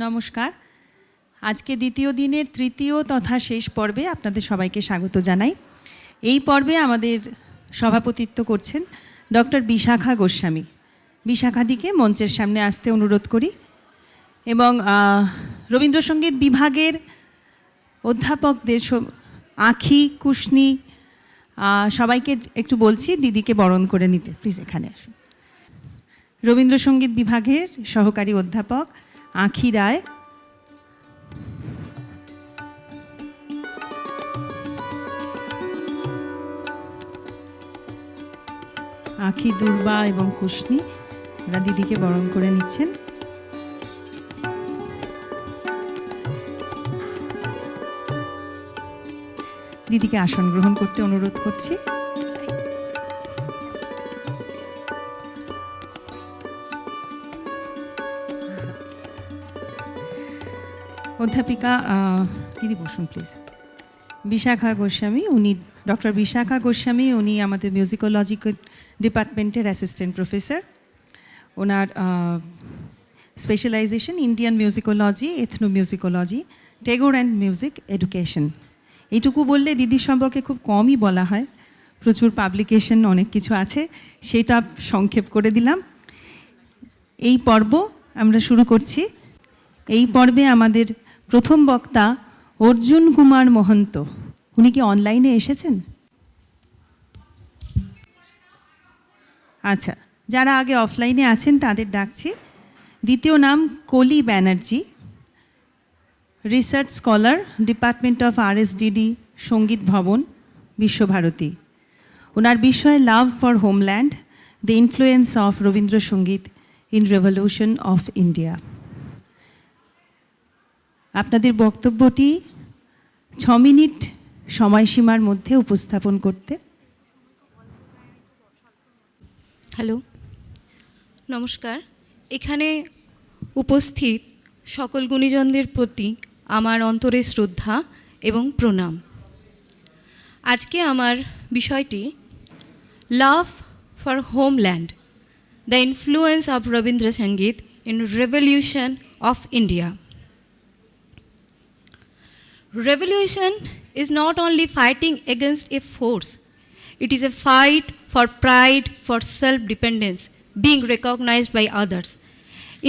নমস্কার। আজকে দ্বিতীয় দিনের তৃতীয় তথা শেষ পর্বে আপনাদের সবাইকে স্বাগত জানাই। এই পর্বে আমাদের সভাপতিত্ব করছেন ডক্টর বিশাখা গোস্বামী। বিশাখাদিকে মঞ্চের সামনে আসতে অনুরোধ করি এবং রবীন্দ্রসঙ্গীত বিভাগের অধ্যাপকদের আঁখি, কুশনি সবাইকে একটু বলছি দিদিকে বরণ করে নিতে। প্লিজ এখানে আসুন। রবীন্দ্রসঙ্গীত বিভাগের সহকারী অধ্যাপক আঁখি রায়, আঁখি, দুর্বা এবং কুশনি এরা দিদিকে বরণ করে নিচ্ছেন। দিদিকে আসন গ্রহণ করতে অনুরোধ করছি। অধ্যাপিকা দিদি বসুন প্লিজ। বিশাখা গোস্বামী, উনি ডক্টর বিশাখা গোস্বামী, উনি আমাদের মিউজিকোলজি ডিপার্টমেন্টের অ্যাসিস্ট্যান্ট প্রফেসর। ওনার specialisation Indian musicology, ethnomusicology, Tagore and music education. এইটুকু বললে দিদির সম্পর্কে খুব কমই বলা হয়, প্রচুর পাবলিকেশন অনেক কিছু আছে, সেটা সংক্ষেপ করে দিলাম। এই পর্ব আমরা শুরু করছি। এই পর্বে আমাদের প্রথম বক্তা অর্জুন কুমার মহন্ত। উনি কি অনলাইনে এসেছেন? আচ্ছা, যারা আগে অফলাইনে আছেন তাদের ডাকছি। দ্বিতীয় নাম কলি Banerjee, research scholar, department of RSDD, সঙ্গীত ভবন, বিশ্বভারতী। ওনার বিষয় love for homeland, the influence of Rabindrasangeet in revolution of India. আপনাদের বক্তব্যটি 6 মিনিট সময়সীমার মধ্যে উপস্থাপন করতে। হ্যালো, নমস্কার। এখানে উপস্থিত সকল গুণীজনদের প্রতি আমার অন্তরের শ্রদ্ধা এবং প্রণাম। আজকে আমার বিষয়টি love for homeland, the influence of Rabindrasangeet in revolution of India. Revolution is not only fighting against a force, it is a fight for pride, for self-dependence, being recognized by others.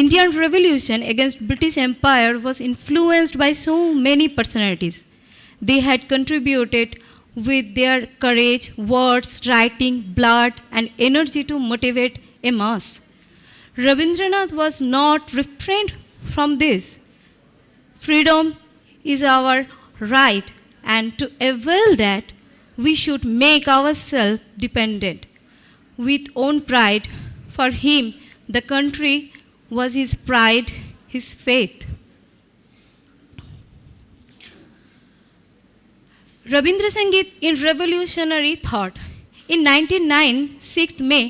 Indian revolution against British Empire was influenced by so many personalities. They had contributed with their courage, words, writing, blood, and energy to motivate a mass. Rabindranath was not refrained from this. Freedom is our right, and to avail that, we should make ourselves dependent with own pride. For him, the country was his pride, his faith. Rabindra Sangeet in revolutionary thought. In 1909, 6th May,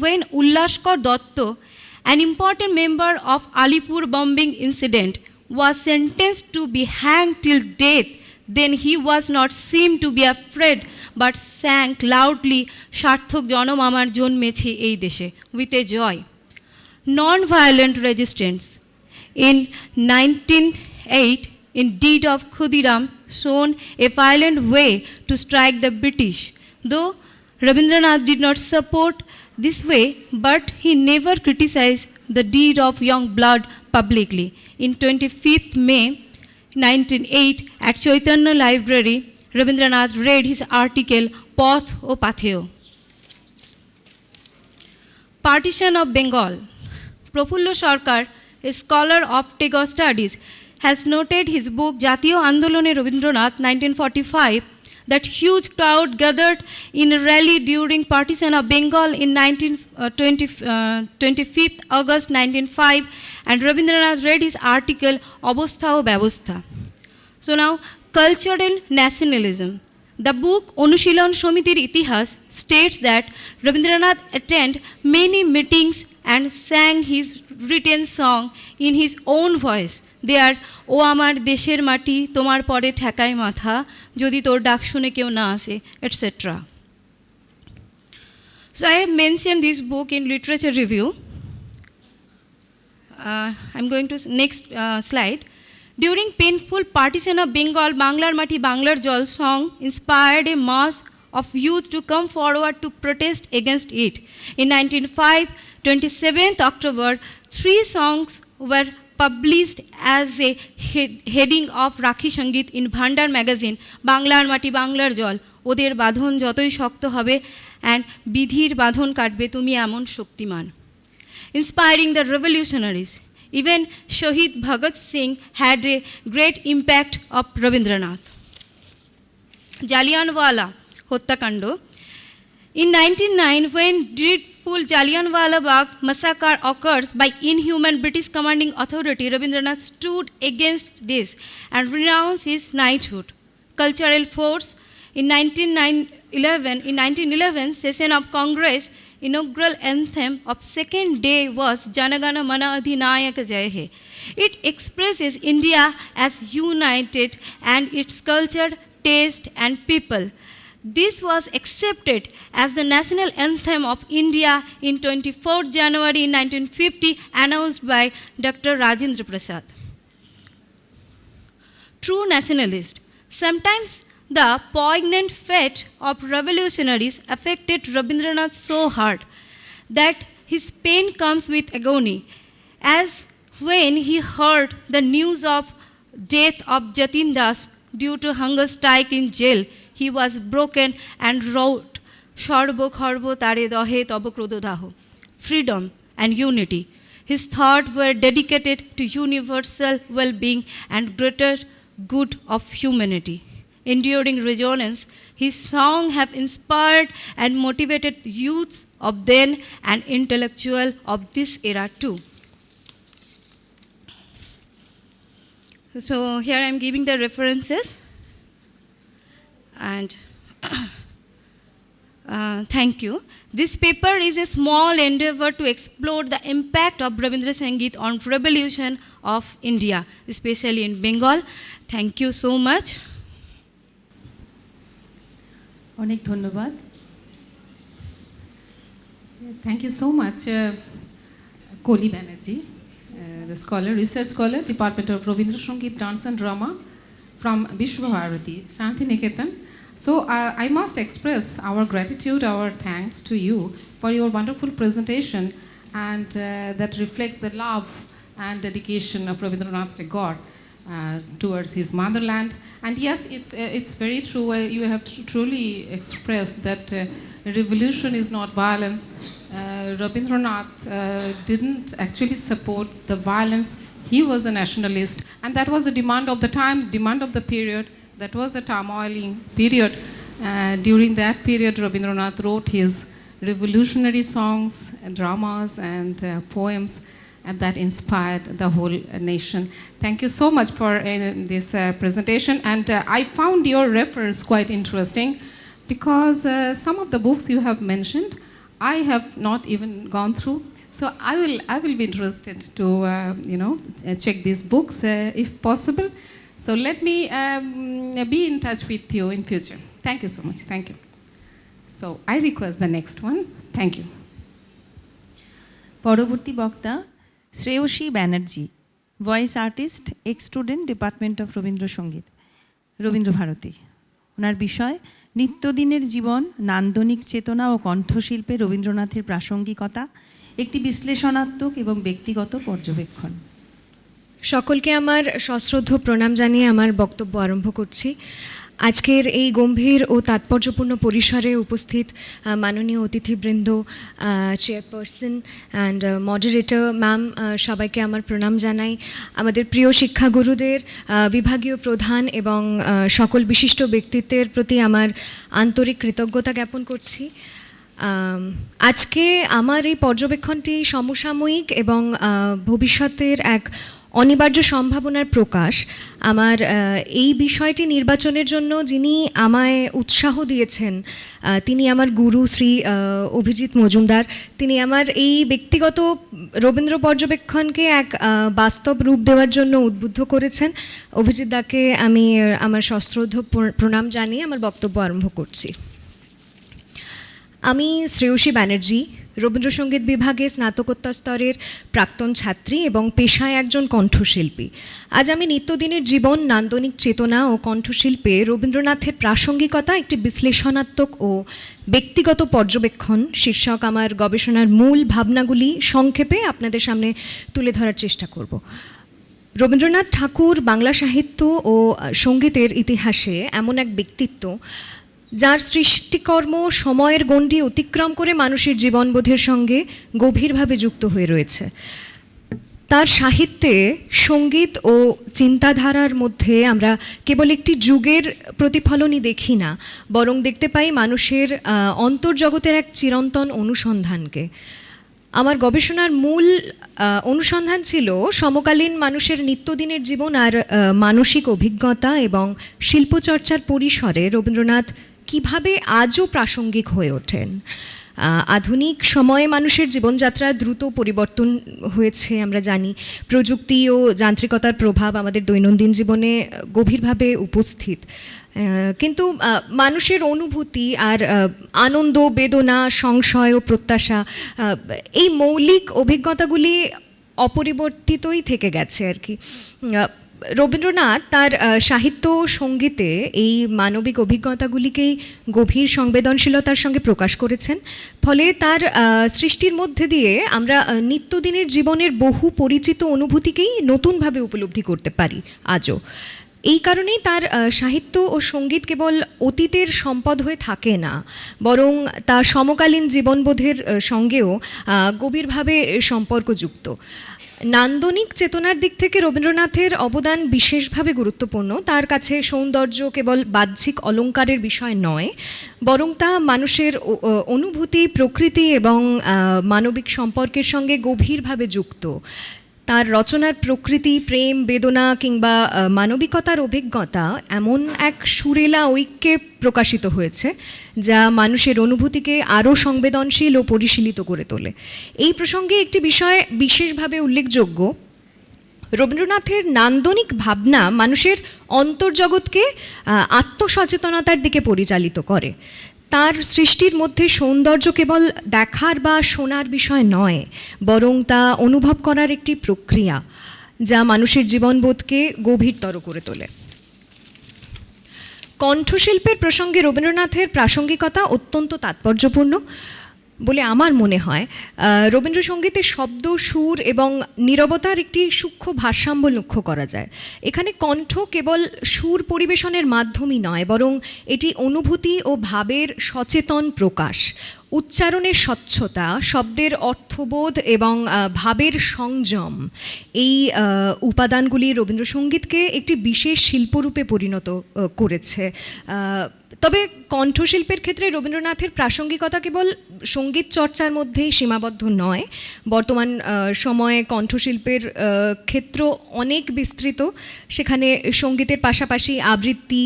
when Ullaskar Dotto, an important member of Alipur bombing incident, was sentenced to be hanged till death, then he was not seen to be afraid, but sang loudly, "Sharthok Janam Amar Jonmeche ei deshe," with a joy. Non-violent resistance. In 1908, in deed of Khudiram, shown a violent way to strike the British. Though Rabindranath did not support this way, but he never criticized the deed of young blood publicly. In 25th May 1908, at Chaitanya Library, Rabindranath read his article Path o Patheo. Partition of Bengal. Prafullo Sarkar, a scholar of Tagore studies, has noted his book Jatiyo Andolone Rabindranath 1945 that huge crowd gathered in a rally during partition of Bengal in 25th August 1905, and Rabindranath read his article Obostha o Byabostha. So now, cultural nationalism. The book Onushilon Shomitir Itihas states that Rabindranath attended many meetings and sang his written song in his own voice. They are "O Amar Desher Mati, Tomar Pore Thakai Matha, Jodi Tor Dak Shune Keu Na Ase," etc. So I have mentioned this book in literature review. I'm going to next slide. During painful partition of Bengal, Banglar Mati Banglar Jal song inspired a mass of youth to come forward to protest against it. In 1905, 27th October, 3 songs were published as a heading of Rakhi Sangeet in Bhandar magazine, Banglar Mati Banglar Jal, Oder Badhon Jotoi Shokto Hobe and Bidhir Badhon Katbe Tumi Amon Shoktiman. Inspiring the revolutionaries. Even Shahid Bhagat Singh had a great impact of Rabindranath. Jallianwala Hottakando. In 1909, when dreadful Jallianwala Bagh massacre occurs by inhuman British commanding authority, Rabindranath stood against this and renounced his knighthood. Cultural force. In 1911 session of Congress, inaugural anthem of second day was Janagana Mana Adhinayak Jai Hai. It expresses India as united and its culture, taste and people. This was accepted as the national anthem of India in 24 January 1950, announced by Dr. Rajendra Prasad. True nationalist. Sometimes the poignant fate of revolutionaries affected Rabindranath so hard that his pain comes with agony, as when he heard the news of death of Jatin Das due to hunger strike in jail. He was broken and wrote, Shorbo Khorbo Tare Dohe Tobo Krododaho, freedom and unity. His thoughts were dedicated to universal well-being and greater good of humanity. Enduring resonance, his songs have inspired and motivated youths of then and intellectuals of this era too. So here I am giving the references, and thank you. This paper is a small endeavor to explore the impact of Rabindra Sangeet on revolution of India, especially in Bengal. Thank you so much. অনেক ধন্যবাদ। Thank you so much, Koli Banerjee, the scholar, research scholar, Department of Rabindra Sangeet, Dance and Drama from Vishwa Bharati, Shantiniketan. So I must express our gratitude, our thanks to you for your wonderful presentation, and that reflects the love and dedication of Rabindranath Tagore towards his motherland. And yes, it's very true. You have truly expressed that revolution is not violence. Rabindranath didn't actually support the violence. He was a nationalist, and that was the demand of the time, demand of the period. That was a turmoiling period. During that period, Rabindranath wrote his revolutionary songs, and dramas, and poems, and that inspired the whole nation. Thank you so much for this presentation. And I found your reference quite interesting, because some of the books you have mentioned, I have not even gone through. So I will be interested to check these books if possible. So let me be in touch with you in future. Thank you so much. Thank you. So I request the next one. Thank you. পরবর্তী বক্তা Shreyasi Banerjee, voice artist, ex student, department of Rabindra Sangeet, Rabindrabharati. ওনার বিষয় নিত্যদিনের জীবন, নান্দনিক চেতনা ও কণ্ঠশিল্পে রবীন্দ্রনাথের প্রাসঙ্গিকতা, একটি বিশ্লেষণাত্মক এবং ব্যক্তিগত পর্যবেক্ষণ। সকলকে আমার সশ্রদ্ধ প্রণাম জানিয়ে আমার বক্তব্য আরম্ভ করছি। আজকের এই গম্ভীর ও তাৎপর্যপূর্ণ পরিসরে উপস্থিত মাননীয় অতিথিবৃন্দ, চেয়ারপারসন অ্যান্ড মডারেটর ম্যাম, সবাইকে আমার প্রণাম জানাই। আমাদের প্রিয় শিক্ষাগুরুদের, বিভাগীয় প্রধান এবং সকল বিশিষ্ট ব্যক্তিত্বের প্রতি আমার আন্তরিক কৃতজ্ঞতা জ্ঞাপন করছি। আজকে আমার এই পর্যবেক্ষণটি সমসাময়িক এবং ভবিষ্যতের এক অনিবার্য সম্ভাবনার প্রকাশ। আমার এই বিষয়টি নির্বাচনের জন্য যিনি আমায় উৎসাহ দিয়েছেন তিনি আমার গুরু শ্রী অভিজিৎ মজুমদার। তিনি আমার এই ব্যক্তিগত রবীন্দ্র পর্যবেক্ষণকে এক বাস্তব রূপ দেওয়ার জন্য উদ্বুদ্ধ করেছেন। অভিজিৎ দাকে আমি আমার সশ্রদ্ধ প্রণাম জানিয়ে আমার বক্তব্য আরম্ভ করছি। আমি শ্রেয়সী ব্যানার্জি, রবীন্দ্রসঙ্গীত বিভাগে স্নাতকোত্তর স্তরের প্রাক্তন ছাত্রী এবং পেশায় একজন কণ্ঠশিল্পী। আজ আমি নিত্যদিনের জীবন, নান্দনিক চেতনা ও কণ্ঠশিল্পে রবীন্দ্রনাথের প্রাসঙ্গিকতা একটি বিশ্লেষণাত্মক ও ব্যক্তিগত পর্যবেক্ষণ শীর্ষক আমার গবেষণার মূল ভাবনাগুলি সংক্ষেপে আপনাদের সামনে তুলে ধরার চেষ্টা করব। রবীন্দ্রনাথ ঠাকুর বাংলা সাহিত্য ও সঙ্গীতের ইতিহাসে এমন এক ব্যক্তিত্ব যার সৃষ্টিকর্ম সময়ের গণ্ডি অতিক্রম করে মানুষের জীবনবোধের সঙ্গে গভীরভাবে যুক্ত হয়ে রয়েছে। তার সাহিত্যে সঙ্গীত ও চিন্তাধারার মধ্যে আমরা কেবল একটি যুগের প্রতিফলনই দেখি না, বরং দেখতে পাই মানুষের অন্তর্জগতের এক চিরন্তন অনুসন্ধানকে। আমার গবেষণার মূল অনুসন্ধান ছিল সমকালীন মানুষের নিত্যদিনের জীবন আর মানসিক অভিজ্ঞতা এবং শিল্পচর্চার পরিসরে রবীন্দ্রনাথ কিভাবে আজও প্রাসঙ্গিক হয়ে ওঠেন। আধুনিক সময়ে মানুষের জীবনযাত্রা দ্রুত পরিবর্তন হয়েছে, আমরা জানি। প্রযুক্তি ও যান্ত্রিকতার প্রভাব আমাদের দৈনন্দিন জীবনে গভীরভাবে উপস্থিত, কিন্তু মানুষের অনুভূতি আর আনন্দ, বেদনা, সংশয় ও প্রত্যাশা, এই মৌলিক অভিজ্ঞতাগুলি অপরিবর্তিতই থেকে গেছে আর কি। রবীন্দ্রনাথ তার সাহিত্য ও সঙ্গীতে এই মানবিক অভিজ্ঞতাগুলিকেই গভীর সংবেদনশীলতার সঙ্গে প্রকাশ করেছেন। ফলে তার সৃষ্টির মধ্যে দিয়ে আমরা নিত্যদিনের জীবনের বহু পরিচিত অনুভূতিকেই নতুনভাবে উপলব্ধি করতে পারি আজও। এই কারণেই তার সাহিত্য ও সঙ্গীত কেবল অতীতের সম্পদ হয়ে থাকে না, বরং তা সমকালীন জীবনবোধের সঙ্গেও গভীরভাবে সম্পর্কযুক্ত। নান্দনিক চেতনার দিক থেকে রবীন্দ্রনাথের অবদান বিশেষভাবে গুরুত্বপূর্ণ। তার কাছে সৌন্দর্য কেবল বাহ্যিক অলংকারের বিষয় নয়, বরং তা মানুষের অনুভূতি, প্রকৃতি এবং মানবিক সম্পর্কের সঙ্গে গভীরভাবে যুক্ত। তার রচনার প্রকৃতি, প্রেম, বেদনা কিংবা মানবিকতার অভিজ্ঞতা এমন এক সুরেলা ঐক্যে প্রকাশিত হয়েছে যা মানুষের অনুভূতিকে আরও সংবেদনশীল ও পরিশীলিত করে তোলে। এই প্রসঙ্গে একটি বিষয় বিশেষভাবে উল্লেখযোগ্য। রবীন্দ্রনাথের নান্দনিক ভাবনা মানুষের অন্তর্জগৎকে আত্মসচেতনতার দিকে পরিচালিত করে। তার সৃষ্টির মধ্যে সৌন্দর্য কেবল দেখার বা শোনার বিষয় নয়, বরং তা অনুভব করার একটি প্রক্রিয়া যা মানুষের জীবনবোধকে গভীরতর করে তোলে। কণ্ঠশিল্পের প্রসঙ্গে রবীন্দ্রনাথের প্রাসঙ্গিকতা অত্যন্ত তাৎপর্যপূর্ণ বলে আমার মনে হয়। রবীন্দ্রসঙ্গীতের শব্দ, সুর এবং নীরবতার একটি সূক্ষ্ম ভারসাম্য লক্ষ্য করা যায়। এখানে কণ্ঠ কেবল সুর পরিবেশনের মাধ্যমই নয়, বরং এটি অনুভূতি ও ভাবের সচেতন প্রকাশ। উচ্চারণের স্বচ্ছতা, শব্দের অর্থবোধ এবং ভাবের সংযম, এই উপাদানগুলি রবীন্দ্রসঙ্গীতকে একটি বিশেষ শিল্পরূপে পরিণত করেছে। তবে কণ্ঠশিল্পের ক্ষেত্রে রবীন্দ্রনাথের প্রাসঙ্গিকতা কেবল সঙ্গীত চর্চার মধ্যেই সীমাবদ্ধ নয়। বর্তমান সময়ে কণ্ঠশিল্পের ক্ষেত্র অনেক বিস্তৃত। সেখানে সঙ্গীতের পাশাপাশি আবৃত্তি,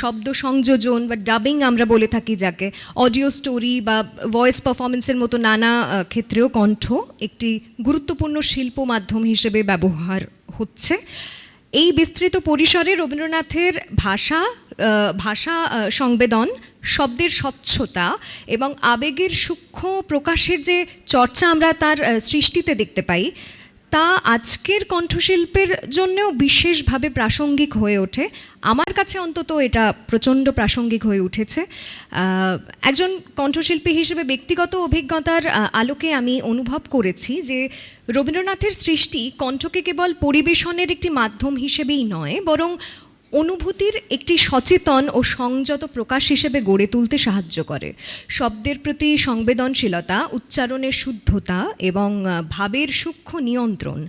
শব্দ সংযোজন বা ডাবিং আমরা বলে থাকি যাকে, অডিও স্টোরি বা ভয়েস পারফরমেন্সের মতো নানা ক্ষেত্রেও কণ্ঠ একটি গুরুত্বপূর্ণ শিল্প মাধ্যম হিসেবে ব্যবহার হচ্ছে। এই বিস্তৃত পরিসরে রবীন্দ্রনাথের ভাষা সংবেদন, শব্দের স্বচ্ছতা এবং আবেগের সূক্ষ্ম প্রকাশের যে চর্চা আমরা তার সৃষ্টিতে দেখতে পাই, তা আজকের কণ্ঠশিল্পের জন্যও বিশেষভাবে প্রাসঙ্গিক হয়ে ওঠে। আমার কাছে অন্তত এটা প্রচণ্ড প্রাসঙ্গিক হয়ে উঠেছে। একজন কণ্ঠশিল্পী হিসেবে ব্যক্তিগত অভিজ্ঞতার আলোকে আমি অনুভব করেছি যে রবীন্দ্রনাথের সৃষ্টি কণ্ঠকে কেবল পরিবেশনের একটি মাধ্যম হিসেবেই নয়, বরং অনুভূতির একটি সচেতন ও সংযত প্রকাশ হিসেবে গড়ে তুলতে সাহায্য করে। শব্দের প্রতি সংবেদনশীলতা, উচ্চারণের শুদ্ধতা এবং ভাবের সূক্ষ্ম নিয়ন্ত্রণ,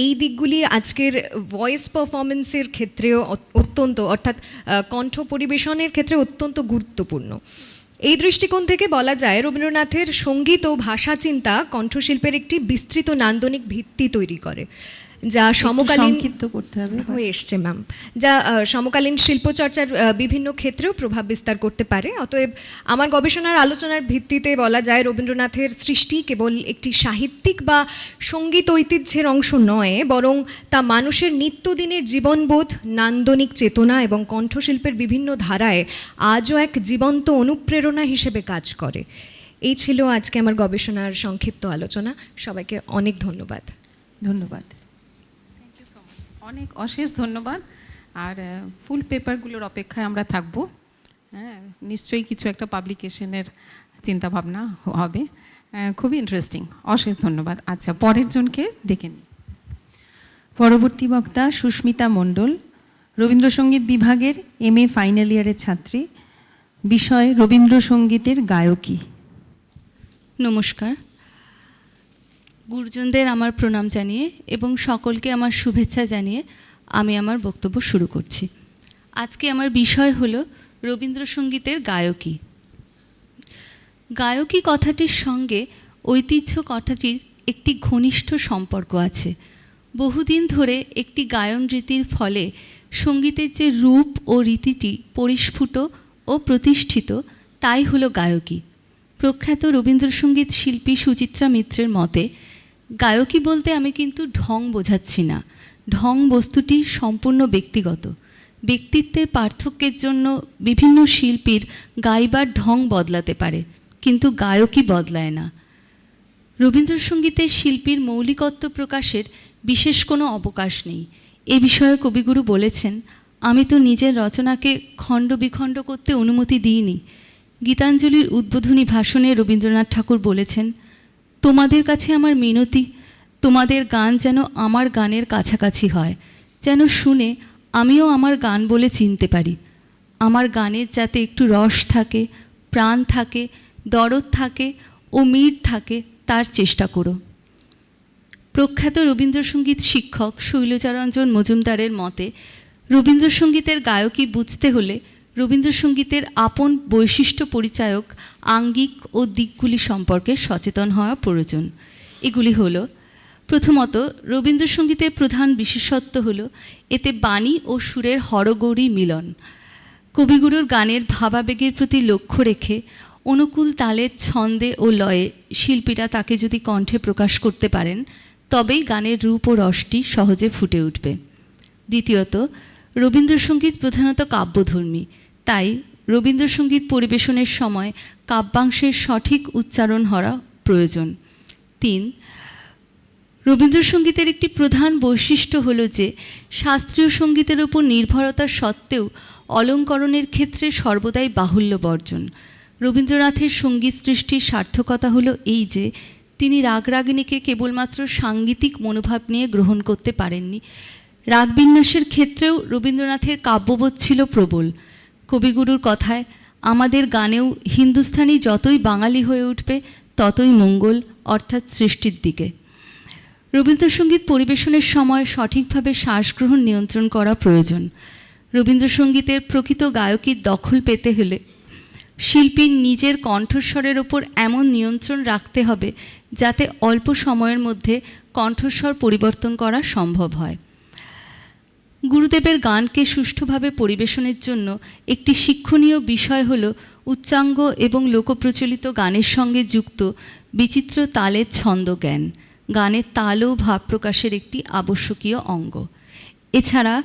এই দিকগুলি আজকের ভয়েস পারফরমেন্সের ক্ষেত্রেও অর্থাৎ কণ্ঠ পরিবেশনের ক্ষেত্রে অত্যন্ত গুরুত্বপূর্ণ। এই দৃষ্টিকোণ থেকে বলা যায় রবীন্দ্রনাথের সঙ্গীত ও ভাষা চিন্তা কণ্ঠশিল্পের একটি বিস্তৃত নান্দনিক ভিত্তি তৈরি করে, যা সমকালীন হয়ে এসছে যা সমকালীন শিল্পচর্চার বিভিন্ন ক্ষেত্রেও প্রভাব বিস্তার করতে পারে। অতএব আমার গবেষণার আলোচনার ভিত্তিতে বলা যায় রবীন্দ্রনাথের সৃষ্টি কেবল একটি সাহিত্যিক বা সঙ্গীত ঐতিহ্যের অংশ নয়, বরং তা মানুষের নিত্যদিনের জীবনবোধ, নান্দনিক চেতনা এবং কণ্ঠশিল্পের বিভিন্ন ধারায় আজও এক জীবন্ত অনুপ্রেরণা হিসেবে কাজ করে। এই ছিল আজকে আমার গবেষণার সংক্ষিপ্ত আলোচনা। সবাইকে অনেক ধন্যবাদ। ধন্যবাদ। থ্যাংক ইউ সো মাচ, অনেক অশেষ ধন্যবাদ। আর ফুল পেপারগুলোর অপেক্ষায় আমরা থাকবো। হ্যাঁ, নিশ্চয়ই কিছু একটা পাবলিকেশনের চিন্তাভাবনা হবে। খুবই ইন্টারেস্টিং, অশেষ ধন্যবাদ। আচ্ছা, পরের জনকে ডেকে নিই। পরবর্তী বক্তা সুস্মিতা মণ্ডল, রবীন্দ্রসঙ্গীত বিভাগের MA ফাইনাল ইয়ারের ছাত্রী, বিষয় রবীন্দ্রসঙ্গীতের গায়কী। নমস্কার, গুরুজনদের আমার প্রণাম জানিয়ে এবং সকলকে আমার শুভেচ্ছা জানিয়ে আমি আমার বক্তব্য শুরু করছি। আজকে আমার বিষয় হলো রবীন্দ্রসঙ্গীতের গায়কী। গায়কী কথাটির সঙ্গে ঐতিহ্য কথাটির একটি ঘনিষ্ঠ সম্পর্ক আছে। বহুদিন ধরে একটি গায়ন রীতির ফলে সঙ্গীতের যে রূপ ও রীতিটি পরিস্ফুট ও প্রতিষ্ঠিত, তাই হলো গায়কী। প্রখ্যাত রবীন্দ্রসঙ্গীত শিল্পী সুচিত্রা মিত্রের মতে, গায়কী বলতে আমি কিন্তু ঢং বোঝাচ্ছি না। ঢং বস্তুটি সম্পূর্ণ ব্যক্তিগত। ব্যক্তিত্বের পার্থক্যের জন্য বিভিন্ন শিল্পীর গাইবার ঢং বদলাতে পারে, কিন্তু গায়কী বদলায় না। রবীন্দ্রসঙ্গীতের শিল্পীর মৌলিকত্ব প্রকাশের বিশেষ কোনো অবকাশ নেই। এ বিষয়ে কবিগুরু বলেছেন, আমি তো নিজের রচনাকে খণ্ড বিখণ্ড করতে অনুমতি দিইনি। গীতাঞ্জলির উদ্বোধনী ভাষণে রবীন্দ্রনাথ ঠাকুর বলেছেন, তোমাদের কাছে আমার মিনতি, তোমাদের গান যেন আমার গানের কাছাকাছি হয়, যেন শুনে আমিও আমার গান বলে চিনতে পারি। আমার গানের যাতে একটু রস থাকে, প্রাণ থাকে, দরদ থাকে ও মিড় থাকে, তার চেষ্টা করো। প্রখ্যাত রবীন্দ্রসঙ্গীত শিক্ষক শৈলজারঞ্জন মজুমদারের মতে, রবীন্দ্রসঙ্গীতের গায়কী বুঝতে হলে রবীন্দ্রসঙ্গীতের আপন বৈশিষ্ট্য পরিচায়ক আঙ্গিক ও দিকগুলি সম্পর্কে সচেতন হওয়া প্রয়োজন। এগুলি হলো, প্রথমত, রবীন্দ্রসঙ্গীতের প্রধান বিশেষত্ব হলো এতে বাণী ও সুরের হরগৌরী মিলন। কবিগুরুর গানের ভাবাবেগের প্রতি লক্ষ্য রেখে অনুকূল তালের ছন্দে ও লয়ে শিল্পীরা তাকে যদি কণ্ঠে প্রকাশ করতে পারেন, তবেই গানের রূপ ও রসটি সহজে ফুটে উঠবে। দ্বিতীয়ত, রবীন্দ্রসঙ্গীত প্রধানত কাব্যধর্মী, তাই রবীন্দ্রসঙ্গীত পরিবেশনের সময় কাব্যাংশের সঠিক উচ্চারণ হওয়া প্রয়োজন। 3, রবীন্দ্রসঙ্গীতের একটি প্রধান বৈশিষ্ট্য হলো যে শাস্ত্রীয় সঙ্গীতের উপর নির্ভরতা সত্ত্বেও অলঙ্করণের ক্ষেত্রে সর্বদাই বাহুল্য বর্জন। রবীন্দ্রনাথের সঙ্গীত সৃষ্টির সার্থকতা হলো এই যে তিনি রাগরাগিণীকে কেবলমাত্র সাঙ্গীতিক মনোভাব নিয়ে গ্রহণ করতে পারেননি। রাগবিন্যাসের ক্ষেত্রেও রবীন্দ্রনাথের কাব্যবোধ ছিল প্রবল। কবিগুরুর কথায়, আমাদের গানেও হিন্দুস্থানি যতই বাঙালি হয়ে উঠবে ততই মঙ্গল, অর্থাৎ সৃষ্টির দিকে। রবীন্দ্রসঙ্গীত পরিবেশনের সময় সঠিকভাবে শ্বাসগ্রহণ নিয়ন্ত্রণ করা প্রয়োজন। রবীন্দ্রসঙ্গীতের প্রকৃত গায়কীর দখল পেতে হলে শিল্পীর নিজের কণ্ঠস্বরের ওপর এমন নিয়ন্ত্রণ রাখতে হবে যাতে অল্প সময়ের মধ্যে কণ্ঠস্বর পরিবর্তন করা সম্ভব হয়। গুরুদেবের গানকে সুষ্ঠুভাবে পরিবেশনের জন্য একটি শিক্ষণীয় বিষয় হল উচ্চাঙ্গ এবং লোকপ্রচলিত গানের সঙ্গে যুক্ত বিচিত্র তালের ছন্দ জ্ঞান। গানের তাল ও ভাব প্রকাশের একটি আবশ্যকীয় অঙ্গ। এছাড়া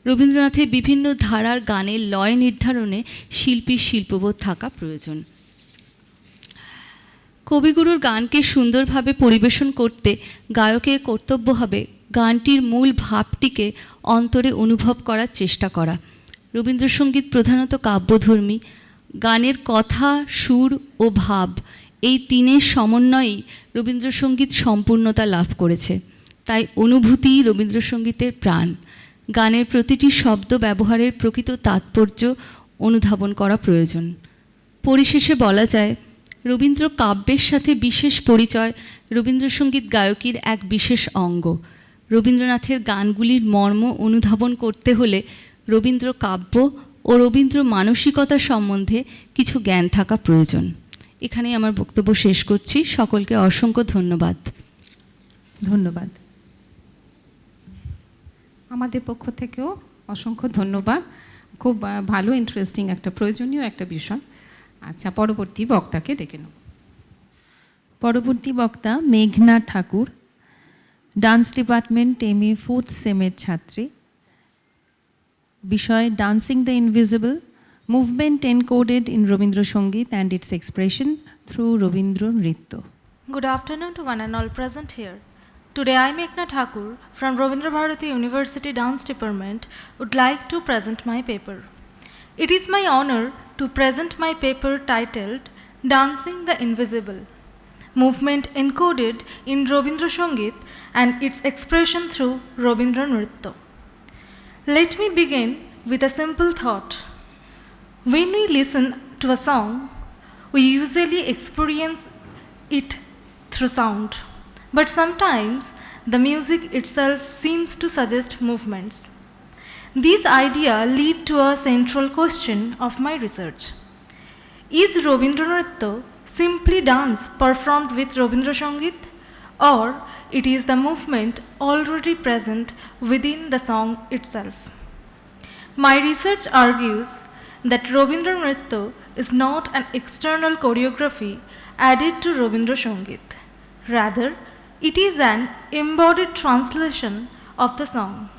রবীন্দ্রনাথের বিভিন্ন ধারার গানের লয় নির্ধারণে শিল্পীর শিল্পবোধ থাকা প্রয়োজন। কবিগুরুর গানকে সুন্দরভাবে পরিবেশন করতে গায়কের কর্তব্য হবে গানটির মূল ভাবটিকে অন্তরে অনুভব করার চেষ্টা করা। রবীন্দ্রসঙ্গীত প্রধানত কাব্যধর্মী। গানের কথা, সুর ও ভাব এই তিনের সমন্বয়েই রবীন্দ্রসঙ্গীত সম্পূর্ণতা লাভ করেছে। তাই অনুভূতিই রবীন্দ্রসঙ্গীতের প্রাণ। গানের প্রতিটি শব্দ ব্যবহারের প্রকৃত তাৎপর্য অনুধাবন করা প্রয়োজন। পরিশেষে বলা যায়, রবীন্দ্র কাব্যের সাথে বিশেষ পরিচয় রবীন্দ্রসঙ্গীত গায়কীর এক বিশেষ অঙ্গ। রবীন্দ্রনাথের গানগুলির মর্ম অনুধাবন করতে হলে রবীন্দ্র কাব্য ও রবীন্দ্র মানসিকতা সম্বন্ধে কিছু জ্ঞান থাকা প্রয়োজন। এখানেই আমার বক্তব্য শেষ করছি। সকলকে অসংখ্য ধন্যবাদ। ধন্যবাদ। আমাদের পক্ষ থেকেও অসংখ্য ধন্যবাদ। খুব ভালো, ইন্টারেস্টিং একটা প্রয়োজনীয় একটা বিষয়। আচ্ছা, পরবর্তী বক্তাকে ডেকে নেব। পরবর্তী বক্তা মেঘনা ঠাকুর, ডান্স ডিপার্টমেন্ট MA 4th সেমের ছাত্রী, বিষয় dancing the invisible, movement encoded in Robindra Sangeet and its expression through Robindra Nritya. Good afternoon to one and all present here. Today I, Meghna Thakur, from Rabindra Bharati University Dance Department, would like to present my paper. It is my honor to present my paper titled Dancing the Invisible, movement encoded in Rabindra Sangeet and its expression through Rabindra Nritya. Let me begin with a simple thought. When we listen to a song, we usually experience it through sound. But sometimes the music itself seems to suggest movements. These ideas lead to a central question of my research. Is Rabindra Nritya simply dance performed with Rabindra Sangeet, or it is the movement already present within the song itself? My research argues that Rabindra Nritya is not an external choreography added to Rabindra Sangeet. Rather, it is an embodied translation of the song,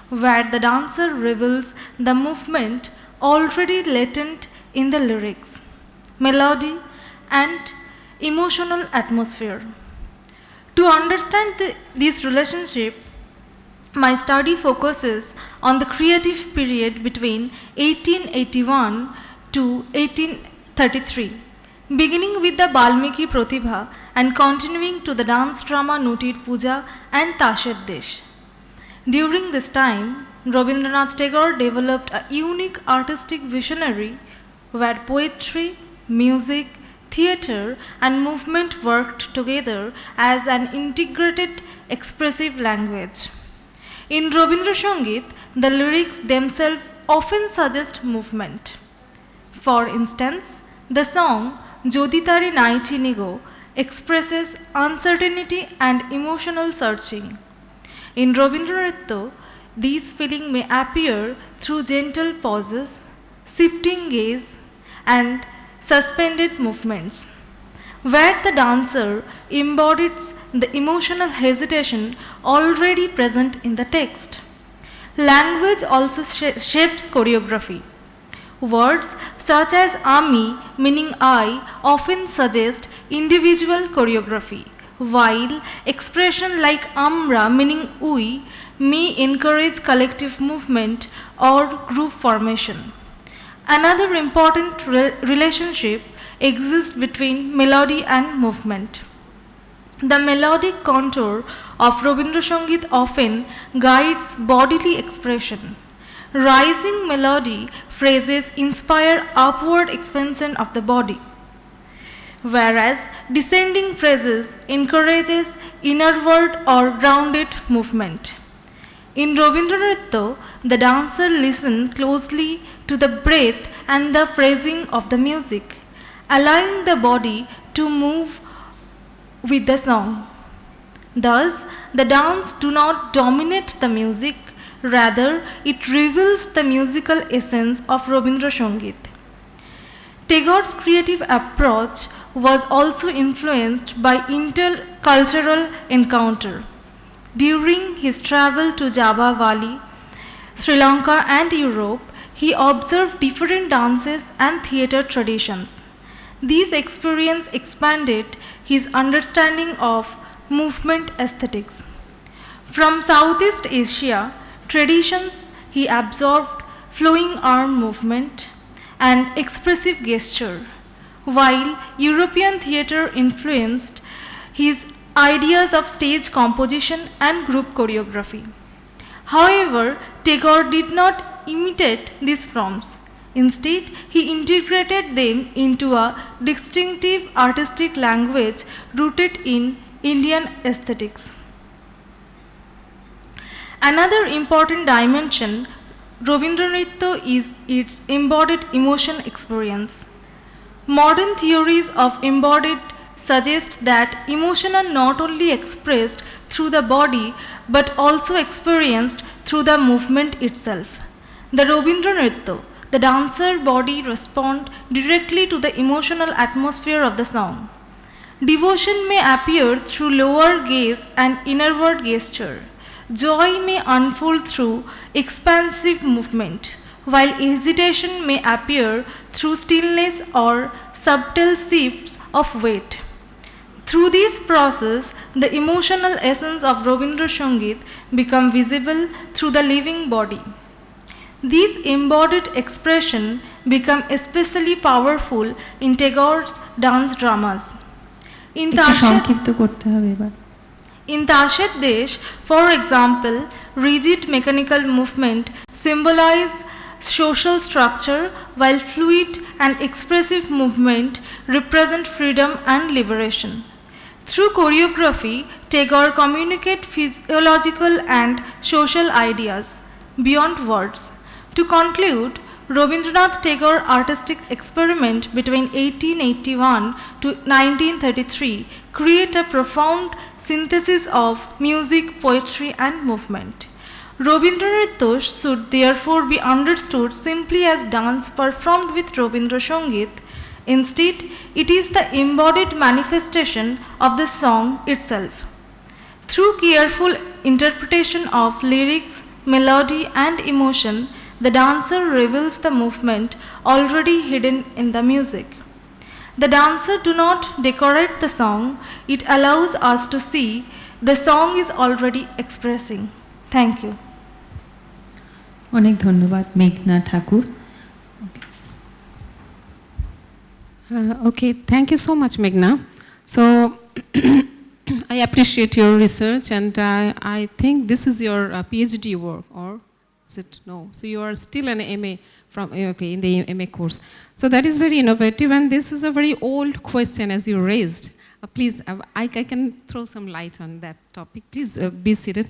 where the dancer reveals the movement already latent in the lyrics, melody, and emotional atmosphere. To understand this relationship, my study focuses on the creative period between 1881 to 1833, beginning with the Balmiki Pratibha and continuing to the dance drama Nutir Puja and Tasher Desh. During this time, Rabindranath Tagore developed a unique artistic visionary where poetry, music, theatre, and movement worked together as an integrated expressive language. In Rabindra Sangeet, the lyrics themselves often suggest movement. For instance, the song Jodi Tare Nai Chini Go expresses uncertainty and emotional searching. In Rabindra Nritya, these feelings may appear through gentle pauses, shifting gaze, and suspended movements, where the dancer embodies the emotional hesitation already present in the text. Language also shapes choreography. Words such as Ami, meaning I, often suggest individual choreography, while expression like Amra, meaning we, may encourage collective movement or group formation. Another important relationship exists between melody and movement. The melodic contour of Rabindra Sangeet often guides bodily expression. Rising melody phrases inspire upward expansion of the body, whereas descending phrases encourages innerward or grounded movement. In Rabindra Nritya, the dancer listens closely to the breath and the phrasing of the music, allowing the body to move with the song. Thus, the dance do not dominate the music, rather it reveals the musical essence of Rabindra Sangeet. Tagore's creative approach was also influenced by intercultural encounter. During his travel to Java Valley, Sri Lanka and Europe, he observed different dances and theatre traditions. These experiences expanded his understanding of movement aesthetics. From Southeast Asia traditions, he absorbed flowing arm movement and expressive gesture, while European theatre influenced his ideas of stage composition and group choreography. However, Tagore did not imitate these forms. Instead, he integrated them into a distinctive artistic language rooted in Indian aesthetics. Another important dimension Rabindra Nritya is its embodied emotion experience. Modern theories of embodied suggest that emotion are not only expressed through the body but also experienced through the movement itself. The Rabindra Nritya, the dancer body respond directly to the emotional atmosphere of the song. Devotion may appear through lower gaze and innerward gesture. Joy may unfold through expansive movement, while hesitation may appear through stillness or subtle shifts of weight. Through this process, the emotional essence of Rabindra Sangeet become visible through the living body. These embodied expression become especially powerful in Tagore's dance dramas. In একটু সংক্ষিপ্ত করতে হবে এবার। In Tashet Desh, for example, rigid mechanical movement symbolize social structure, while fluid and expressive movement represent freedom and liberation. Through choreography, Tagore communicates physiological and social ideas beyond words. To conclude, Rabindranath Tagore artistic experiment between 1881 to 1933 create a profound synthesis of music, poetry and movement. Rabindranritya should therefore be understood simply as dance performed with Rabindra Sangeet. Instead, it is the embodied manifestation of the song itself. Through careful interpretation of lyrics, melody and emotion, the dancer reveals the movement already hidden in the music. The dancer do not decorate the song, it allows us to see the song is already expressing. Thank you. অনেক ধন্যবাদ মেঘনা ঠাকুর। Okay, thank you so much, Meghna. So, I appreciate your research, and I think this is your PhD work, or is it? No. So, you are still an MA from, okay, in the MA course. So, that is very innovative, and this is a very old question as you raised. Please, I can throw some light on that topic. Please be seated.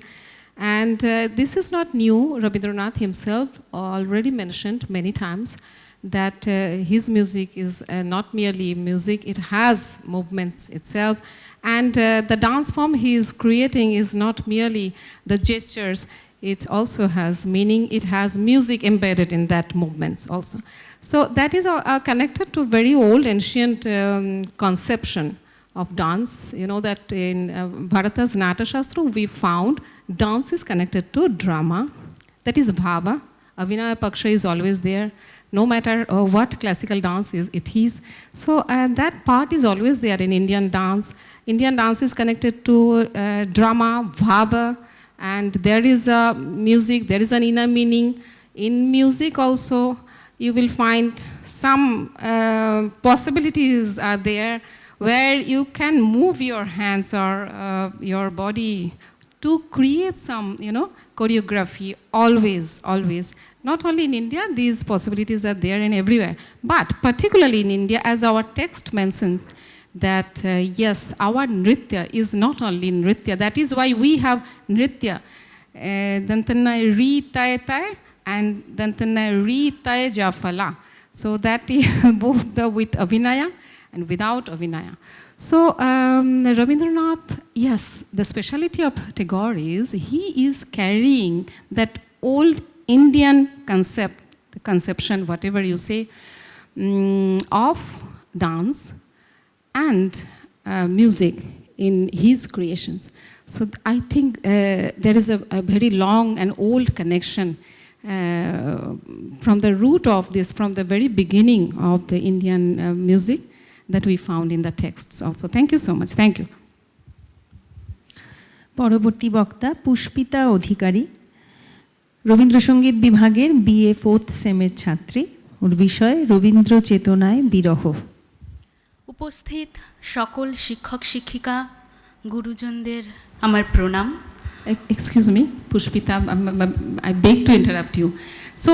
And this is not new. Rabindranath himself already mentioned many times that his music is not merely music, it has movements itself. And the dance form he is creating is not merely the gestures, it also has meaning, it has music embedded in that movements also. So that is connected to very old ancient conception of dance. You know that in Bharata's Natashastra we found dance is connected to drama, that is bhava. Abhinaya Paksha is always there. No matter what classical dance is, it is. So that part is always there in Indian dance. Indian dance is connected to drama, bhava, and there is music, there is an inner meaning. In music also, you will find some possibilities are there where you can move your hands or your body to create some, choreography, always. Not only in India, these possibilities are there in everywhere. But particularly in India, as our text mentioned, that yes, our nritya is not only nritya. That is why we have nritya. Dantana ri tay tay and dantana ri tay jafala. So that is both with abhinaya and without abhinaya. So Rabindranath, yes, the speciality of Tagore is he is carrying that old Indian conception, whatever you say, of dance and music in his creations. So I think there is a very long and old connection from the root of this, from the very beginning of the Indian music that we found in the texts also. Thank you so much. Thank you. পরবর্তী বক্তা পুষ্পিতা অধিকারী, রবীন্দ্রসঙ্গীত বিভাগের BA 4th সেমের ছাত্রী। ওর বিষয় রবীন্দ্র চেতনায় বিরহ। উপস্থিত সকল শিক্ষক শিক্ষিকা গুরুজনদের আমার প্রণাম। Excuse me, Pushpita, I beg to interrupt you. So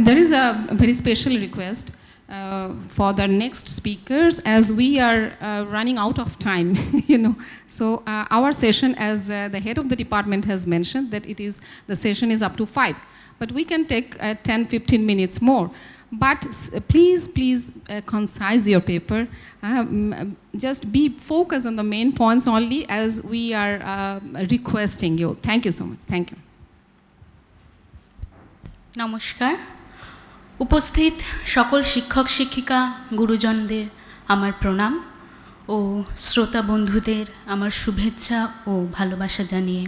there is a very special request for the next speakers, as we are running out of time, So our session, as the head of the department has mentioned, that the session is up to 5, but we can take 10-15 minutes more. But please concise your paper. Just be focused on the main points only, as we are requesting you. Thank you so much. Thank you. নমস্কার। উপস্থিত সকল শিক্ষক শিক্ষিকা গুরুজনদের আমার প্রণাম ও শ্রোতা বন্ধুদের আমার শুভেচ্ছা ও ভালোবাসা জানিয়ে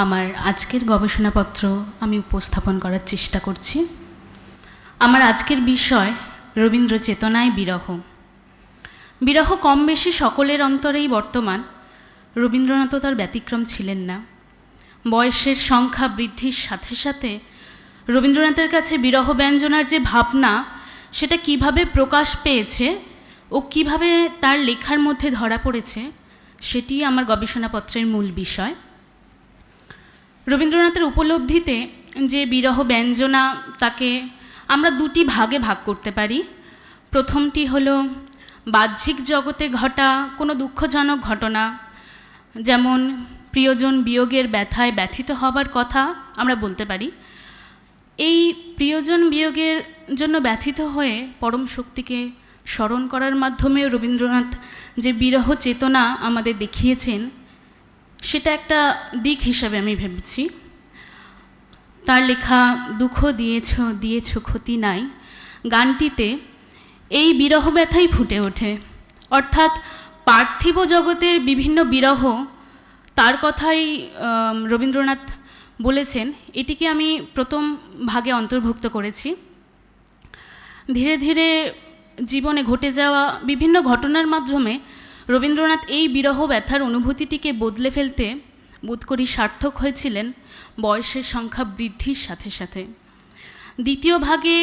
আমার আজকের গবেষণাপত্র আমি উপস্থাপন করার চেষ্টা করছি। আমার আজকের বিষয় রবীন্দ্র চেতনায় বিরহ। বিরহ কম বেশি সকলের অন্তরেই বর্তমান। রবীন্দ্রনাথও তার ব্যতিক্রম ছিলেন না। বয়সের সংখ্যা বৃদ্ধির সাথে সাথে রবীন্দ্রনাথের কাছে বিরহ ব্যঞ্জনার যে ভাবনা, সেটা কিভাবে প্রকাশ পেয়েছে ও কিভাবে তার লেখার মধ্যে ধরা পড়েছে, সেটি আমার গবেষণাপত্রের মূল বিষয়। রবীন্দ্রনাথের উপলব্ধিতে যে বিরহ ব্যঞ্জনা, তাকে আমরা দুটি ভাগে ভাগ করতে পারি। প্রথমটি হলো বাহ্যিক জগতে ঘটা কোনো দুঃখজনক ঘটনা, যেমন প্রিয়জন বিয়োগের ব্যথায় ব্যথিত হবার কথা আমরা বলতে পারি। এই প্রিয়জন বিয়োগের জন্য ব্যথিত হয়ে পরম শক্তিকে স্মরণ করার মাধ্যমেও রবীন্দ্রনাথ যে বিরহ চেতনা আমাদের দেখিয়েছেন, সেটা একটা দিক হিসাবে আমি ভেবেছি। তার লেখা দুঃখ দিয়েছ ক্ষতি নাই গানটিতে এই বিরহ ব্যথাই ফুটে ওঠে। অর্থাৎ পার্থিব জগতের বিভিন্ন বিরহ, তার কথাই রবীন্দ্রনাথ বলেছেন। এটিকে আমি প্রথম ভাগে অন্তর্ভুক্ত করেছি। ধীরে ধীরে জীবনে ঘটে যাওয়া বিভিন্ন ঘটনার মাধ্যমে রবীন্দ্রনাথ এই বিরহ ব্যথার অনুভূতিটিকে বদলে ফেলতে বোধ করি সার্থক হয়েছিলেন বয়সের সংখ্যা বৃদ্ধির সাথে সাথে। দ্বিতীয় ভাগে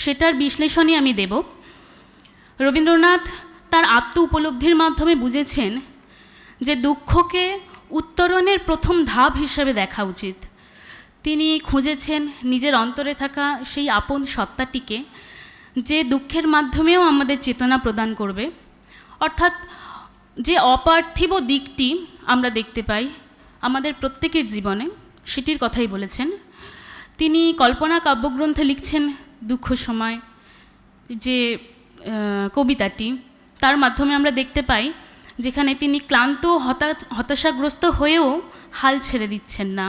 সেটার বিশ্লেষণই আমি দেব। রবীন্দ্রনাথ তার আত্ম উপলব্ধির মাধ্যমে বুঝেছেন যে দুঃখকে উত্তরণের প্রথম ধাপ হিসেবে দেখা উচিত। তিনি খুঁজেছেন নিজের অন্তরে থাকা সেই আপন সত্তাটিকে, যে দুঃখের মাধ্যমেও আমাদের চেতনা প্রদান করবে। অর্থাৎ যে অপার্থিব দিকটি আমরা দেখতে পাই আমাদের প্রত্যেকের জীবনে, সেটির কথাই বলেছেন। তিনি কল্পনা কাব্যগ্রন্থে লিখছেন দুঃখ সময় যে কবিতাটি, তার মাধ্যমে আমরা দেখতে পাই যেখানে তিনি ক্লান্ত হতাশাগ্রস্ত হয়েও হাল ছেড়ে দিচ্ছেন না।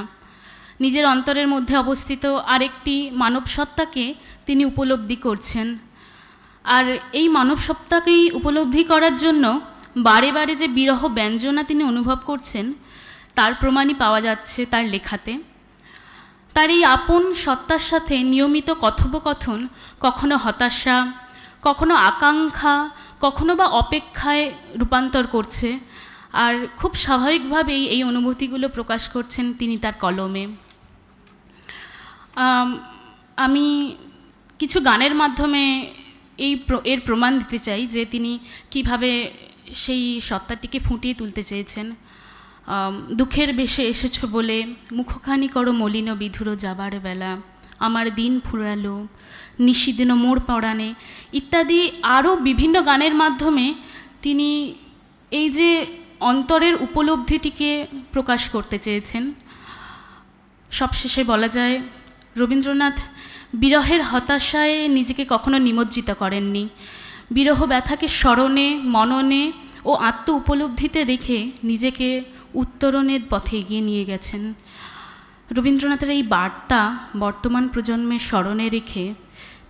নিজের অন্তরের মধ্যে অবস্থিত আরেকটি মানব সত্তাকে তিনি উপলব্ধি করছেন। আর এই মানব সত্তাকেই উপলব্ধি করার জন্য বারে বারে যে বিরহ ব্যঞ্জনা তিনি অনুভব করছেন, তার প্রমাণই পাওয়া যাচ্ছে তার লেখাতে। তার এই আপন সত্তার সাথে নিয়মিত কথোপকথন কখনো হতাশা, কখনো আকাঙ্ক্ষা, কখনো বা অপেক্ষায় রূপান্তর করছে। আর খুব স্বাভাবিকভাবেই এই অনুভূতিগুলো প্রকাশ করছেন তিনি তার কলমে। আমি কিছু গানের মাধ্যমে এর প্রমাণ দিতে চাই যে তিনি কিভাবে সেই সত্তাটিকে ফুটিয়ে তুলতে চেয়েছেন। দুঃখের বেশে এসেছো বলে মুখখানি করো মলিন বিধুর যাবার বেলা, আমার দিন ফুরালো নিশিদিন মোর পড়ানে ইত্যাদি আরও বিভিন্ন গানের মাধ্যমে তিনি এই যে অন্তরের উপলব্ধিটিকে প্রকাশ করতে চেয়েছেন। সবশেষে বলা যায় রবীন্দ্রনাথ বিরহের হতাশায় নিজেকে কখনো নিমজ্জিত করেননি। বিরহ ব্যথাকে স্মরণে, মননে ও আত্ম উপলব্ধিতে রেখে নিজেকে উত্তরণের পথে এগিয়ে নিয়ে গেছেন। রবীন্দ্রনাথের এই বার্তা বর্তমান প্রজন্মের স্মরণে রেখে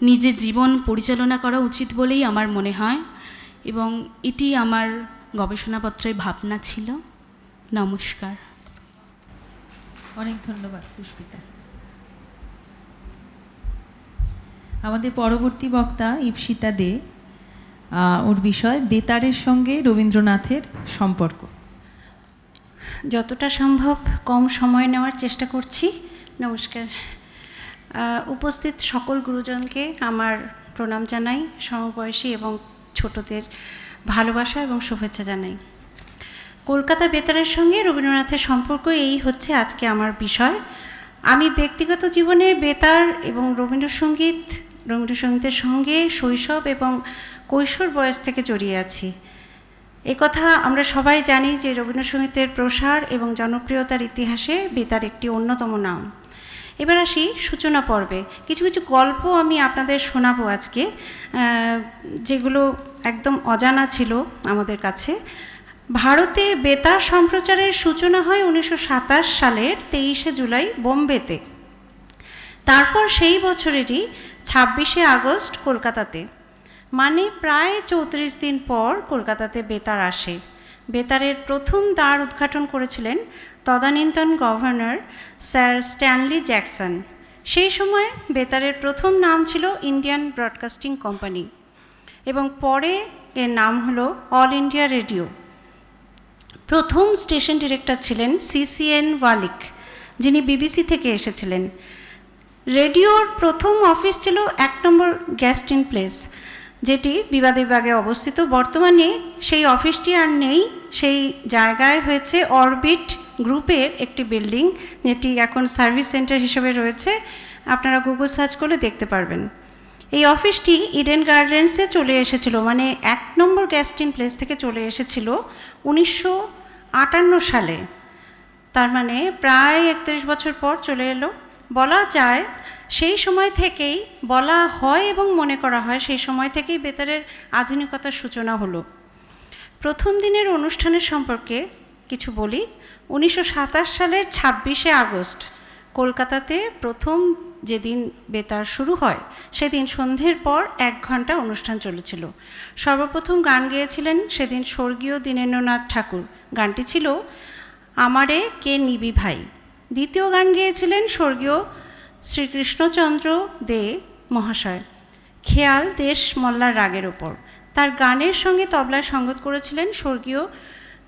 নিজের জীবন পরিচালনা করা উচিত বলেই আমার মনে হয়, এবং এটি আমার গবেষণাপত্রের ভাবনা ছিল। নমস্কার। অনেক ধন্যবাদ পুষ্পিতা। আমাদের পরবর্তী বক্তা ইপসিতা দে, ওর বিষয় বেতারের সঙ্গে রবীন্দ্রনাথের সম্পর্ক। যতটা সম্ভব কম সময় নেওয়ার চেষ্টা করছি। নমস্কার। উপস্থিত সকল গুরুজনকে আমার প্রণাম জানাই, সমবয়সী এবং ছোটদের ভালোবাসা এবং শুভেচ্ছা জানাই। কলকাতা বেতারের সঙ্গে রবীন্দ্রনাথের সম্পর্ক, এই হচ্ছে আজকে আমার বিষয়। আমি ব্যক্তিগত জীবনে বেতার এবং রবীন্দ্রসঙ্গীতের সঙ্গে শৈশব এবং কৈশোর বয়স থেকে জড়িয়ে আছি। কথা আমরা সবাই জানি যে রবীন্দ্রসঙ্গীতের প্রসার এবং জনপ্রিয়তার ইতিহাসে বেতার একটি অন্যতম নাম। এবার আসি সূচনা পর্বে। কিছু কিছু গল্প আমি আপনাদের শোনাবো আজকে, যেগুলো একদম অজানা ছিল আমাদের কাছে। ভারতে বেতার সম্প্রচারের সূচনা হয় 1927 সালের 23শে জুলাই বোম্বেতে। তারপর সেই বছরেরই 26শে আগস্ট কলকাতাতে, মানে প্রায় 34 দিন পর কলকাতাতে বেতার আসে। বেতারের প্রথম দ্বার উদ্ঘাটন করেছিলেন তদানীন্তন গভর্নর স্যার স্ট্যানলি জ্যাকসন। সেই সময় বেতারের প্রথম নাম ছিল ইন্ডিয়ান ব্রডকাস্টিং কোম্পানি এবং পরে এর নাম হলো অল ইন্ডিয়া রেডিও। প্রথম স্টেশন ডিরেক্টর ছিলেন সিসিএন ওয়ালিক, যিনি বিবিসি থেকে এসেছিলেন। রেডিওর প্রথম অফিস ছিল 1 নম্বর গ্যাস্টিন প্লেস, যেটি বিবাদে অবস্থিত। বর্তমানে সেই অফিসটি আর নেই, সেই জায়গায় হয়েছে অরবিট গ্রুপের একটি বিল্ডিং, যেটি এখন সার্ভিস সেন্টার হিসেবে রয়েছে। আপনারা গুগল সার্চ করলে দেখতে পারবেন। এই অফিসটি ইডেন গার্ডেন্সে চলে এসেছিল, মানে 1 নম্বর গ্যাস্টিন প্লেস থেকে চলে এসেছিল 1958 সালে। তার মানে প্রায় 31 বছর পর চলে এলো। বলা যায় সেই সময় থেকেই, বলা হয় এবং মনে করা হয় সেই সময় থেকেই বেতারের আধুনিকতার সূচনা হলো। প্রথম দিনের অনুষ্ঠানের সম্পর্কে কিছু বলি। 1927 সালের 26শে আগস্ট কলকাতাতে প্রথম যেদিন বেতার শুরু হয় সেদিন সন্ধ্যের পর 1 ঘন্টা অনুষ্ঠান চলেছিল। সর্বপ্রথম গান গেয়েছিলেন সেদিন স্বর্গীয় দীনেন্দ্রনাথ ঠাকুর। গানটি ছিল আমারে কে নিবি ভাই। দ্বিতীয় গান গেয়েছিলেন স্বর্গীয় শ্রীকৃষ্ণচন্দ্র দে মহাশয়, খেয়াল দেশ মল্লার রাগের ওপর। তার গানের সঙ্গে তবলায় সঙ্গত করেছিলেন স্বর্গীয়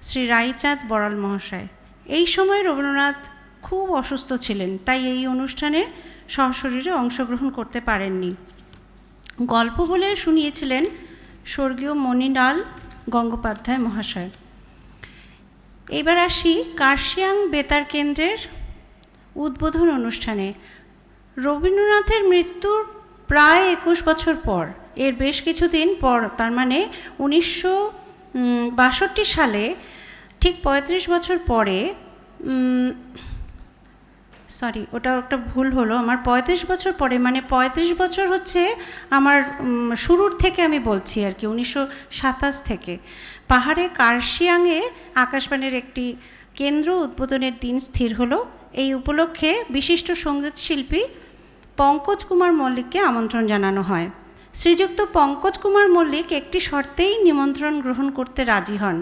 শ্রী রাইচাঁদ বড়াল মহাশয়। এই সময় রবীন্দ্রনাথ খুব অসুস্থ ছিলেন, তাই এই অনুষ্ঠানে সশরীরে অংশগ্রহণ করতে পারেননি। গল্প বলে শুনিয়েছিলেন স্বর্গীয় মণিলাল গঙ্গোপাধ্যায় মহাশয়। এবার আসি কার্শিয়াং বেতার কেন্দ্রের উদ্বোধন অনুষ্ঠানে। রবীন্দ্রনাথের মৃত্যুর প্রায় 21 বছর পর, এর বেশ কিছুদিন পর, তার মানে 1962 সালে, ঠিক 35 বছর পরে, সরি ওটা একটা ভুল হলো আমার, 35 বছর পরে, মানে 35 বছর হচ্ছে আমার শুরুর থেকে আমি বলছি আর কি, 1927 থেকে পাহাড়ে কার্শিয়াংয়ে আকাশবাণীর একটি কেন্দ্র উদ্বোধনের দিন স্থির হলো। এই উপলক্ষে বিশিষ্ট সঙ্গীত শিল্পী পঙ্কজ কুমার মল্লিককে আমন্ত্রণ জানানো হয়। শ্রীযুক্ত পঙ্কজ কুমার মল্লিক একটি শর্তেই নিমন্ত্রণ গ্রহণ করতে রাজি হন,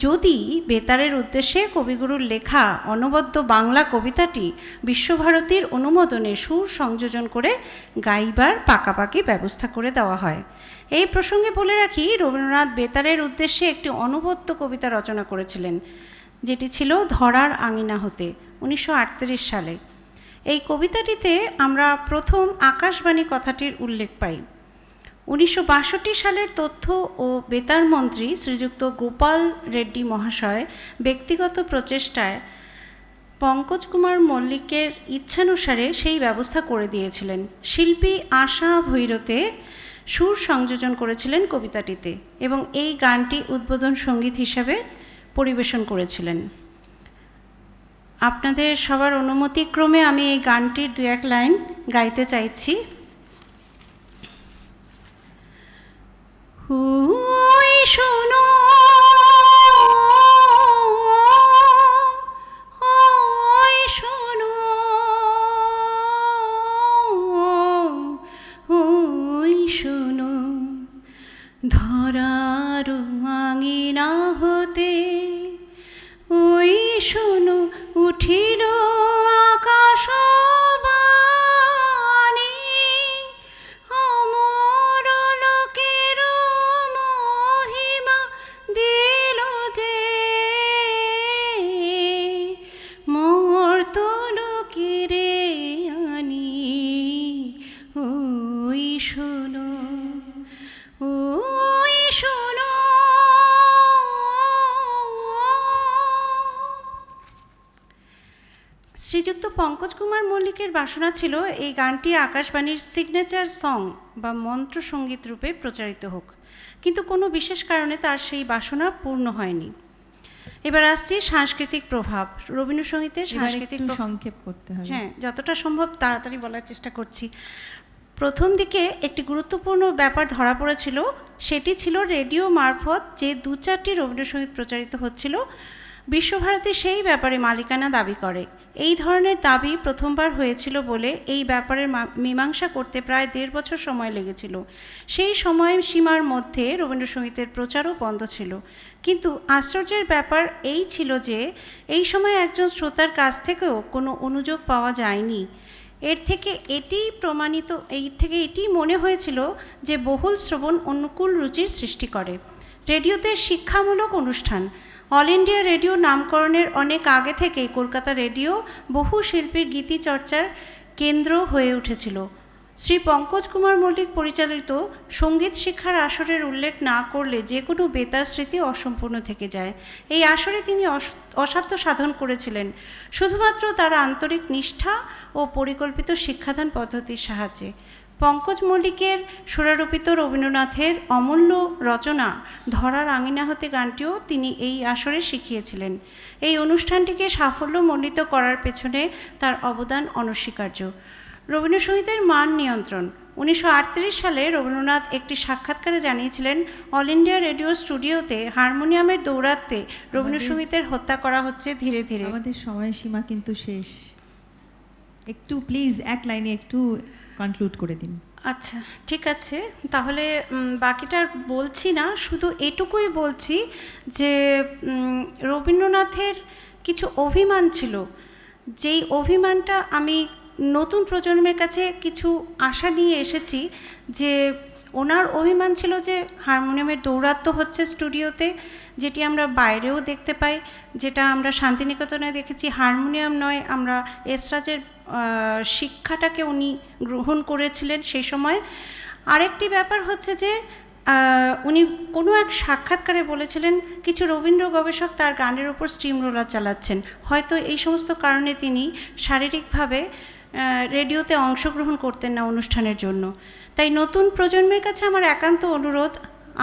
যদি বেতারের উদ্দেশ্যে কবিগুরুর লেখা অনবদ্য বাংলা কবিতাটি বিশ্বভারতীর অনুমোদনে সুর সংযোজন করে গাইবার পাকাপাকি ব্যবস্থা করে দেওয়া হয়। এই প্রসঙ্গে বলে রাখি, রবীন্দ্রনাথ বেতারের উদ্দেশ্যে একটি অনবদ্য কবিতা রচনা করেছিলেন, যেটি ছিল ধরার আঙিনা হতে, 1938 সালে। এই কবিতাটিতে আমরা প্রথম আকাশবাণী কথাটির উল্লেখ পাই। 1962 সালের তথ্য ও বেতার মন্ত্রী শ্রীযুক্ত গোপাল রেড্ডি মহাশয় ব্যক্তিগত প্রচেষ্টায় পঙ্কজ কুমার মল্লিকের ইচ্ছানুসারে সেই ব্যবস্থা করে দিয়েছিলেন। শিল্পী আশা ভৈরতে সুর সংযোজন করেছিলেন কবিতাটিতে এবং এই গানটি উদ্বোধন সঙ্গীত হিসাবে পরিবেশন করেছিলেন। আপনাদের সবার অনুমতিক্রমে আমি এই গানটির 2-1 লাইন গাইতে চাইছি। ওই শোনো, ওই শোনো, ওই শোনো, ধরার আঙিনা হতে ওই শোনো উঠিল আকাশবাণী, অমর লোকের মহিমা দিল যে, মর্ত লোকেরে আনি ওই শোনো, ওই শোনো। শ্রীযুক্ত পঙ্কজ কুমার মল্লিকের বাসনা ছিল এই গানটি আকাশবাণীর সিগনেচার সং বা মন্ত্র সঙ্গীত রূপে প্রচারিত হোক, কিন্তু কোনো বিশেষ কারণে তার সেই বাসনা পূর্ণ হয়নি। এবার আসছি সাংস্কৃতিক প্রভাব। রবীন্দ্রসঙ্গীতের সাংস্কৃতিক সংক্ষেপ করতে হবে। হ্যাঁ, যতটা সম্ভব তাড়াতাড়ি বলার চেষ্টা করছি। প্রথম দিকে একটি গুরুত্বপূর্ণ ব্যাপার ধরা পড়েছিল, সেটি ছিল রেডিও মারফত যে 2-4টি রবীন্দ্রসঙ্গীত প্রচারিত হচ্ছিল, বিশ্বভারতী সেই ব্যাপারে মালিকানা দাবি করে। এই ধরনের দাবি প্রথমবার হয়েছিল বলে এই ব্যাপারের মীমাংসা করতে প্রায় 1.5 বছর সময় লেগেছিল। সেই সময় সীমার মধ্যে রবীন্দ্রসঙ্গীতের প্রচারও বন্ধ ছিল। কিন্তু আশ্চর্যের ব্যাপার এই ছিল যে এই সময় একজন শ্রোতার কাছ থেকেও কোনো অনুযোগ পাওয়া যায়নি। এর থেকে এটি মনে হয়েছিল যে বহুল শ্রবণ অনুকূল রুচির সৃষ্টি করে। রেডিওতে শিক্ষামূলক অনুষ্ঠান। অল ইন্ডিয়া রেডিও নামকরণের অনেক আগে থেকেই কলকাতা রেডিও বহু শিল্পীর গীতি চর্চার কেন্দ্র হয়ে উঠেছিল। শ্রী পঙ্কজ কুমার মল্লিক পরিচালিত সঙ্গীত শিক্ষার আসরের উল্লেখ না করলে যে কোনো বেতার স্মৃতি অসম্পূর্ণ থেকে যায়। এই আসরে তিনি অসাধ্য সাধন করেছিলেন শুধুমাত্র তার আন্তরিক নিষ্ঠা ও পরিকল্পিত শিক্ষাদান পদ্ধতির সাহায্যে। পঙ্কজ মল্লিকের সুরারোপিত রবীন্দ্রনাথের অমূল্য রচনা ধরার আঙিনা হতে গানটিও তিনি এই আসরে শিখিয়েছিলেন। এই অনুষ্ঠানটিকে সাফল্যমণ্ডিত করার পেছনে তার অবদান অনস্বীকার্য। রবীন্দ্রসঙ্গীতের মান নিয়ন্ত্রণ। 1938 সালে রবীন্দ্রনাথ একটি সাক্ষাৎকারে জানিয়েছিলেন, অল ইন্ডিয়া রেডিও স্টুডিওতে হারমোনিয়ামের দৌরাত্মে রবীন্দ্রসঙ্গীতের হত্যা করা হচ্ছে ধীরে ধীরে। আমাদের সময়সীমা কিন্তু শেষ, একটু প্লিজ এক লাইনে একটু কনক্লুড করে দিন। আচ্ছা, ঠিক আছে, তাহলে বাকিটা আর বলছি না, শুধু এটুকুই বলছি যে রবীন্দ্রনাথের কিছু অভিমান ছিল, যেই অভিমানটা আমি নতুন প্রজন্মের কাছে কিছু আশা নিয়ে এসেছি। যে ওনার অভিমান ছিল যে হারমোনিয়ামের দৌরাত্ম্য হচ্ছে স্টুডিওতে, যেটি আমরা বাইরেও দেখতে পাই, যেটা আমরা শান্তিনিকেতনে দেখেছি। হারমোনিয়াম নয়, আমরা এসরাজের শিক্ষাটাকে উনি গ্রহণ করেছিলেন সেই সময়। আরেকটি ব্যাপার হচ্ছে যে উনি কোনো এক সাক্ষাৎকারে বলেছিলেন কিছু রবীন্দ্র গবেষক তার গানের ওপর স্টিম রোলার চালাচ্ছেন। হয়তো এই সমস্ত কারণে তিনি শারীরিকভাবে রেডিওতে অংশগ্রহণ করতেন না অনুষ্ঠানের জন্য। তাই নতুন প্রজন্মের কাছে আমার একান্ত অনুরোধ,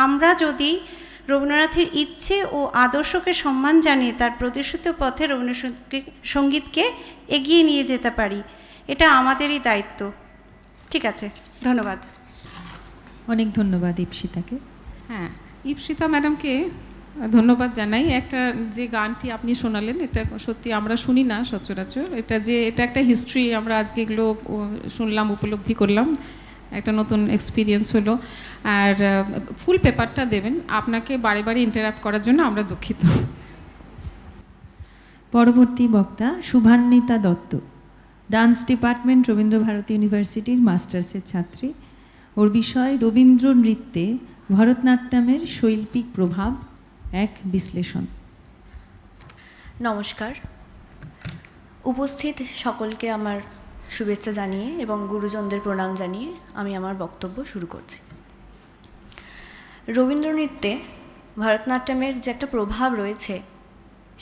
আমরা যদি রবীন্দ্রনাথের ইচ্ছে ও আদর্শকে সম্মান জানিয়ে তার প্রতিষ্ঠিত পথে রবীন্দ্রসঙ্গীতকে এগিয়ে নিয়ে যেতে পারি, এটা আমাদেরই দায়িত্ব। ঠিক আছে, ধন্যবাদ। অনেক ধন্যবাদ ইপসিতাকে। হ্যাঁ, ইপসিতা ম্যাডামকে ধন্যবাদ জানাই। একটা যে গানটি আপনি শোনালেন, এটা সত্যি আমরা শুনি না সচরাচর। এটা একটা হিস্ট্রি, আমরা আজকে এগুলো শুনলাম, উপলব্ধি করলাম, একটা নতুন এক্সপিরিয়েন্স হলো। আর ফুল পেপারটা দেবেন। আপনাকে বারে বারে ইন্টারাপ্ট করার জন্য আমরা দুঃখিত। পরবর্তী বক্তা শুভান্বিতা দত্ত, ডান্স ডিপার্টমেন্ট, রবীন্দ্রভারতী ইউনিভার্সিটির মাস্টার্সের ছাত্রী। ওর বিষয় রবীন্দ্র নৃত্যে ভরতনাট্যমের শৈল্পিক প্রভাব, এক বিশ্লেষণ। নমস্কার, উপস্থিত সকলকে আমার শুভেচ্ছা জানিয়ে এবং গুরুজনদের প্রণাম জানিয়ে আমি আমার বক্তব্য শুরু করছি। রবীন্দ্র নৃত্যে ভরতনাট্যমের যে একটা প্রভাব রয়েছে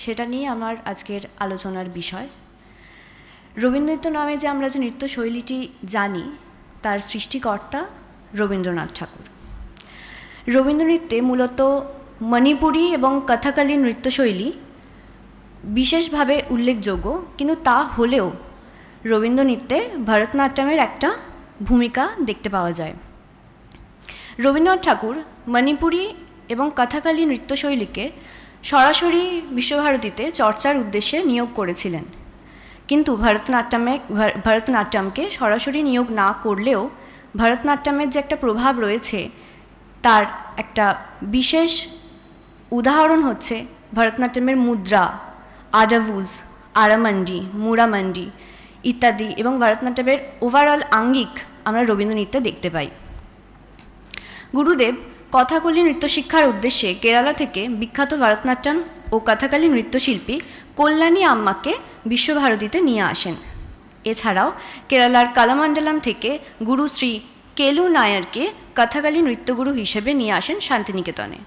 সেটা নিয়ে আমার আজকের আলোচনার বিষয়। রবীন্দ্রনৃত্য নামে যে আমরা যে নৃত্যশৈলীটি জানি তার সৃষ্টিকর্তা রবীন্দ্রনাথ ঠাকুর। রবীন্দ্রনৃত্যে মূলত মণিপুরী এবং কথাকলি নৃত্যশৈলী বিশেষভাবে উল্লেখযোগ্য, কিন্তু তা হলেও রবীন্দ্রনৃত্যে ভরতনাট্যমের একটা ভূমিকা দেখতে পাওয়া যায়। রবীন্দ্রনাথ ঠাকুর মণিপুরী এবং কথাকলি নৃত্যশৈলীকে সরাসরি বিশ্বভারতীতে চর্চার উদ্দেশ্যে নিয়োগ করেছিলেন, কিন্তু ভরতনাট্যমকে সরাসরি নিয়োগ না করলেও ভরতনাট্যমের যে একটা প্রভাব রয়েছে তার একটা বিশেষ উদাহরণ হচ্ছে ভরতনাট্যমের মুদ্রা, আডাভুজ, আরামান্ডি, মুরামান্ডি ইত্যাদি, এবং ভরতনাট্যমের ওভারঅল আঙ্গিক আমরা রবীন্দ্রনৃত্যে দেখতে পাই। গুরুদেব কথাকলি নৃত্য শিক্ষার উদ্দেশ্যে কেরালা থেকে বিখ্যাত ভরতনাট্যম ও কথাকলি নৃত্যশিল্পী কল্যাণী আম্মাকে বিশ্বভারতীতে নিয়ে আসেন। এছাড়াও কেরালার কালামান্ডালাম থেকে গুরু শ্রী কেলু নায়ারকে কথাকলি নৃত্যগুরু হিসেবে নিয়ে আসেন শান্তিনিকেতনে।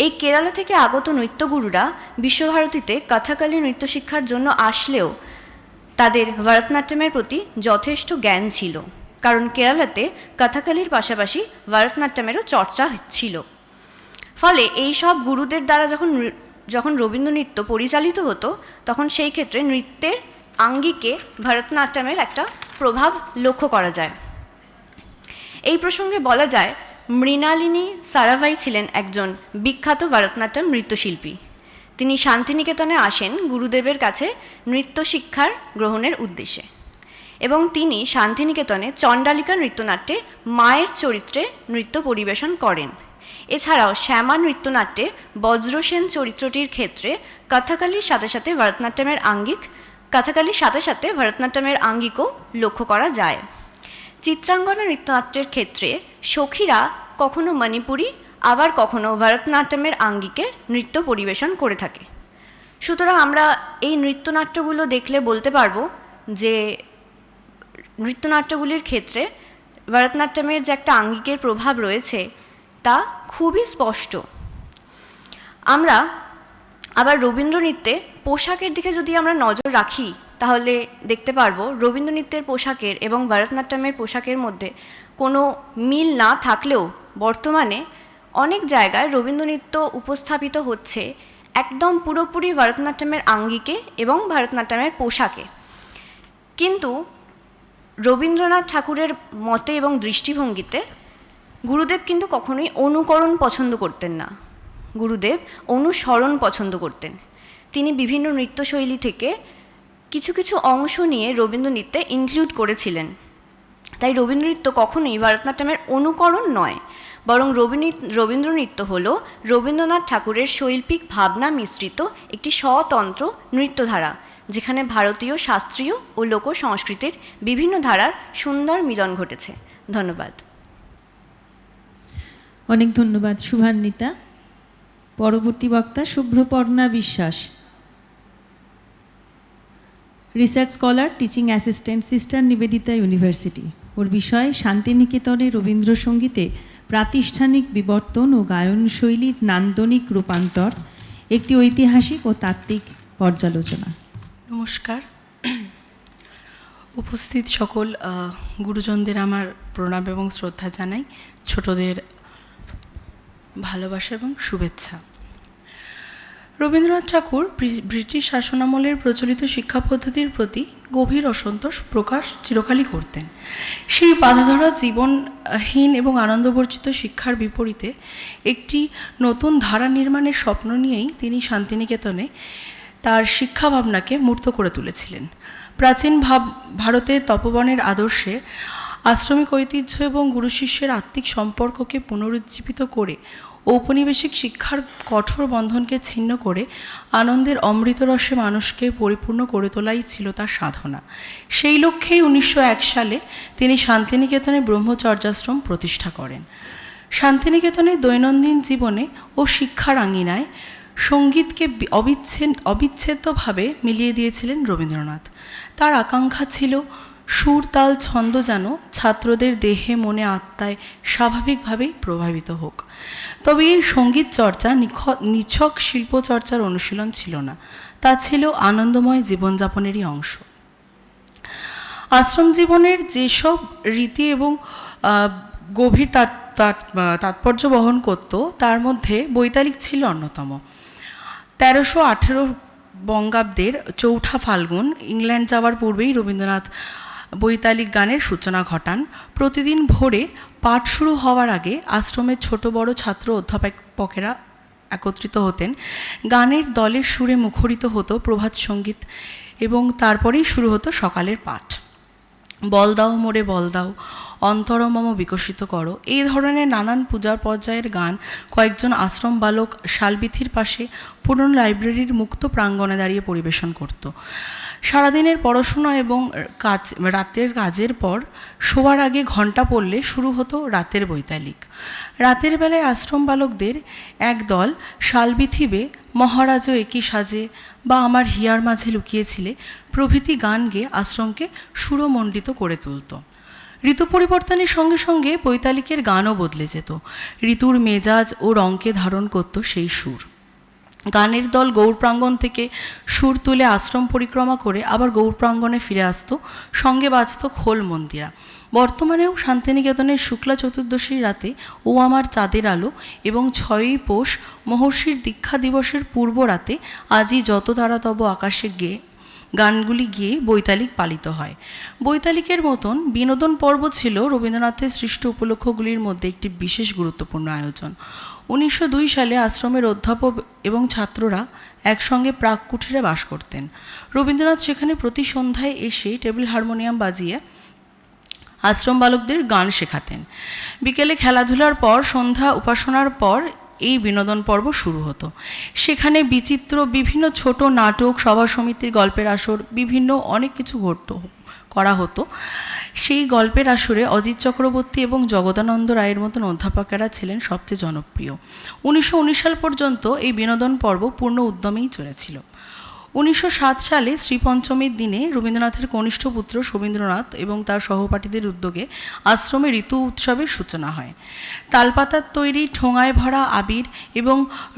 এই কেরালা থেকে আগত নৃত্যগুরুরা বিশ্বভারতীতে কথাকলি নৃত্য শিক্ষার জন্য আসলেও তাদের ভরতনাট্যমের প্রতি যথেষ্ট জ্ঞান ছিল, কারণ কেরালাতে কথাকলির পাশাপাশি ভরতনাট্যমেরও চর্চা ছিল। ফলে এই সব গুরুদের দ্বারা যখন রবীন্দ্রনৃত্য পরিচালিত হতো তখন সেই ক্ষেত্রে নৃত্যের আঙ্গিকে ভরতনাট্যমের একটা প্রভাব লক্ষ্য করা যায়। এই প্রসঙ্গে বলা যায় মৃণালিনী সারাভাই ছিলেন একজন বিখ্যাত ভরতনাট্যম নৃত্যশিল্পী। তিনি শান্তিনিকেতনে আসেন গুরুদেবের কাছে নৃত্য শিক্ষার গ্রহণের উদ্দেশ্যে, এবং তিনি শান্তিনিকেতনে চণ্ডালিকা নৃত্যনাট্যে মায়ের চরিত্রে নৃত্য পরিবেশন করেন। এছাড়াও শ্যামা নৃত্যনাট্যে বজ্রসেন চরিত্রটির ক্ষেত্রে কথাকলির সাথে সাথে ভরতনাট্যমের আঙ্গিক কাথাকালির সাথে সাথে ভরতনাট্যমের আঙ্গিকও লক্ষ্য করা যায়। চিত্রাঙ্গনা নৃত্যনাট্যের ক্ষেত্রে সখীরা কখনো মণিপুরী আবার কখনো ভরতনাট্যমের আঙ্গিকে নৃত্য পরিবেশন করে থাকে। সুতরাং আমরা এই নৃত্যনাট্যগুলো দেখলে বলতে পারবো যে নৃত্যনাট্যগুলির ক্ষেত্রে ভরতনাট্যমের যে একটা আঙ্গিকের প্রভাব রয়েছে তা খুবই স্পষ্ট। আমরা আবার রবীন্দ্র নৃত্যে পোশাকের দিকে যদি আমরা নজর রাখি তাহলে দেখতে পারবো রবীন্দ্র নৃত্যের পোশাকের এবং ভরতনাট্যমের পোশাকের মধ্যে কোনো মিল না থাকলেও বর্তমানে অনেক জায়গায় রবীন্দ্র নৃত্য উপস্থাপিত হচ্ছে একদম পুরোপুরি ভরতনাট্যমের আঙ্গিকে এবং ভরতনাট্যমের পোশাকে। কিন্তু রবীন্দ্রনাথ ঠাকুরের মতে এবং দৃষ্টিভঙ্গিতে গুরুদেব কিন্তু কখনোই অনুকরণ পছন্দ করতেন না, গুরুদেব অনুসরণ পছন্দ করতেন। তিনি বিভিন্ন নৃত্যশৈলী থেকে কিছু কিছু অংশ নিয়ে রবীন্দ্র নৃত্যে ইনক্লুড করেছিলেন। তাই রবীন্দ্র নৃত্য কখনোই ভরতনাট্যমের অনুকরণ নয়, বরং রবীন্দ্র নৃত্য হল রবীন্দ্রনাথ ঠাকুরের শৈল্পিক ভাবনা মিশ্রিত একটি স্বতন্ত্র নৃত্যধারা, যেখানে ভারতীয় শাস্ত্রীয় ও লোক সংস্কৃতির বিভিন্ন ধারার সুন্দর মিলন ঘটেছে। ধন্যবাদ। অনেক ধন্যবাদ শুভান্বিতা। পরবর্তী বক্তা Shubhraparna Biswas, research scholar, teaching assistant, sister Nivedita university. ওর বিষয় শান্তিনিকেতনে রবীন্দ্রসঙ্গীতে প্রাতিষ্ঠানিক বিবর্তন ও গায়নশৈলীর নান্দনিক রূপান্তর, একটি ঐতিহাসিক ও তাত্ত্বিক পর্যালোচনা। নমস্কার। উপস্থিত সকল গুরুজনদের আমার প্রণাম এবং শ্রদ্ধা জানাই, ছোটদের ভালোবাসা এবং শুভেচ্ছা। রবীন্দ্রনাথ ঠাকুর ব্রিটিশ শাসনামলের প্রচলিত শিক্ষা পদ্ধতির প্রতি গভীর অসন্তোষ প্রকাশ চিরকালই করতেন। সেই বাঁধাধরা জীবনহীন এবং আনন্দবর্জিত শিক্ষার বিপরীতে একটি নতুন ধারা নির্মাণের স্বপ্ন নিয়েই তিনি শান্তিনিকেতনে তার শিক্ষা ভাবনাকে মূর্ত করে তুলেছিলেন। প্রাচীন ভারতের তপবনের আদর্শে আশ্রমিক ঐতিহ্য এবং গুরু শিষ্যের আত্মিক সম্পর্ককে পুনরুজ্জীবিত করে ঔপনিবেশিক শিক্ষার কঠোর বন্ধনকে ছিন্ন করে আনন্দের অমৃতরসে মানুষকে পরিপূর্ণ করে তোলাই ছিল তার সাধনা। সেই লক্ষ্যেই 1901 সালে তিনি শান্তিনিকেতনে ব্রহ্মচর্যাশ্রম প্রতিষ্ঠা করেন। শান্তিনিকেতনের দৈনন্দিন জীবনে ও শিক্ষার আঙিনায় সঙ্গীতকে অবিচ্ছেদ্যভাবে মিলিয়ে দিয়েছিলেন রবীন্দ্রনাথ। তার আকাঙ্ক্ষা ছিল সুর, তাল, ছন্দ যেন ছাত্রদের দেহে, মনে, আত্মায় স্বাভাবিকভাবেই প্রভাবিত হোক। তবে এই সঙ্গীত চর্চা নিছক শিল্পচর্চার অনুশীলন ছিল না, তা ছিল আনন্দময় জীবনযাপনেরই অংশ। আশ্রম জীবনের যেসব রীতি এবং গভীর তাৎপর্য বহন করত তার মধ্যে বৈতালিক ছিল অন্যতম। 1318 বঙ্গাব্দের 4 ফাল্গুন ইংল্যান্ড যাওয়ার পূর্বেই রবীন্দ্রনাথ বৈতালিক গানের সূচনা ঘটান। প্রতিদিন ভোরে পাঠ শুরু হওয়ার আগে আশ্রমের ছোট বড় ছাত্র অধ্যাপকেরা একত্রিত হতেন। গানের দলের সুরে মুখরিত হতো প্রভাত সঙ্গীত এবং তারপরেই শুরু হতো সকালের পাঠ। বল দাও মোরে বল দাও, অন্তরমম বিকশিত করো, এই ধরনের নানান পূজার পর্যায়ের গান কয়েকজন আশ্রম বালক শালবিথির পাশে পুরনো লাইব্রেরির মুক্ত প্রাঙ্গণে দাঁড়িয়ে পরিবেশন করত। সারাদিনের পড়াশোনা এবং রাতের কাজের পর শোয়ার আগে ঘণ্টা পড়লে শুরু হতো রাতের বৈতালিক। রাতের বেলায় আশ্রম বালকদের এক দল শালবিথিবে, মহারাজও একই সাজে বা আমার হিয়ার মাঝে লুকিয়েছিলে প্রভৃতি গান গেয়ে আশ্রমকে সুরমণ্ডিত করে তুলত। ঋতু পরিবর্তনের সঙ্গে সঙ্গে বৈতালিকের গানও বদলে যেত। ঋতুর মেজাজ ও রঙকে ধারণ করত সেই সুর। গানের দল গৌর প্রাঙ্গণ থেকে সুর তুলে আশ্রম পরিক্রমা করে আবার গৌর প্রাঙ্গণে ফিরে আসতো, সঙ্গে বাজত খোল মন্দিরা। বর্তমানেও শান্তিনিকেতনের শুক্লা চতুর্দশীর রাতে ও আমার চাঁদের আলো এবং 6ই পৌষ মহর্ষির দীক্ষা দিবসের পূর্ব রাতে আজই যত তারা তব আকাশে গেয়ে গানগুলি গিয়ে বৈতালিক পালিত হয়। বৈতালিকের মতন বিনোদন পর্ব ছিল রবীন্দ্রনাথের সৃষ্ট উপলক্ষগুলির মধ্যে একটি বিশেষ গুরুত্বপূর্ণ আয়োজন। 1902 সালে আশ্রমের অধ্যাপক এবং ছাত্ররা একসঙ্গে প্রাক কুঠিরে বাস করতেন। রবীন্দ্রনাথ সেখানে প্রতি সন্ধ্যায় এসে টেবিল হারমোনিয়াম বাজিয়ে আশ্রম বালকদের গান শেখাতেন। বিকেলে খেলাধুলার পর, সন্ধ্যা উপাসনার পর এই বিনোদন পর্ব শুরু হতো। সেখানে বিচিত্র বিভিন্ন ছোট নাটক, সভা সমিতির গল্পের আসর, বিভিন্ন অনেক কিছু করা হতো। সেই গল্পের আসরে অজিত চক্রবর্তী এবং জগদানন্দ রায়ের মতন অধ্যাপকেরা ছিলেন সবচেয়ে জনপ্রিয়। 1919 সাল পর্যন্ত এই বিনোদন পর্ব পূর্ণ উদ্যমেই চলেছিল। 1907 সালে শ্রীপঞ্চমীর দিনে রবীন্দ্রনাথের কনিষ্ঠ পুত্র শোভীন্দ্রনাথ এবং তার সহপাঠীদের উদ্যোগে আশ্রমে ঋতু উৎসবের সূচনা হয়। তালপাতার তৈরি ঠোঙায় ভরা আবির এবং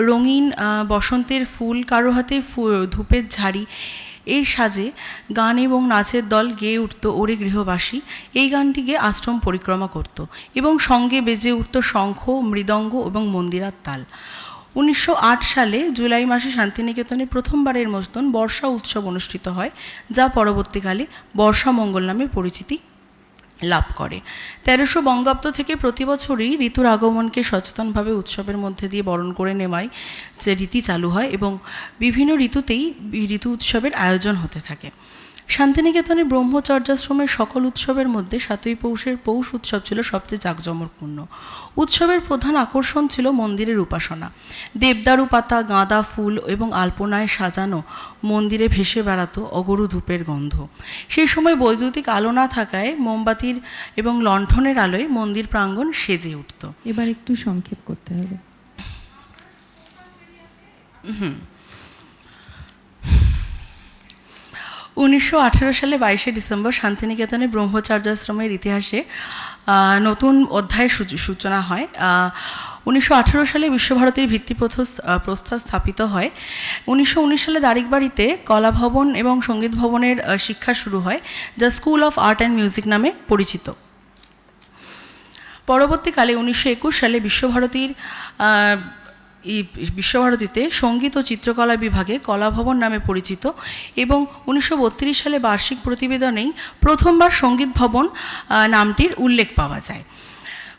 রঙিন বসন্তের ফুল, কারো হাতে ধূপের ঝাড়ি, এই সাজে গান এবং নাচের দল গেয়ে উঠত ওরে গৃহবাসী। এই গানটিকে আশ্রম পরিক্রমা করত এবং সঙ্গে বেজে উঠত শঙ্খ, মৃদঙ্গ এবং মন্দিরার তাল। 1908 সালে জুলাই মাসে শান্তিনিকেতনে প্রথমবারের মতন বর্ষা উৎসব অনুষ্ঠিত হয়, যা পরবর্তীকালে বর্ষা মঙ্গল নামে পরিচিতি লাভ করে। 1300 বঙ্গাব্দ থেকে প্রতি বছরই ঋতুর আগমনকে সচেতনভাবে উৎসবের মধ্যে দিয়ে বরণ করে নেওয়ায় যে রীতি চালু হয় এবং বিভিন্ন ঋতুতেই ঋতু উৎসবের আয়োজন হতে থাকে। শান্তিনিকেতনে ব্রহ্মচর্যাশ্রমের সকল উৎসবের মধ্যে 7ই পৌষের পৌষ উৎসব ছিল সবচেয়ে জাঁকজমকপূর্ণ। উৎসবের প্রধান আকর্ষণ ছিল মন্দিরের উপাসনা। দেবদারু পাতা, গাঁদা ফুল এবং আলপনায় সাজানো মন্দিরে ভেসে বেড়াতো অগরু ধূপের গন্ধ। সেই সময় বৈদ্যুতিক আলো না থাকায় মোমবাতির এবং লণ্ঠনের আলোয় মন্দির প্রাঙ্গণ সেজে উঠত। এবার একটু সংক্ষেপ করতে হবে। 1918 সালে 22শে ডিসেম্বর শান্তিনিকেতনে ব্রহ্মচর্যাশ্রমের ইতিহাসে নতুন অধ্যায়ের সূচনা হয়। 1918 সালে বিশ্বভারতীর ভিত্তিপ্রস্তর স্থাপিত হয়। 1919 সালে দারিকবাড়িতে কলা ভবন এবং সঙ্গীত ভবনের শিক্ষা শুরু হয়, যা school of art and music নামে পরিচিত। পরবর্তীকালে 1921 সালে বিশ্বভারতীতে সঙ্গীত ও চিত্রকলা বিভাগে কলাভবন নামে পরিচিত এবং 1932 সালে বার্ষিক প্রতিবেদনেই প্রথমবার সঙ্গীত ভবন নামটির উল্লেখ পাওয়া যায়।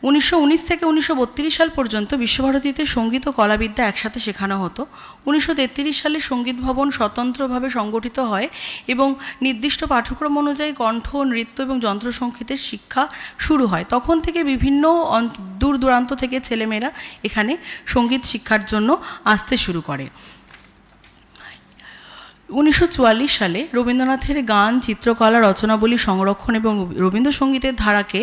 1919 থেকে 1932 সাল পর্যন্ত বিশ্বভারতীতে সঙ্গীত ও কলাবিদ্যা একসাথে শেখানো হতো। 1933 সালে সঙ্গীত ভবন স্বতন্ত্রভাবে সংগঠিত হয় এবং নির্দিষ্ট পাঠ্যক্রম অনুযায়ী কণ্ঠ, নৃত্য এবং যন্ত্রসঙ্গীতের শিক্ষা শুরু হয়। তখন থেকে বিভিন্ন দূর দূরান্ত থেকে ছেলেমেয়েরা এখানে সঙ্গীত শিক্ষার জন্য আসতে শুরু করে। 1944 সালে রবীন্দ্রনাথের গান, চিত্রকলা, রচনাবলী সংরক্ষণ এবং রবীন্দ্রসঙ্গীতের ধারাকে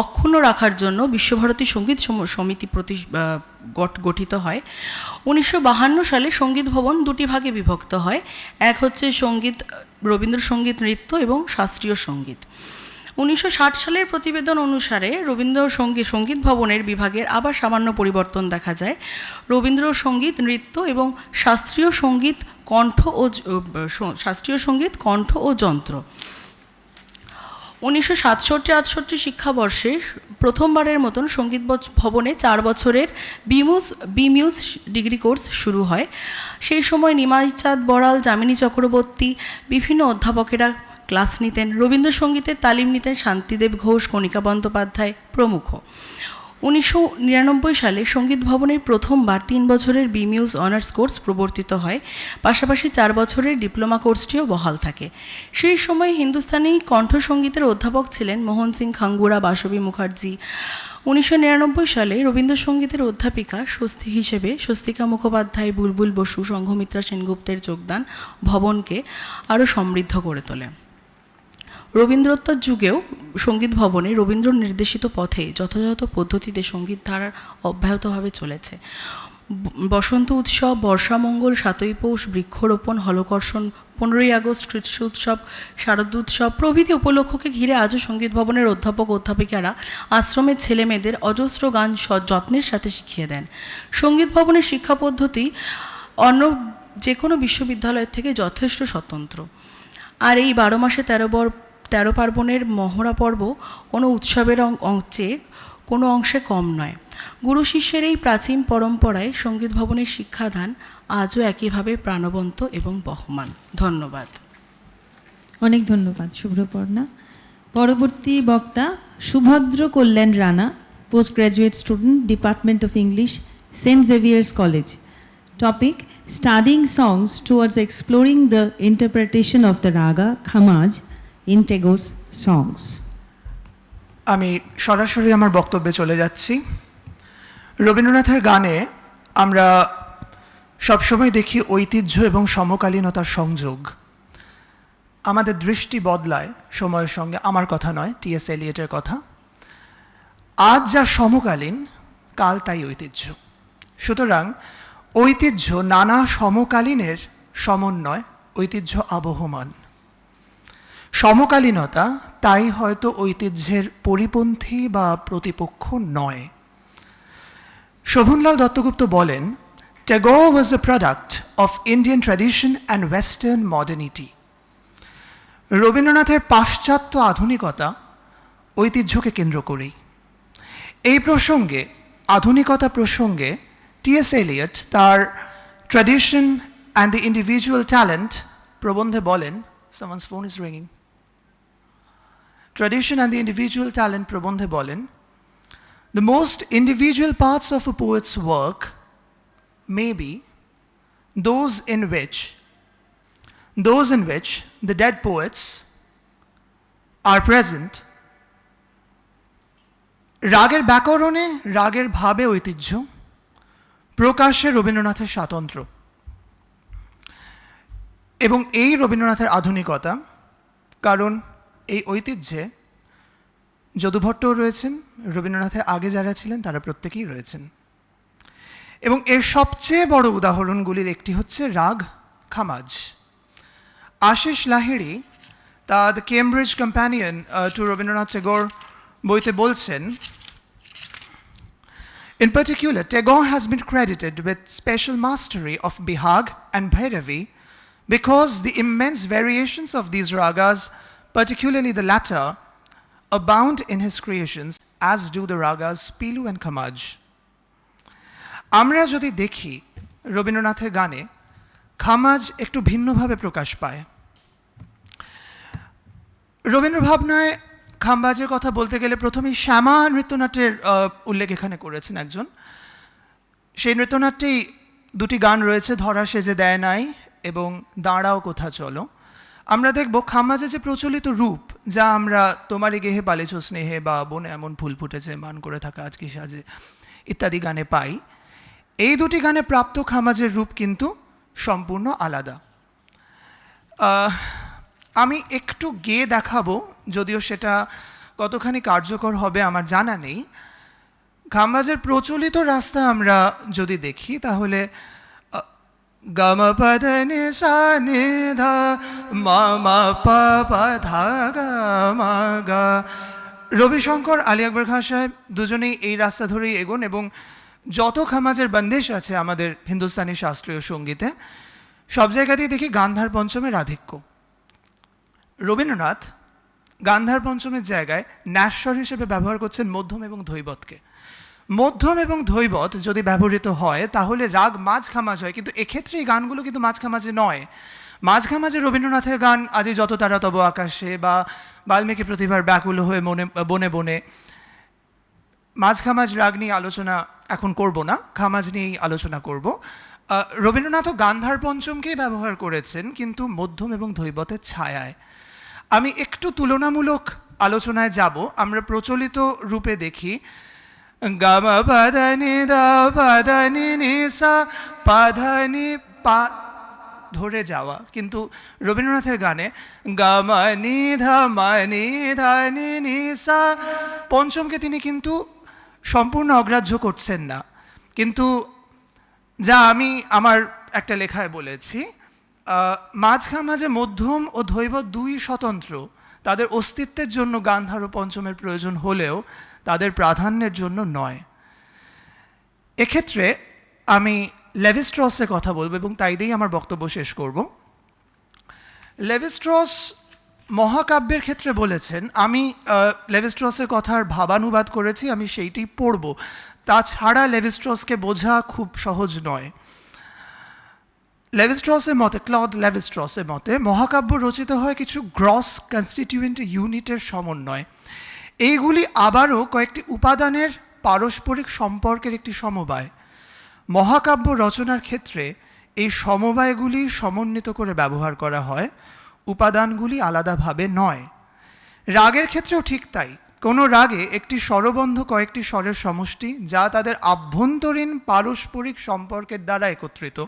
অক্ষুণ্ণ রাখার জন্য বিশ্বভারতী সঙ্গীত সমিতি গঠিত হয়। 1952 সালে সঙ্গীত ভবন দুটি ভাগে বিভক্ত হয়। এক হচ্ছে রবীন্দ্রসঙ্গীত, নৃত্য এবং শাস্ত্রীয় সঙ্গীত। 1960 সালের প্রতিবেদন অনুসারে সঙ্গীত ভবনের বিভাগের আবার সামান্য পরিবর্তন দেখা যায়। রবীন্দ্রসঙ্গীত, নৃত্য এবং শাস্ত্রীয় সঙ্গীত কণ্ঠ ও যন্ত্র। 1967-68 শিক্ষাবর্ষে প্রথমবারের মতন সঙ্গীত ভবনে 4 বছরের বিমিউজ ডিগ্রি কোর্স শুরু হয়। সেই সময় নিমাই চাঁদ বড়াল, যামিনী চক্রবর্তী বিভিন্ন অধ্যাপকেরা ক্লাস নিতেন। রবীন্দ্রসঙ্গীতের তালিম নিতেন শান্তিদেব ঘোষ, কণিকা বন্দ্যোপাধ্যায় প্রমুখ। 1999 সালে সঙ্গীত ভবনের প্রথমবার 3 বছরের বিমিউজ অনার্স কোর্স প্রবর্তিত হয়। পাশাপাশি 4 বছরের ডিপ্লোমা কোর্সটিও বহাল থাকে। সেই সময় হিন্দুস্তানি কণ্ঠসঙ্গীতের অধ্যাপক ছিলেন মোহন সিং খাঙ্গুরা, বাসবী মুখার্জি। 1999 সালে রবীন্দ্রসঙ্গীতের অধ্যাপিকা হিসেবে স্বস্তিকা মুখোপাধ্যায়, বুলবুল বসু, সংঘমিত্রা সেনগুপ্তের যোগদান ভবনকে আরও সমৃদ্ধ করে তোলে। রবীন্দ্রোত্তর যুগেও সঙ্গীত ভবনে রবীন্দ্র নির্দেশিত পথে যথাযথ পদ্ধতিতে সঙ্গীত ধারা অব্যাহতভাবে চলেছে। বসন্ত উৎসব, বর্ষামঙ্গল, 7ই পৌষ, বৃক্ষরোপণ, হলকর্ষণ, 15ই আগস্ট, কৃষ্ণ উৎসব, শারদ উৎসব প্রভৃতি উপলক্ষকে ঘিরে আজও সঙ্গীত ভবনের অধ্যাপক অধ্যাপিকারা আশ্রমের ছেলেমেয়েদের অজস্র গান যত্নের সাথে শিখিয়ে দেন। সঙ্গীত ভবনের শিক্ষা পদ্ধতি অন্য যে কোনো বিশ্ববিদ্যালয়ের থেকে যথেষ্ট স্বতন্ত্র। আর এই 12 মাসে 13 পার্বণের মহড়া পর্ব কোনো উৎসবের চেয়ে কোনো অংশে কম নয়। গুরু শিষ্যের এই প্রাচীন পরম্পরায় সঙ্গীত ভবনের শিক্ষাদান আজও একইভাবে প্রাণবন্ত এবং বহমান। ধন্যবাদ। অনেক ধন্যবাদ শুভ্রপর্ণা। পরবর্তী বক্তা Subhadra Kalyan Rana, post graduate student, department of English, Saint Xavier's college. Topic: Studying songs towards exploring the interpretation of the raga Khamaj in Tagore's songs. আমি সরাসরি আমার বক্তব্যে চলে যাচ্ছি। রবীন্দ্রনাথের গানে আমরা সবসময় দেখি ঐতিহ্য এবং সমকালীনতার সংযোগ। আমাদের দৃষ্টি বদলায় সময়ের সঙ্গে, আমার কথা নয়, টি.এস. এলিয়টের কথা। আজ যা সমকালীন, কাল তাই ঐতিহ্য। সুতরাং ঐতিহ্য নানা সমকালীনের সমন্বয়, ঐতিহ্য আবহমান। সমকালীনতা তাই হয়তো ঐতিহ্যের পরিপন্থী বা প্রতিপক্ষ নয়। শোভনলাল দত্তগুপ্ত বলেন, Tagore was a product of Indian tradition and Western modernity. রবীন্দ্রনাথের পাশ্চাত্য আধুনিকতা ঐতিহ্যকে কেন্দ্র করেই। এই প্রসঙ্গে, আধুনিকতা প্রসঙ্গে, টি.এস. এলিয়ট তার tradition and the individual talent প্রবন্ধে বলেন, someone's phone is ringing. Tradition and the individual talent প্রবন্ধে বলেন, the most individual parts of a poet's work may be those in which the dead poets are present. রাগের ব্যাকরণে, রাগের ভাবে ঐতিহ্য, প্রকাশ্যে রবীন্দ্রনাথের স্বাতন্ত্র্য। এবং এই রবীন্দ্রনাথের আধুনিকতা, কারণ এই ঐতিহ্যে যদুভট্টও রয়েছেন, রবীন্দ্রনাথের আগে যারা ছিলেন তারা প্রত্যেকেই রয়েছেন। এবং এর সবচেয়ে বড় উদাহরণগুলির একটি হচ্ছে রাগ খামাজ। আশিস লাহিড়ী তার the Cambridge companion to Rabindranath Tagore বইতে বলছেন, in particular, Tagore has been credited with special mastery of Bihag and Bhairavi because the immense variations of these ragas, particularly the latter, abound in his creations, as do the ragas Pilu and Khamaj. আমরা যদি দেখি রবীন্দ্রনাথের গানে খামাজ একটু ভিন্নভাবে প্রকাশ পায়। রবীন্দ্র ভাবনায় খামবাজের কথা বলতে গেলে প্রথমেই শ্যামা নৃত্যনাট্যের উল্লেখ এখানে করেছেন একজন। সেই নৃত্যনাট্যেই দুটি গান রয়েছে, ধরা সেজে দেয় নাই এবং দাঁড়াও কোথা চলো। আমরা দেখব খামবাজের যে প্রচলিত রূপ, যা আমরা তোমারই গেহে পালিছ স্নেহে বা বনে এমন ফুল ফুটেছে মান করে থাকা আজকে সাজে ইত্যাদি গানে পাই, এই দুটি গানে প্রাপ্ত খামাজের রূপ কিন্তু সম্পূর্ণ আলাদা। আমি একটু গেয়ে দেখাবো, যদিও সেটা কতখানি কার্যকর হবে আমার জানা নেই। খামবাজের প্রচলিত রাস্তা আমরা যদি দেখি তাহলে গম পদ নি সা নি ধা মা মা পা পা ধা গা মা গা। রবিশঙ্কর, আলী আকবর খান সাহেব দুজনেই এই রাস্তা ধরেই এগোন এবং যত খামাজের বন্দিশ আছে আমাদের হিন্দুস্তানি শাস্ত্রীয় সঙ্গীতে, সব জায়গাতেই দেখি গান্ধার পঞ্চমের আধিক্য। রবীন্দ্রনাথ গান্ধার পঞ্চমের জায়গায় ন্যাস্বর হিসেবে ব্যবহার করছেন মধ্যম এবং ধৈবতকে। মধ্যম এবং ধৈবত যদি ব্যবহৃত হয় তাহলে রাগ মাঝ খামাজ হয়, কিন্তু এক্ষেত্রে এই গানগুলো কিন্তু মাঝ খামাজে নয়। মাঝ খামাজে রবীন্দ্রনাথের গান আজি যত তারা তব আকাশে বা বাল্মীকি প্রতিভার ব্যাকুল হয়ে বনে বনে। মাঝ খামাজ রাগ নিয়ে আলোচনা এখন করব না, খামাজ নিয়েই আলোচনা করব। রবীন্দ্রনাথও গান্ধার পঞ্চমকেই ব্যবহার করেছেন, কিন্তু মধ্যম এবং ধৈবতের ছায়ায়। আমি একটু তুলনামূলক আলোচনায় যাব। আমরা প্রচলিত রূপে দেখি গাম পাধানি দা পাধানি নি সা পাধানি পা ধরে যাওয়া, কিন্তু রবীন্দ্রনাথের গানে গামানি ধামানি ধানি নি সা পঞ্চমকে তিনি কিন্তু সম্পূর্ণ অগ্রাহ্য করছেন না। কিন্তু যা আমি আমার একটা লেখায় বলেছি, মাঝখামাঝে মধ্যম ও ধৈবত দুই স্বতন্ত্র, তাদের অস্তিত্বের জন্য গান্ধার ও পঞ্চমের প্রয়োজন হলেও তাদের প্রাধান্যের জন্য নয়। এক্ষেত্রে আমি লেভিস্ট্রসের কথা বলবো এবং তাই দিয়েই আমার বক্তব্য শেষ করব। লেভিস্ট্রস মহাকাব্যের ক্ষেত্রে বলেছেন, আমি লেভিস্ট্রসের কথার ভাবানুবাদ করেছি, আমি সেইটি পড়ব। তাছাড়া লেভিস্ট্রসকে বোঝা খুব সহজ নয়। লেভিস্ট্রসের মতে, ক্লদ লেভিস্ট্রসের মতে, মহাকাব্য রচিত হয় কিছু গ্রস কনস্টিটিউয়েন্ট ইউনিটের সমন্বয়। এইগুলি আবারও কয়েকটি উপাদানের পারস্পরিক সম্পর্কের একটি সমবায়। মহাকাব্য রচনার ক্ষেত্রে এই সমবায়গুলি সমন্বিত করে ব্যবহার করা হয়, উপাদানগুলি আলাদাভাবে নয়। রাগের ক্ষেত্রেও ঠিক তাই। কোনো রাগে একটি স্বরবন্ধ কয়েকটি স্বরের সমষ্টি যা তাদের আভ্যন্তরীণ পারস্পরিক সম্পর্কের দ্বারা একত্রিত।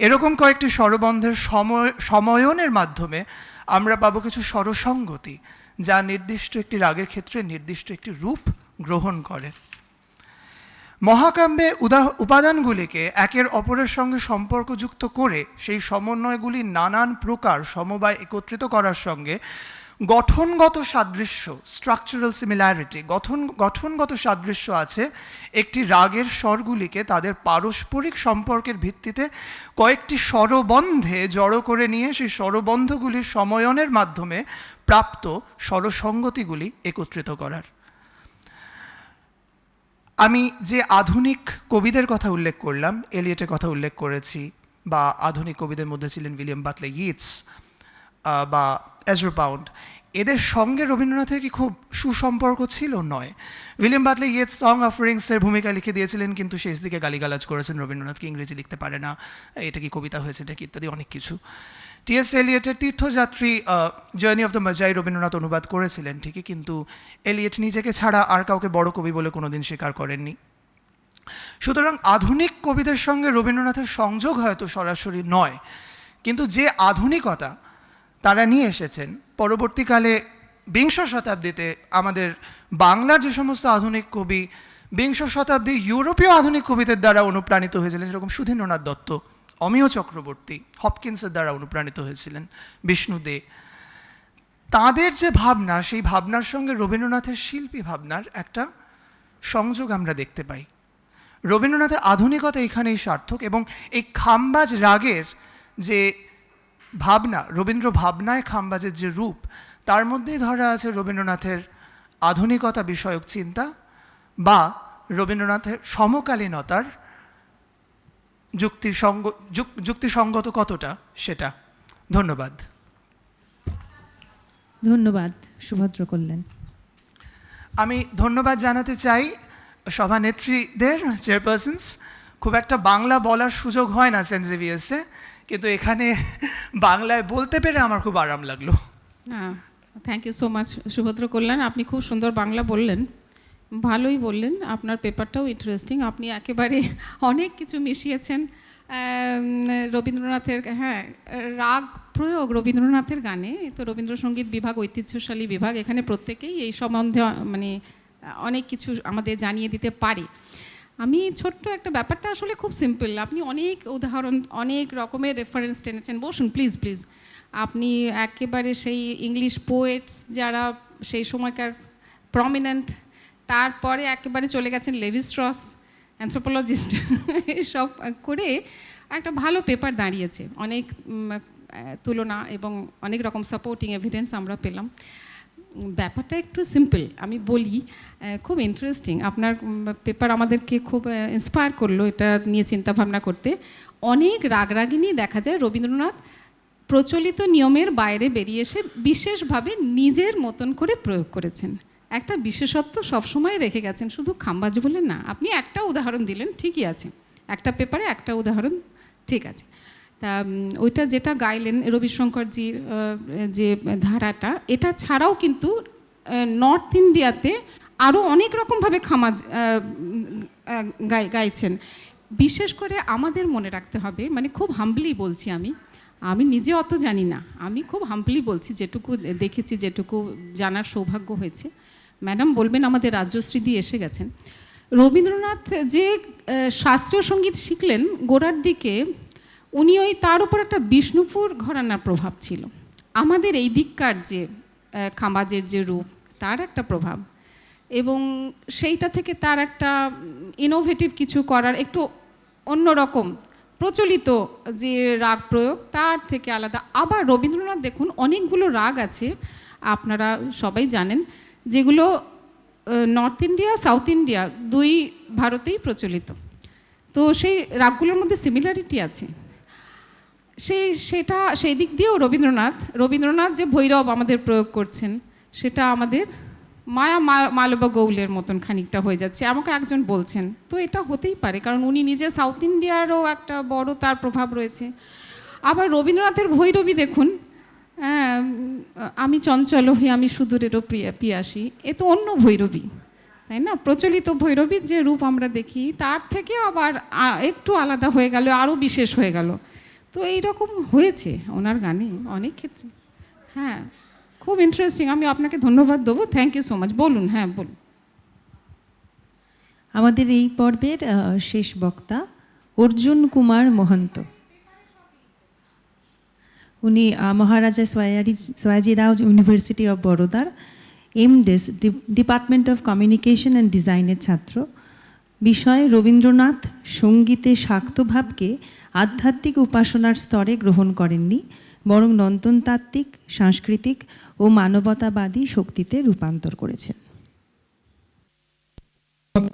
এরকম কয়েকটি স্বরবন্ধের সময়নের মাধ্যমে আমরা পাবো কিছু স্বরসঙ্গতি যা নির্দিষ্ট একটি রাগের ক্ষেত্রে নির্দিষ্ট একটি রূপ গ্রহণ করে। মহাকাব্যে উপাদানগুলিকে একের অপরের সঙ্গে সম্পর্কযুক্ত করে সেই সমন্বয়গুলি নানান প্রকার সমবায় একত্রিত করার সঙ্গে গঠনগত সাদৃশ্য, স্ট্রাকচারাল সিমিলারিটি, গঠনগত সাদৃশ্য আছে একটি রাগের স্বরগুলিকে তাদের পারস্পরিক সম্পর্কের ভিত্তিতে কয়েকটি স্বরবন্ধে জড়ো করে নিয়ে সেই স্বরবন্ধগুলির সময়নের মাধ্যমে প্রাপ্ত স্বরসঙ্গতিগুলি একত্রিত করার। আমি যে আধুনিক কবিদের কথা উল্লেখ করলাম, এলিয়টের কথা উল্লেখ করেছি, বা আধুনিক কবিদের মধ্যে ছিলেন উইলিয়াম বাটলার ইয়েটস বা এজরা পাউন্ড, এদের সঙ্গে রবীন্দ্রনাথের কি খুব সুসম্পর্ক ছিল? নয়। উইলিয়াম বাটলার ইয়েটস সং অফারিংসের ভূমিকা লিখে দিয়েছিলেন, কিন্তু শেষ দিকে গালিগালাজ করেছেন রবীন্দ্রনাথকে ইংরেজি লিখতে পারে না, এটা কি কবিতা হয়েছে নাকি, ইত্যাদি অনেক কিছু। টি.এস. এলিয়টের তীর্থযাত্রী journey of the Magi Rabindranath অনুবাদ করেছিলেন ঠিকই, কিন্তু এলিয়ট নিজেকে ছাড়া আর কাউকে বড় কবি বলে কোনোদিন স্বীকার করেননি। সুতরাং আধুনিক কবিদের সঙ্গে রবীন্দ্রনাথের সংযোগ হয়তো সরাসরি নয়, কিন্তু যে আধুনিকতা তারা নিয়ে এসেছেন পরবর্তীকালে বিংশ শতাব্দীতে আমাদের বাংলার যে সমস্ত আধুনিক কবি বিংশ শতাব্দীর ইউরোপীয় আধুনিক কবিদের দ্বারা অনুপ্রাণিত হয়েছিলেন, যেরকম সুধীন্দ্রনাথ দত্ত, অমিয় চক্রবর্তী, হপকিন্সের দ্বারা অনুপ্রাণিত হয়েছিলেন, বিষ্ণু দে, তাদের যে ভাবনা, সেই ভাবনার সঙ্গে রবীন্দ্রনাথের শিল্পী ভাবনার একটা সংযোগ আমরা দেখতে পাই। রবীন্দ্রনাথের আধুনিকতা এখানেই সার্থক, এবং এই খামবাজ রাগের যে ভাবনা, রবীন্দ্র ভাবনায় খামবাজের যে রূপ, তার মধ্যেই ধরা আছে রবীন্দ্রনাথের আধুনিকতা বিষয়ক চিন্তা বা রবীন্দ্রনাথের সমকালীনতার যুক্তিসঙ্গত কতটা সেটা। ধন্যবাদ। ধন্যবাদ সুভদ্র কল্যাণ। আমি ধন্যবাদ জানাতে চাই সভানেত্রীদের, চেয়ারপারসনস। খুব একটা বাংলা বলার সুযোগ হয় না সেন্ট জেভিয়ার্সে, কিন্তু এখানে বাংলায় বলতে পেরে আমার খুব আরাম লাগলো। থ্যাংক ইউ সো মাচ সুভদ্র কল্যাণ, আপনি খুব সুন্দর বাংলা বললেন, ভালোই বললেন। আপনার পেপারটাও ইন্টারেস্টিং, আপনি একেবারে অনেক কিছু মিশিয়েছেন রবীন্দ্রনাথের। হ্যাঁ, রাগ প্রয়োগ রবীন্দ্রনাথের গানে, তো রবীন্দ্রসঙ্গীত বিভাগ ঐতিহ্যশালী বিভাগ, এখানে প্রত্যেকেই এই সম্বন্ধে মানে অনেক কিছু আমাদের জানিয়ে দিতে পারে। আমি ছোট্ট একটা ব্যাপারটা আসলে খুব সিম্পল, আপনি অনেক উদাহরণ, অনেক রকমের রেফারেন্স টেনেছেন। বসুন প্লিজ প্লিজ। আপনি একেবারে সেই ইংলিশ পোয়েটস যারা সেই সময়কার প্রমিনেন্ট, তারপরে একেবারে চলে গেছেন লেভি স্ট্রস, অ্যানথ্রোপোলজিস্ট, এসব করে একটা ভালো পেপার দাঁড়িয়েছে। অনেক তুলনা এবং অনেক রকম সাপোর্টিং এভিডেন্স আমরা পেলাম। ব্যাপারটা একটু সিম্পল, আমি বলি, খুব ইন্টারেস্টিং। আপনার পেপার আমাদেরকে খুব ইন্সপায়ার করলো এটা নিয়ে চিন্তা ভাবনা করতে। অনেক রাগরাগিনী দেখা যায় রবীন্দ্রনাথ প্রচলিত নিয়মের বাইরে বেরিয়ে এসে বিশেষভাবে নিজের মতন করে প্রয়োগ করেছেন। একটা বিশেষত্ব সবসময় রেখে গেছেন, শুধু খামবাজ বলে না। আপনি একটা উদাহরণ দিলেন, ঠিকই আছে, একটা পেপারে একটা উদাহরণ, ঠিক আছে। তা ওইটা যেটা গাইলেন রবিশঙ্করজির যে ধারাটা, এটা ছাড়াও কিন্তু নর্থ ইন্ডিয়াতে আরও অনেক রকমভাবে খামাজ গাইছেন। বিশেষ করে আমাদের মনে রাখতে হবে, মানে খুব হাম্বলি বলছি, আমি নিজে অত জানি না, আমি খুব হাম্বলি বলছি, যেটুকু দেখেছি, যেটুকু জানার সৌভাগ্য হয়েছে। ম্যাডাম বলবেন, আমাদের রাজ্যশ্রী দিয়ে এসে গেছেন। রবীন্দ্রনাথ যে শাস্ত্রীয় সঙ্গীত শিখলেন গোড়ার দিকে, উনি ওই তার উপর একটা বিষ্ণুপুর ঘরানার প্রভাব ছিল। আমাদের এই দিককার যে খামাজের যে রূপ, তার একটা প্রভাব, এবং সেইটা থেকে তার একটা ইনোভেটিভ কিছু করার, একটু অন্যরকম প্রচলিত যে রাগ প্রয়োগ, তার থেকে আলাদা। আবার রবীন্দ্রনাথ দেখুন, অনেকগুলো রাগ আছে আপনারা সবাই জানেন, যেগুলো নর্থ ইন্ডিয়া, সাউথ ইন্ডিয়া দুই ভারতেই প্রচলিত। তো সেই রাগগুলোর মধ্যে সিমিলারিটি আছে। সেই দিক দিয়েও রবীন্দ্রনাথ যে ভৈরব আমাদের প্রয়োগ করছেন, সেটা আমাদের মালবা গৌলের মতন খানিকটা হয়ে যাচ্ছে, আমাকে একজন বলছেন। তো এটা হতেই পারে, কারণ উনি নিজে সাউথ ইন্ডিয়ারও একটা বড় তার প্রভাব রয়েছে। আবার রবীন্দ্রনাথের ভৈরবী দেখুন, আমি চঞ্চল হয়ে আমি সুদূরেরও পিয়াসী, এ তো অন্য ভৈরবী, তাই না? প্রচলিত ভৈরবীর যে রূপ আমরা দেখি তার থেকে আবার একটু আলাদা হয়ে গেল, আরও বিশেষ হয়ে গেল। তো এইরকম হয়েছে ওনার গানে অনেক ক্ষেত্রে। হ্যাঁ, খুব ইন্টারেস্টিং। আমি আপনাকে ধন্যবাদ দেবো। Thank you so much. বলুন, হ্যাঁ বলুন। আমাদের এই পর্বের শেষ বক্তা অর্জুন কুমার মহন্ত। উনি মহারাজা সয়াজিরাও ইউনিভার্সিটি অফ বরোদার MDes department of communication and ডিজাইনের ছাত্র। বিষয় রবীন্দ্রনাথ সঙ্গীতে শাক্তভাবকে আধ্যাত্মিক উপাসনার স্তরে গ্রহণ করেননি, বরং নন্দনতাত্ত্বিক, সাংস্কৃতিক ও মানবতাবাদী শক্তিতে রূপান্তর করেছেন।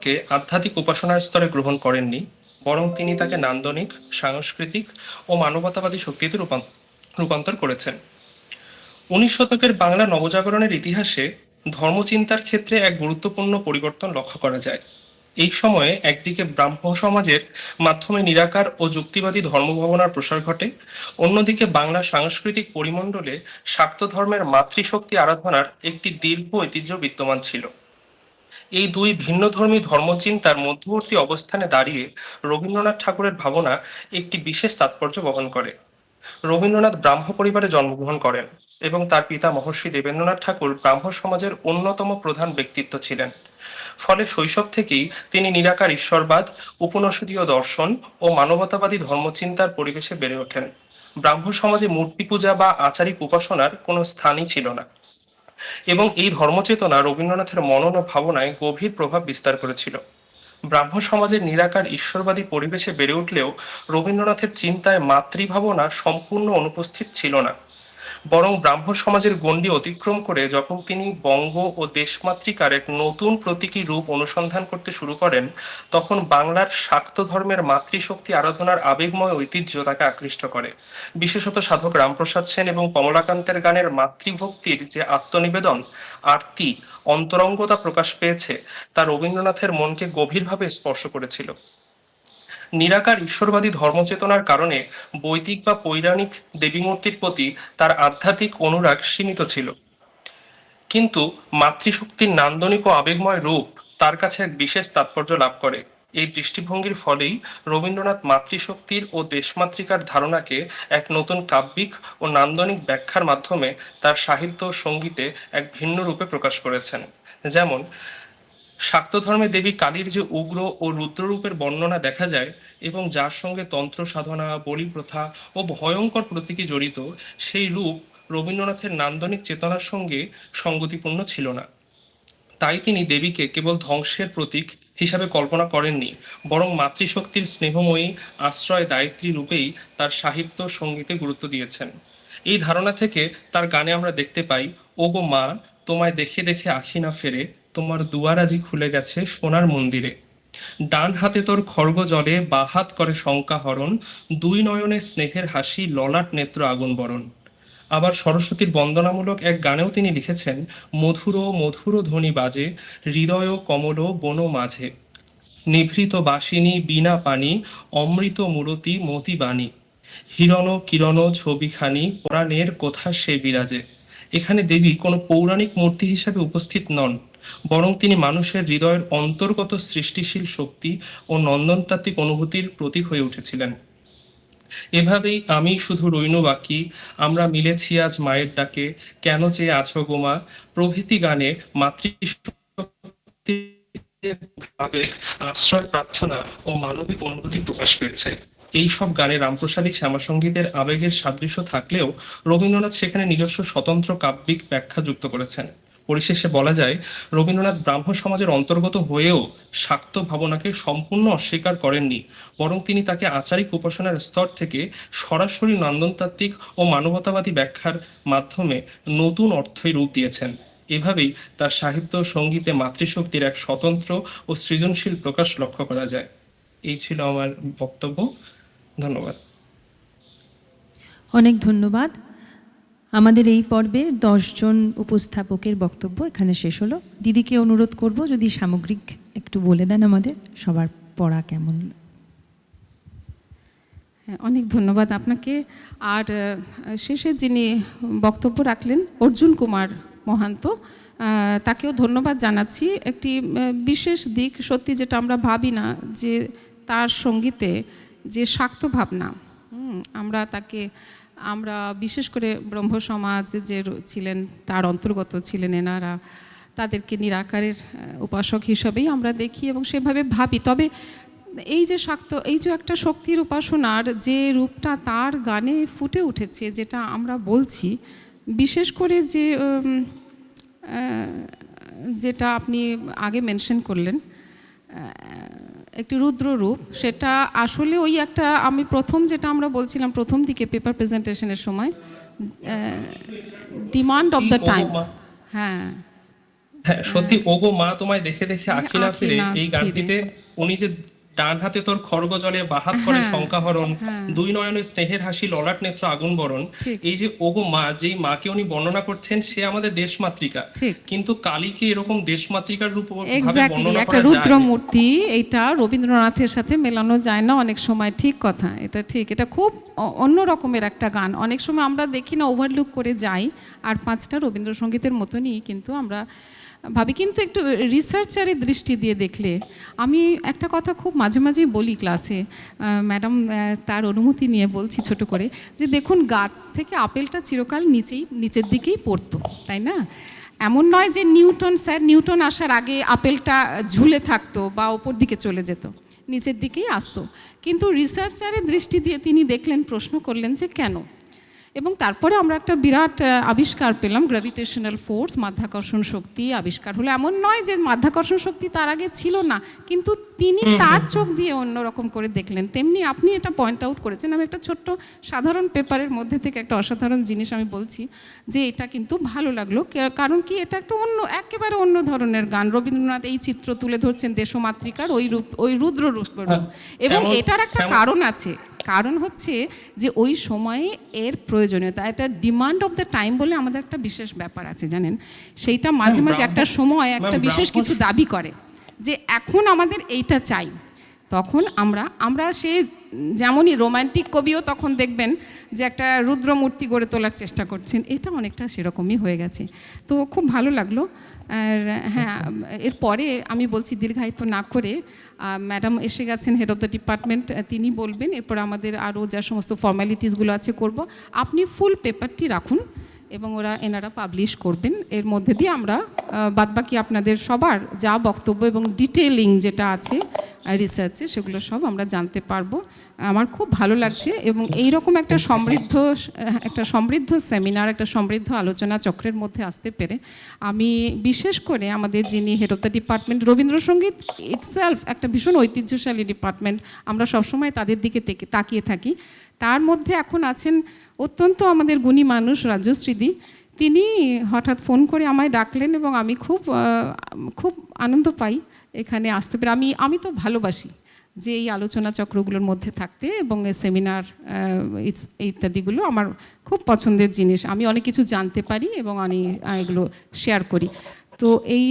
কে আধ্যাত্মিক উপাসনার স্তরে গ্রহণ করেননি, বরং তিনি তাকে নান্দনিক, সাংস্কৃতিক ও মানবতাবাদী শক্তিতে রূপান্তর করেছেন। 19 শতকের বাংলা নবজাগরণের ইতিহাসে ধর্মচিন্তার ক্ষেত্রে এক গুরুত্বপূর্ণ পরিবর্তন লক্ষ্য করা যায়। এই সময়ে একদিকে ব্রাহ্ম সমাজের মাধ্যমে নিরাকার ও যুক্তিবাদী ধর্মভাবনার প্রসার ঘটে, অন্যদিকে বাংলা সাংস্কৃতিক পরিমণ্ডলে শাক্ত ধর্মের মাতৃশক্তি আরাধনার একটি দীর্ঘ ঐতিহ্য বিদ্যমান ছিল। এই দুই ভিন্নধর্মী ধর্মচিন্তার মধ্যবর্তী অবস্থানে দাঁড়িয়ে রবীন্দ্রনাথ ঠাকুরের ভাবনা একটি বিশেষ তাৎপর্য বহন করে। রবীন্দ্রনাথ ব্রাহ্ম পরিবারে জন্মগ্রহণ করেন এবং তার পিতা মহর্ষি দেবেন্দ্রনাথ ঠাকুর ব্রাহ্ম সমাজের অন্যতম প্রধান ব্যক্তিত্ব ছিলেন। ফলে শৈশব থেকেই তিনি নিরাকার ঈশ্বরবাদ, উপনিষদীয় দর্শন ও মানবতাবাদী ধর্মচিন্তার পরিবেশে বেড়ে ওঠেন। ব্রাহ্ম সমাজে মূর্তি পূজা বা আচারিক উপাসনার কোনো স্থানই ছিল না এবং এই ধর্মচেতনা রবীন্দ্রনাথের মনন ও ভাবনায় গভীর প্রভাব বিস্তার করেছিল। ব্রাহ্ম সমাজের নিরাকার ঈশ্বরবাদী পরিবেশে বেড়ে উঠলেও রবীন্দ্রনাথের চিন্তায় মাতৃভাবনা সম্পূর্ণ অনুপস্থিত ছিল না, বরং ব্রাহ্ম সমাজের গণ্ডি অতিক্রম করে যখন তিনি বঙ্গ ও দেশমাতৃকার এক নতুন প্রতীকী রূপ অনুসন্ধান করতে শুরু করেন, তখন বাংলার শাক্ত ধর্মের মাতৃশক্তি আরাধনার আবেগময় ঐতিহ্য তাকে আকৃষ্ট করে। বিশেষত সাধক রামপ্রসাদ সেন এবং কমলাকান্তের গানের মাতৃভক্তির যে আত্মনিবেদন, আরতি, অন্তরঙ্গতা প্রকাশ পেয়েছে তা রবীন্দ্রনাথের মনকে গভীরভাবে স্পর্শ করেছিল। নিরাকার ঈশ্বরবাদী ধর্মচেতনার কারণে বৈদিক বা পৌরাণিক দেবীমূর্তির প্রতি তার আধ্যাত্মিক অনুরাগ সীমিত ছিল, কিন্তু মাতৃশক্তির নান্দনিক ও আবেগময় রূপ তার কাছে এক বিশেষ তাৎপর্য লাভ করে। এই দৃষ্টিভঙ্গির ফলেই রবীন্দ্রনাথ মাতৃশক্তির ও দেশমাতৃকার ধারণাকে এক নতুন কাব্যিক ও নান্দনিক ব্যাখ্যার মাধ্যমে তার সাহিত্য ও সঙ্গীতে এক ভিন্ন রূপে প্রকাশ করেছেন। যেমন শাক্ত ধর্মে দেবী কালীর যে উগ্র ও রুদ্ররূপের বর্ণনা দেখা যায় এবং যার সঙ্গে তন্ত্র সাধনা, বলি প্রথা ও ভয়ঙ্কর প্রতীকী জড়িত, সেই রূপ রবীন্দ্রনাথের নান্দনিক চেতনার সঙ্গে সঙ্গতিপূর্ণ ছিল না। তাই তিনি দেবীকে কেবল ধ্বংসের প্রতীক হিসাবে কল্পনা করেননি, বরং মাতৃশক্তির স্নেহময়ী আশ্রয় দায়িত্রী রূপেই তার সাহিত্য সঙ্গীতে গুরুত্ব দিয়েছেন। এই ধারণা থেকে তার গানে আমরা দেখতে পাই, ওগো মা, তোমায় দেখে দেখে আখি না ফেরে, তোমার দুয়ার আজি খুলে গেছে সোনার মন্দিরে। ডান হাতে তোর খড়গ জলে, বাঁ হাত করে শঙ্কা হরণ, দুই নয়নে স্নেহের হাসি, ললাট নেত্র আগুন বরণ। আবার সরস্বতীর বন্দনামূলক এক গানেও তিনি লিখেছেন, মধুর মধুর ধ্বনি বাজে, হৃদয় কমল বন মাঝে, নিভৃত বাসিনী বীণা পানি, অমৃত মূরতি মতি বাণী, হিরণ কিরণ ছবিখানি, পরাণের কোথা সে বিরাজে। এখানে দেবী কোনো পৌরাণিক মূর্তি হিসাবে উপস্থিত নন, বরং তিনি মানুষের হৃদয়ের অন্তর্গত সৃষ্টিশীল শক্তি ও নন্দনতাত্ত্বিক অনুভূতির প্রতীক হয়ে উঠেছিলেন। এভাবেই আমি শুধু রইনু বাকি, আমরা মিলেছি আজ মায়ের ডাকে, কেন চেয়ে আছো গোমা প্রভৃতি গানে মাতৃশক্তির আশ্রয় প্রার্থনা ও মানবিক অনুভূতি প্রকাশ পেয়েছে। এইসব গানে রামপ্রসাদী শ্যামাসঙ্গীতের আবেগের সাদৃশ্য থাকলেও রবীন্দ্রনাথ সেখানে নিজস্ব স্বতন্ত্র কাব্যিক ব্যাখ্যা যুক্ত করেছেন। পরিশেষে বলা যায়, রবীন্দ্রনাথ ব্রাহ্ম সমাজের অন্তর্গত হয়েও শাক্ত ভাবনাকে সম্পূর্ণ অস্বীকার করেননি, বরং তিনি তাকে আচারিক উপাসনার স্তর থেকে সরাসরি নন্দনতাত্ত্বিক ও মানবতাবাদী ব্যাখ্যার মাধ্যমে নতুন অর্থে রূপ দিয়েছেন। এভাবেই তার সাহিত্য ও সঙ্গীতে মাতৃশক্তির এক স্বতন্ত্র ও সৃজনশীল প্রকাশ লক্ষ্য করা যায়। এই ছিল আমার বক্তব্য। ধন্যবাদ। অনেক ধন্যবাদ। আমাদের এই পর্বের 10 জন উপস্থাপকের বক্তব্য এখানে শেষ হলো। দিদিকে অনুরোধ করব যদি সামগ্রিক একটু বলে দেন আমাদের সবার পড়া কেমন। হ্যাঁ, অনেক ধন্যবাদ আপনাকে। আর শেষে যিনি বক্তব্য রাখলেন অর্জুন কুমার মহান্ত, তাকেও ধন্যবাদ জানাচ্ছি। একটি বিশেষ দিক সত্যি যেটা আমরা ভাবি না, যে তার সঙ্গীতে যে শাক্ত ভাবনা, আমরা বিশেষ করে ব্রহ্ম সমাজ যে ছিলেন তার অন্তর্গত ছিলেন এনারা, তাদেরকে নিরাকারের উপাসক হিসাবেই আমরা দেখি এবং সেভাবে ভাবি। তবে এই যে একটা শক্তির উপাসনার যে রূপটা তার গানে ফুটে উঠেছে, যেটা আমরা বলছি, বিশেষ করে যেটা আপনি আগে মেনশন করলেন, একটি রুদ্র রূপ, সেটা আসলে ওই একটা আমি যেটা আমরা বলছিলাম প্রথম দিকে পেপার প্রেজেন্টেশনের সময়, ডিমান্ড অফ দ্য টাইম। হ্যাঁ হ্যাঁ, সত্যি ওগো মা তোমায় দেখে দেখে আঁখি না ফিরে, এই গানটিতে উনি যে ডান হাতে তোর খড়গ জলে বাহাত করে শঙ্কাহরণ, দুই নয়নে স্নেহের হাসি ললাট নেত্র আগুন বরণ, এই যে ওগো মা, যেই মাকে উনি বর্ণনা করছেন সে আমাদের দেশমাতৃকা, কিন্তু কালীকে এরকম দেশমাতৃকার রূপ একটা রুদ্র মূর্তি, এটা রবীন্দ্রনাথের সাথে মেলানো যায় না অনেক সময়। ঠিক কথা, এটা ঠিক, এটা খুব অন্য রকমের একটা গান। অনেক সময় আমরা দেখি না, ওভারলুক করে যাই, আর পাঁচটা রবীন্দ্রসঙ্গীতের মতনই কিন্তু আমরা ভাবি। কিন্তু একটু রিসার্চারের দৃষ্টি দিয়ে দেখলে, আমি একটা কথা খুব মাঝে মাঝেই বলি ক্লাসে, ম্যাডাম তার অনুমতি নিয়ে বলছি ছোট করে, যে দেখুন গাছ থেকে আপেলটা চিরকাল নিচের দিকেই পড়তো, তাই না? এমন নয় যে নিউটন আসার আগে আপেলটা ঝুলে থাকতো বা ওপর দিকে চলে যেত, নিচের দিকেই আসতো। কিন্তু রিসার্চারের দৃষ্টি দিয়ে তিনি দেখলেন, প্রশ্ন করলেন যে কেন, এবং তারপরে আমরা একটা বিরাট আবিষ্কার পেলাম, গ্র্যাভিটেশনাল ফোর্স, মাধ্যাকর্ষণ শক্তি আবিষ্কার হলো। এমন নয় যে মাধ্যাকর্ষণ শক্তি তার আগে ছিল না, কিন্তু তিনি তার চোখ দিয়ে অন্যরকম করে দেখলেন। তেমনি আপনি এটা পয়েন্ট আউট করেছেন। আমি একটা ছোট্ট সাধারণ পেপারের মধ্যে থেকে একটা অসাধারণ জিনিস আমি বলছি, যে এটা কিন্তু ভালো লাগলো, কারণ কি এটা একটা একেবারে অন্য ধরনের গান। রবীন্দ্রনাথ এই চিত্র তুলে ধরছেন দেশমাতৃকার ওই রুদ্র রূপ, এবং এটার একটা কারণ আছে। কারণ হচ্ছে যে ওই সময়ে এর প্রয়োজনীয়তা, এটা ডিমান্ড অফ দ্য টাইম বলে আমাদের একটা বিশেষ ব্যাপার আছে, জানেন? সেইটা মাঝে মাঝে একটা সময় একটা বিশেষ কিছু দাবি করে, যে এখন আমাদের এইটা চাই। তখন আমরা সে যেমনই রোমান্টিক কবিও তখন দেখবেন যে একটা রুদ্রমূর্তি গড়ে তোলার চেষ্টা করছেন, এটা অনেকটা সেরকমই হয়ে গেছে। তো খুব ভালো লাগলো। আর হ্যাঁ, এরপরে আমি বলছি দীর্ঘায়িত না করে, ম্যাডাম এসে গেছেন, হেড অফ দ্য ডিপার্টমেন্ট, তিনি বলবেন। এরপর আমাদের আরও যা সমস্ত ফর্মালিটিসগুলো আছে করব। আপনি ফুল পেপারটি রাখুন এবং এনারা পাবলিশ করবেন। এর মধ্যে দিয়ে আমরা বাদবাকি আপনাদের সবার যা বক্তব্য এবং ডিটেলিং যেটা আছে রিসার্চে, সেগুলো সব আমরা জানতে পারবো। আমার খুব ভালো লাগছে, এবং এইরকম একটা সমৃদ্ধ সেমিনার, একটা সমৃদ্ধ আলোচনা চক্রের মধ্যে আসতে পেরে আমি বিশেষ করে আমাদের যিনি head of the department, Rabindrasangeet itself একটা ভীষণ ঐতিহ্যশালী ডিপার্টমেন্ট, আমরা সবসময় তাদের দিকে তাকিয়ে থাকি। তার মধ্যে এখন আছেন অত্যন্ত আমাদের গুণী মানুষ রাজশ্রীদি, তিনি হঠাৎ ফোন করে আমায় ডাকলেন, এবং আমি খুব আনন্দ পাই এখানে আসতে পেরে। আমি তো ভালোবাসি যে এই আলোচনা চক্রগুলোর মধ্যে থাকতে, এবং সেমিনার ইত্যাদিগুলো আমার খুব পছন্দের জিনিস। আমি অনেক কিছু জানতে পারি এবং আমি এগুলো শেয়ার করি। তো এই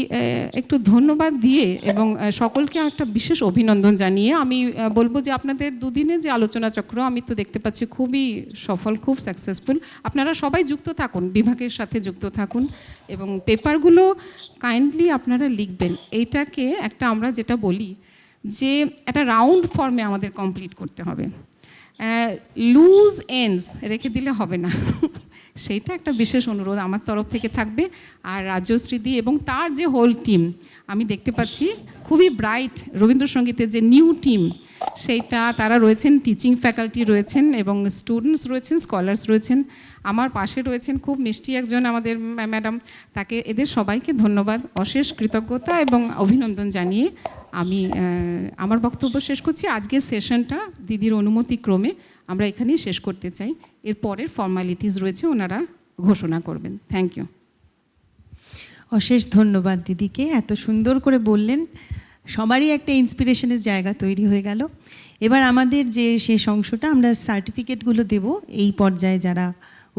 একটু ধন্যবাদ দিয়ে এবং সকলকে একটা বিশেষ অভিনন্দন জানিয়ে আমি বলবো যে আপনাদের দুদিনে যে আলোচনা চক্র, আমি তো দেখতে পাচ্ছি খুবই সফল, খুব সাকসেসফুল। আপনারা সবাই যুক্ত থাকুন, বিভাগের সাথে যুক্ত থাকুন, এবং পেপারগুলো কাইন্ডলি আপনারা লিখবেন। এইটাকে একটা আমরা যেটা বলি যে একটা রাউন্ড ফর্মে আমাদের কমপ্লিট করতে হবে, লুজ এন্ডস রেখে দিলে হবে না। সেইটা একটা বিশেষ অনুরোধ আমার তরফ থেকে থাকবে। আর রাজশ্রীদি এবং তার যে হোল টিম, আমি দেখতে পাচ্ছি খুবই ব্রাইট রবীন্দ্রসঙ্গীতের যে নিউ টিম, সেইটা তারা রয়েছেন, টিচিং ফ্যাকাল্টি রয়েছেন এবং স্টুডেন্টস রয়েছেন, স্কলার্স রয়েছেন, আমার পাশে রয়েছেন খুব মিষ্টি একজন আমাদের ম্যাডাম। তাকে এদের সবাইকে ধন্যবাদ, অশেষ কৃতজ্ঞতা এবং অভিনন্দন জানিয়ে আমি আমার বক্তব্য শেষ করছি। আজকের সেশনটা দিদির অনুমতি ক্রমে আমরা এখানেই শেষ করতে চাই। এর পরের ফর্মালিটিস রয়েছে, ওনারা ঘোষণা করবেন। Thank you. অশেষ ধন্যবাদ দিদিকে, এত সুন্দর করে বললেন। সবারই একটা ইন্সপিরেশনের জায়গা তৈরি হয়ে গেল। এবার আমাদের যে শেষ অংশটা, আমরা সার্টিফিকেটগুলো দেব এই পর্যায়ে যারা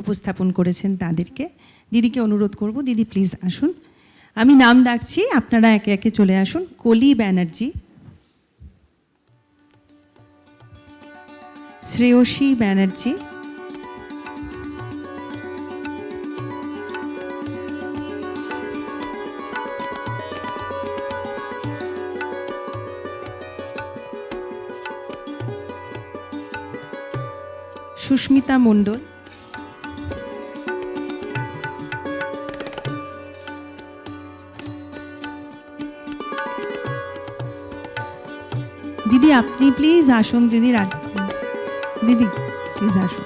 উপস্থাপন করেছেন তাদেরকে। দিদিকে অনুরোধ করব, দিদি প্লিজ আসুন। আমি নাম ডাকছি, আপনারা একে একে চলে আসুন। কলি ব্যানার্জি, শ্রেয়সী ব্যানার্জি, সুস্মিতা মণ্ডল, দিদি আপনি প্লিজ আসুন, দিদি দিদি প্লিজ আসুন।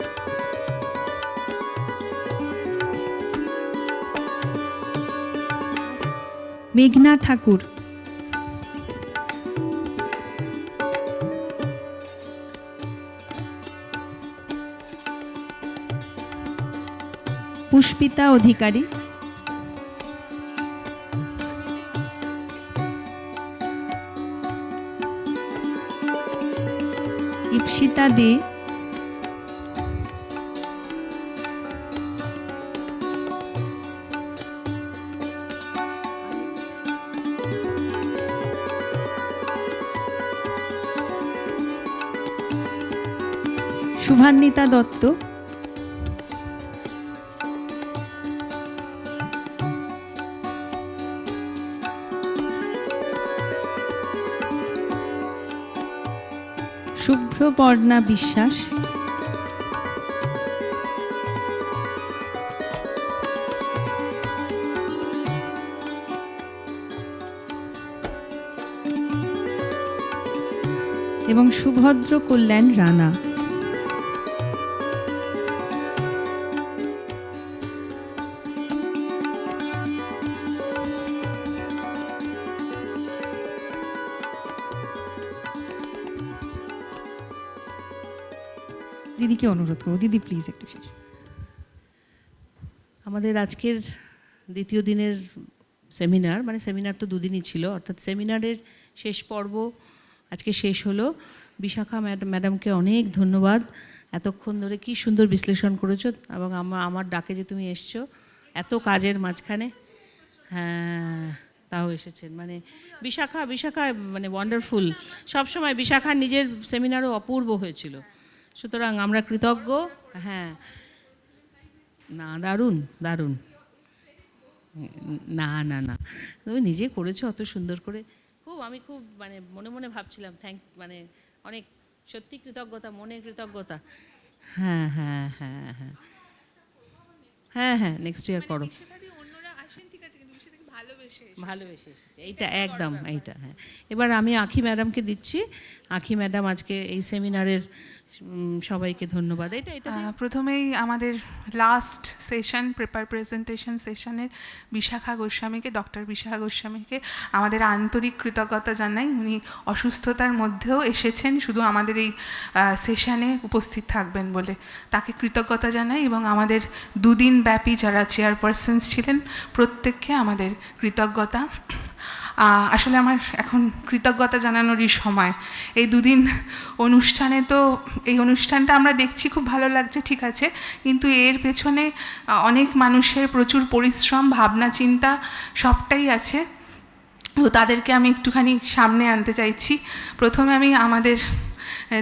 মেঘনা ঠাকুর, পুষ্পিতা অধিকারী, ইপসিতা দে, শুভান্বিতা দত্ত, শুভ্রপর্ণা বিশ্বাস, এবং সুভদ্র কল্যাণ রানা। দিদিকে অনুরোধ করবো, দিদি প্লিজ একটু শেষ। আমাদের আজকের দ্বিতীয় দিনের সেমিনার, মানে সেমিনার তো দুদিনই ছিল, অর্থাৎ সেমিনারের শেষ পর্ব আজকে শেষ হলো। বিশাখা ম্যাডামকে অনেক ধন্যবাদ, এতক্ষণ ধরে কি সুন্দর বিশ্লেষণ করেছো, এবং আমার ডাকে যে তুমি এসছো এত কাজের মাঝখানে। হ্যাঁ, তাও এসেছেন, মানে বিশাখা মানে ওয়ান্ডারফুল। সবসময় বিশাখার নিজের সেমিনারও অপূর্ব হয়েছিল, সুতরাং আমরা কৃতজ্ঞ। হ্যাঁ, না দারুণ দারুণ, না না না তুমি নিজে করেছো অত সুন্দর করে, আমি খুব মানে মনে মনে ভাবছিলাম মানে অনেক সত্যি কৃতজ্ঞতা, মনের কৃতজ্ঞতা। হ্যাঁ হ্যাঁ হ্যাঁ হ্যাঁ হ্যাঁ হ্যাঁ, নেক্সট ইয়ার করো। ভালোবেসে এসেছে, এইটা একদম এইটা। হ্যাঁ, এবার আমি আঁখি ম্যাডামকে দিচ্ছি। আঁখি ম্যাডাম আজকে এই সেমিনারের সবাইকে ধন্যবাদ। এটা প্রথমেই আমাদের লাস্ট সেশন পেপার প্রেজেন্টেশন সেশনের বিশাখা গোস্বামীকে, ডক্টর বিশাখা গোস্বামীকে আমাদের আন্তরিক কৃতজ্ঞতা জানাই। উনি অসুস্থতার মধ্যেও এসেছেন শুধু আমাদের এই সেশনে উপস্থিত থাকবেন বলে, তাকে কৃতজ্ঞতা জানাই। এবং আমাদের দুদিন ব্যাপী যারা চেয়ারপারসনস ছিলেন প্রত্যেককে আমাদের কৃতজ্ঞতা। আসলে আমার এখন কৃতজ্ঞতা জানানোরই সময়। এই দুদিন অনুষ্ঠানে তো এই অনুষ্ঠানটা আমরা দেখছি, খুব ভালো লাগছে, ঠিক আছে, কিন্তু এর পেছনে অনেক মানুষের প্রচুর পরিশ্রম, ভাবনা চিন্তা সবটাই আছে। তো তাদেরকে আমি একটুখানি সামনে আনতে চাইছি। প্রথমে আমি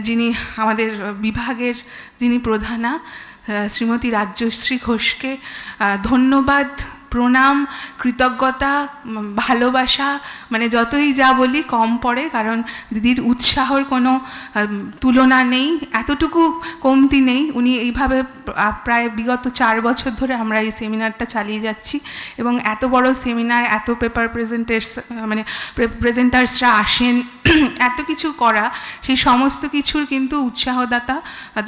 যিনি আমাদের বিভাগের যিনি প্রধানা শ্রীমতী রাজ্যশ্রী ঘোষকে ধন্যবাদ, প্রণাম, কৃতজ্ঞতা, ভালোবাসা, মানে যতই যা বলি কম পড়ে, কারণ দিদির উৎসাহর কোনো তুলনা নেই, এতটুকু কমতি নেই। উনি এইভাবে প্রায় বিগত 4 বছর ধরে আমরা এই সেমিনারটা চালিয়ে যাচ্ছি, এবং এত বড় সেমিনার, এত পেপার প্রেজেন্টার্সরা আসেন, এত কিছু করা, সেই সমস্ত কিছুর কিন্তু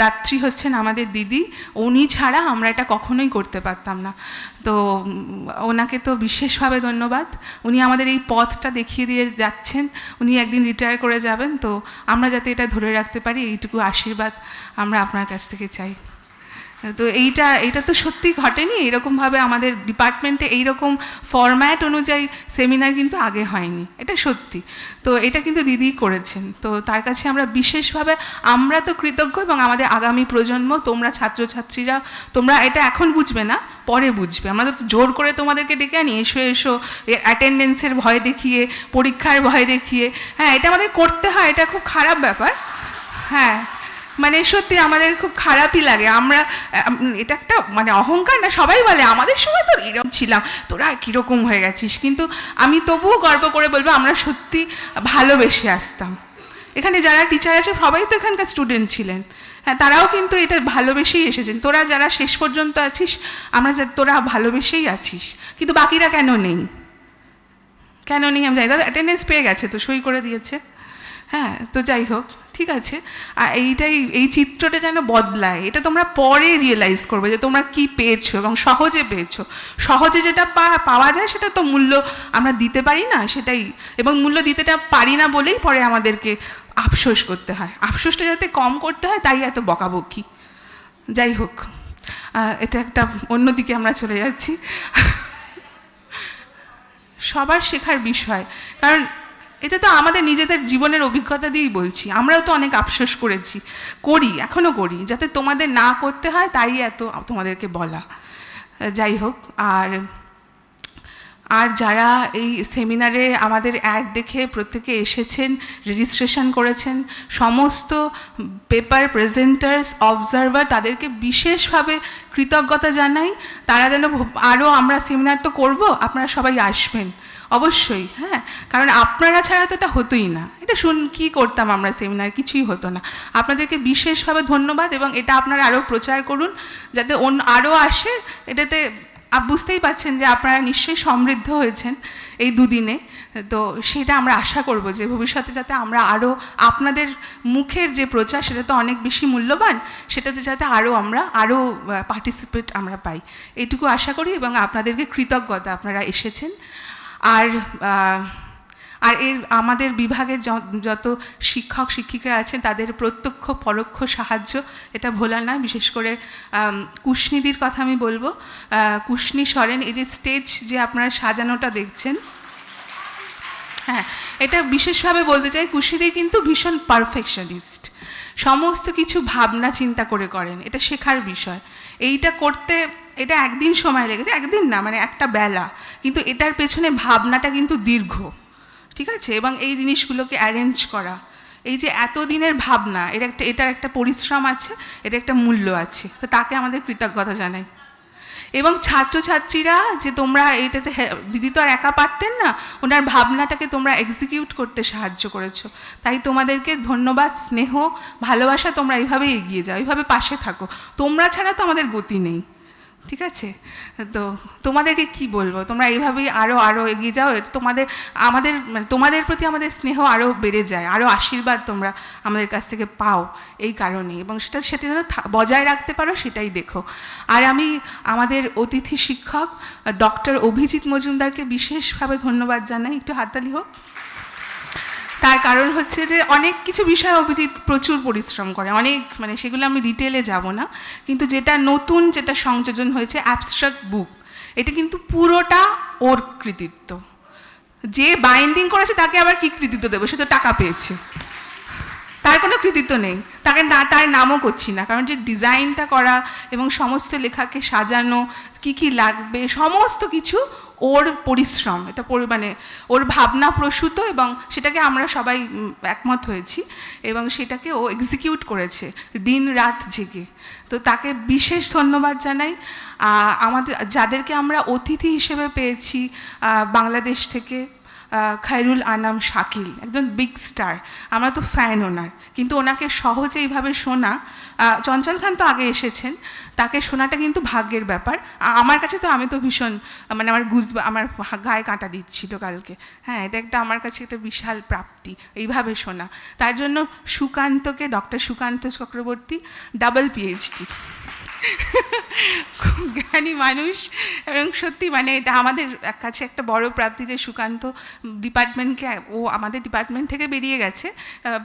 দাত্রী হচ্ছেন আমাদের দিদি। উনি ছাড়া আমরা এটা কখনোই করতে পারতাম না। তো ওনাকে তো বিশেষভাবে ধন্যবাদ। উনি আমাদের এই পথটা দেখিয়ে দিয়ে যাচ্ছেন। উনি একদিন রিটায়ার করে যাবেন, তো আমরা যাতে এটা ধরে রাখতে পারি, এইটুকু আশীর্বাদ আমরা আপনার কাছ থেকে চাই। তো এইটা তো সত্যি ঘটেনি, এরকমভাবে আমাদের ডিপার্টমেন্টে এইরকম ফরম্যাট অনুযায়ী সেমিনার কিন্তু আগে হয়নি, এটা সত্যি। তো এটা কিন্তু দিদিই করেছেন, তো তার কাছে আমরা বিশেষভাবে আমরা তো কৃতজ্ঞ। এবং আমাদের আগামী প্রজন্ম, তোমরা ছাত্রছাত্রীরা, তোমরা এটা এখন বুঝবে না, পরে বুঝবে। আমরা তো জোর করে তোমাদেরকে ডেকে আনি, এসো অ্যাটেন্ডেন্সের ভয় দেখিয়ে, পরীক্ষার ভয় দেখিয়ে। হ্যাঁ, এটা আমাদের করতে হয়, এটা খুব খারাপ ব্যাপার। হ্যাঁ, মানে সত্যি আমাদের খুব খারাপই লাগে। আমরা এটা একটা মানে অহংকার না, সবাই বলে আমাদের সময় তো এরকম ছিলাম, তোরা কীরকম হয়ে গেছিস, কিন্তু আমি তবুও গর্ব করে বলবো আমরা সত্যি ভালোবেসে আসতাম। এখানে যারা টিচার আছে সবাই তো এখানকার স্টুডেন্ট ছিলেন, হ্যাঁ তারাও কিন্তু এটা ভালোবেসেই এসেছেন। তোরা যারা শেষ পর্যন্ত আছিস, তোরা ভালোবেসেই আছিস, কিন্তু বাকিরা কেন নেই, কেন নেই আমি জানি। দাদা অ্যাটেন্ডেন্স পেয়ে গেছে তো, সই করে দিয়েছে, হ্যাঁ তো যাই হোক ঠিক আছে। আর এই চিত্রটা যেন বদলায়, এটা তোমরা পরে রিয়েলাইজ করবে যে তোমরা কি পেয়েছো এবং সহজে পেয়েছো। সহজে যেটা পাওয়া যায় সেটা তো মূল্য আমরা দিতে পারি না, সেটাই, এবং মূল্য দিতেটা পারি না বলেই পরে আমাদেরকে আফসোস করতে হয়। আফসোসটা যাতে কম করতে হয় তাই এত বকাবকি। যাই হোক, এটা একটা অন্যদিকে আমরা চলে যাচ্ছি। সবার শেখার বিষয়, কারণ এটা তো আমাদের নিজেদের জীবনের অভিজ্ঞতা দিয়েই বলছি। আমরাও তো অনেক আফসোস করেছি, করি, এখনও করি, যাতে তোমাদের না করতে হয় তাই এত তোমাদেরকে বলা। যাই হোক, আর যারা এই সেমিনারে আমাদের অ্যাড দেখে প্রত্যেকে এসেছেন, রেজিস্ট্রেশন করেছেন, সমস্ত পেপার প্রেজেন্টার্স, অবজারভার, তাদেরকে বিশেষভাবে কৃতজ্ঞতা জানাই। তারা যেন আরও, আমরা সেমিনার তো করব, আপনারা সবাই আসবেন অবশ্যই, হ্যাঁ, কারণ আপনারা ছাড়া তো এটা হতোই না। এটা কী করতাম আমরা সেমিনার, কিছুই হতো না। আপনাদেরকে বিশেষভাবে ধন্যবাদ, এবং এটা আপনারা আরও প্রচার করুন যাতে আরও আসে। এটাতে বুঝতেই পারছেন যে আপনারা নিশ্চয়ই সমৃদ্ধ হয়েছেন এই দুদিনে, তো সেটা আমরা আশা করব যে ভবিষ্যতে যাতে আমরা আরও আপনাদের মুখের যে প্রচার সেটা তো অনেক বেশি মূল্যবান, সেটাতে যাতে আমরা আরও পার্টিসিপেট আমরা পাই, এইটুকু আশা করি। এবং আপনাদেরকে কৃতজ্ঞতা, আপনারা এসেছেন। আর আমাদের বিভাগের যত শিক্ষক শিক্ষিকারা আছেন তাদের প্রত্যক্ষ পরোক্ষ সাহায্য এটা ভোলা না। বিশেষ করে কুশনিদির কথা আমি বলবো, কুশনি সরেন, এই যে স্টেজ যে আপনারা সাজানোটা দেখছেন, হ্যাঁ এটা বিশেষভাবে বলতে চাই, কুশনিদি কিন্তু ভীষণ পারফেকশনিস্ট, সমস্ত কিছু ভাবনা চিন্তা করে করেন। এটা শেখার বিষয়। এইটা করতে এটা একদিন সময় লেগেছে, একদিন না, মানে একটা বেলা, কিন্তু এটার পেছনে ভাবনাটা কিন্তু দীর্ঘ, ঠিক আছে। এবং এই জিনিসগুলোকে অ্যারেঞ্জ করা, এই যে এতদিনের ভাবনা, এটার একটা পরিশ্রম আছে, এটা একটা মূল্য আছে, তো তাকে আমাদের কৃতজ্ঞতা জানাই। এবং ছাত্রছাত্রীরা যে তোমরা এইটাতে, দিদি তো আর একা পারতেন না, ওনার ভাবনাটাকে তোমরা এক্সিকিউট করতে সাহায্য করেছো, তাই তোমাদেরকে ধন্যবাদ, স্নেহ, ভালোবাসা। তোমরা এইভাবেই এগিয়ে যাও, এইভাবে পাশে থাকো, তোমরা ছাড়া তো আমাদের গতি নেই, ঠিক আছে। তো তোমাদেরকে কি বলবো, তোমরা এইভাবেই আরও এগিয়ে যাও। তোমাদের প্রতি আমাদের স্নেহ আরও বেড়ে যায়, আরও আশীর্বাদ তোমরা আমাদের কাছ থেকে পাও এই কারণে, এবং সেটা যেন বজায় রাখতে পারো সেটাই দেখো। আর আমি আমাদের অতিথি শিক্ষক ডক্টর অভিজিৎ মজুমদারকে বিশেষভাবে ধন্যবাদ জানাই। একটু হাততালি হোক। তার কারণ হচ্ছে যে অনেক কিছু বিষয় অভিজিৎ প্রচুর পরিশ্রম করে, অনেক, মানে সেগুলো আমি ডিটেলে যাব না, কিন্তু যেটা নতুন, যেটা সংযোজন হয়েছে অ্যাবস্ট্রাক্ট বুক, এটা কিন্তু পুরোটা ওর কৃতিত্ব। যে বাইন্ডিং করেছে তাকে আবার কি কৃতিত্ব দেবো, সে তো টাকা পেয়েছে, তার কোনো কৃতিত্ব নেই, তার নামও করছি না, কারণ যে ডিজাইনটা করা এবং সমস্ত লেখাকে সাজানো, কি লাগবে, সমস্ত কিছু ওর পরিশ্রম, এটা মানে ওর ভাবনা প্রসূত, এবং সেটাকে আমরা সবাই একমত হয়েছি, এবং সেটাকে ও এক্সিকিউট করেছে দিন রাত জেগে। তো তাকে বিশেষ ধন্যবাদ জানাই। যাদেরকে আমরা অতিথি হিসেবে পেয়েছি বাংলাদেশ থেকে, খায়রুল আনাম শাকিল, একজন বিগ স্টার, আমরা তো ফ্যান ওনার, কিন্তু ওনাকে সহজে এইভাবে শোনা, চঞ্চল খান তো আগে এসেছেন, তাকে শোনাটা কিন্তু ভাগ্যের ব্যাপার। আমার কাছে তো, আমি তো ভীষণ, মানে আমার গায়ে কাঁটা দিচ্ছিল কালকে, হ্যাঁ, এটা আমার কাছে একটা বিশাল প্রাপ্তি এইভাবে শোনা। তার জন্য সুকান্তকে, doctor Sukanta Chakraborty, double PhD, খুব জ্ঞানী মানুষ, এবং সত্যি মানে এটা আমাদের কাছে একটা বড় প্রাপ্তি যে সুকান্ত ডিপার্টমেন্টকে, ও আমাদের ডিপার্টমেন্ট থেকে বেরিয়ে গেছে,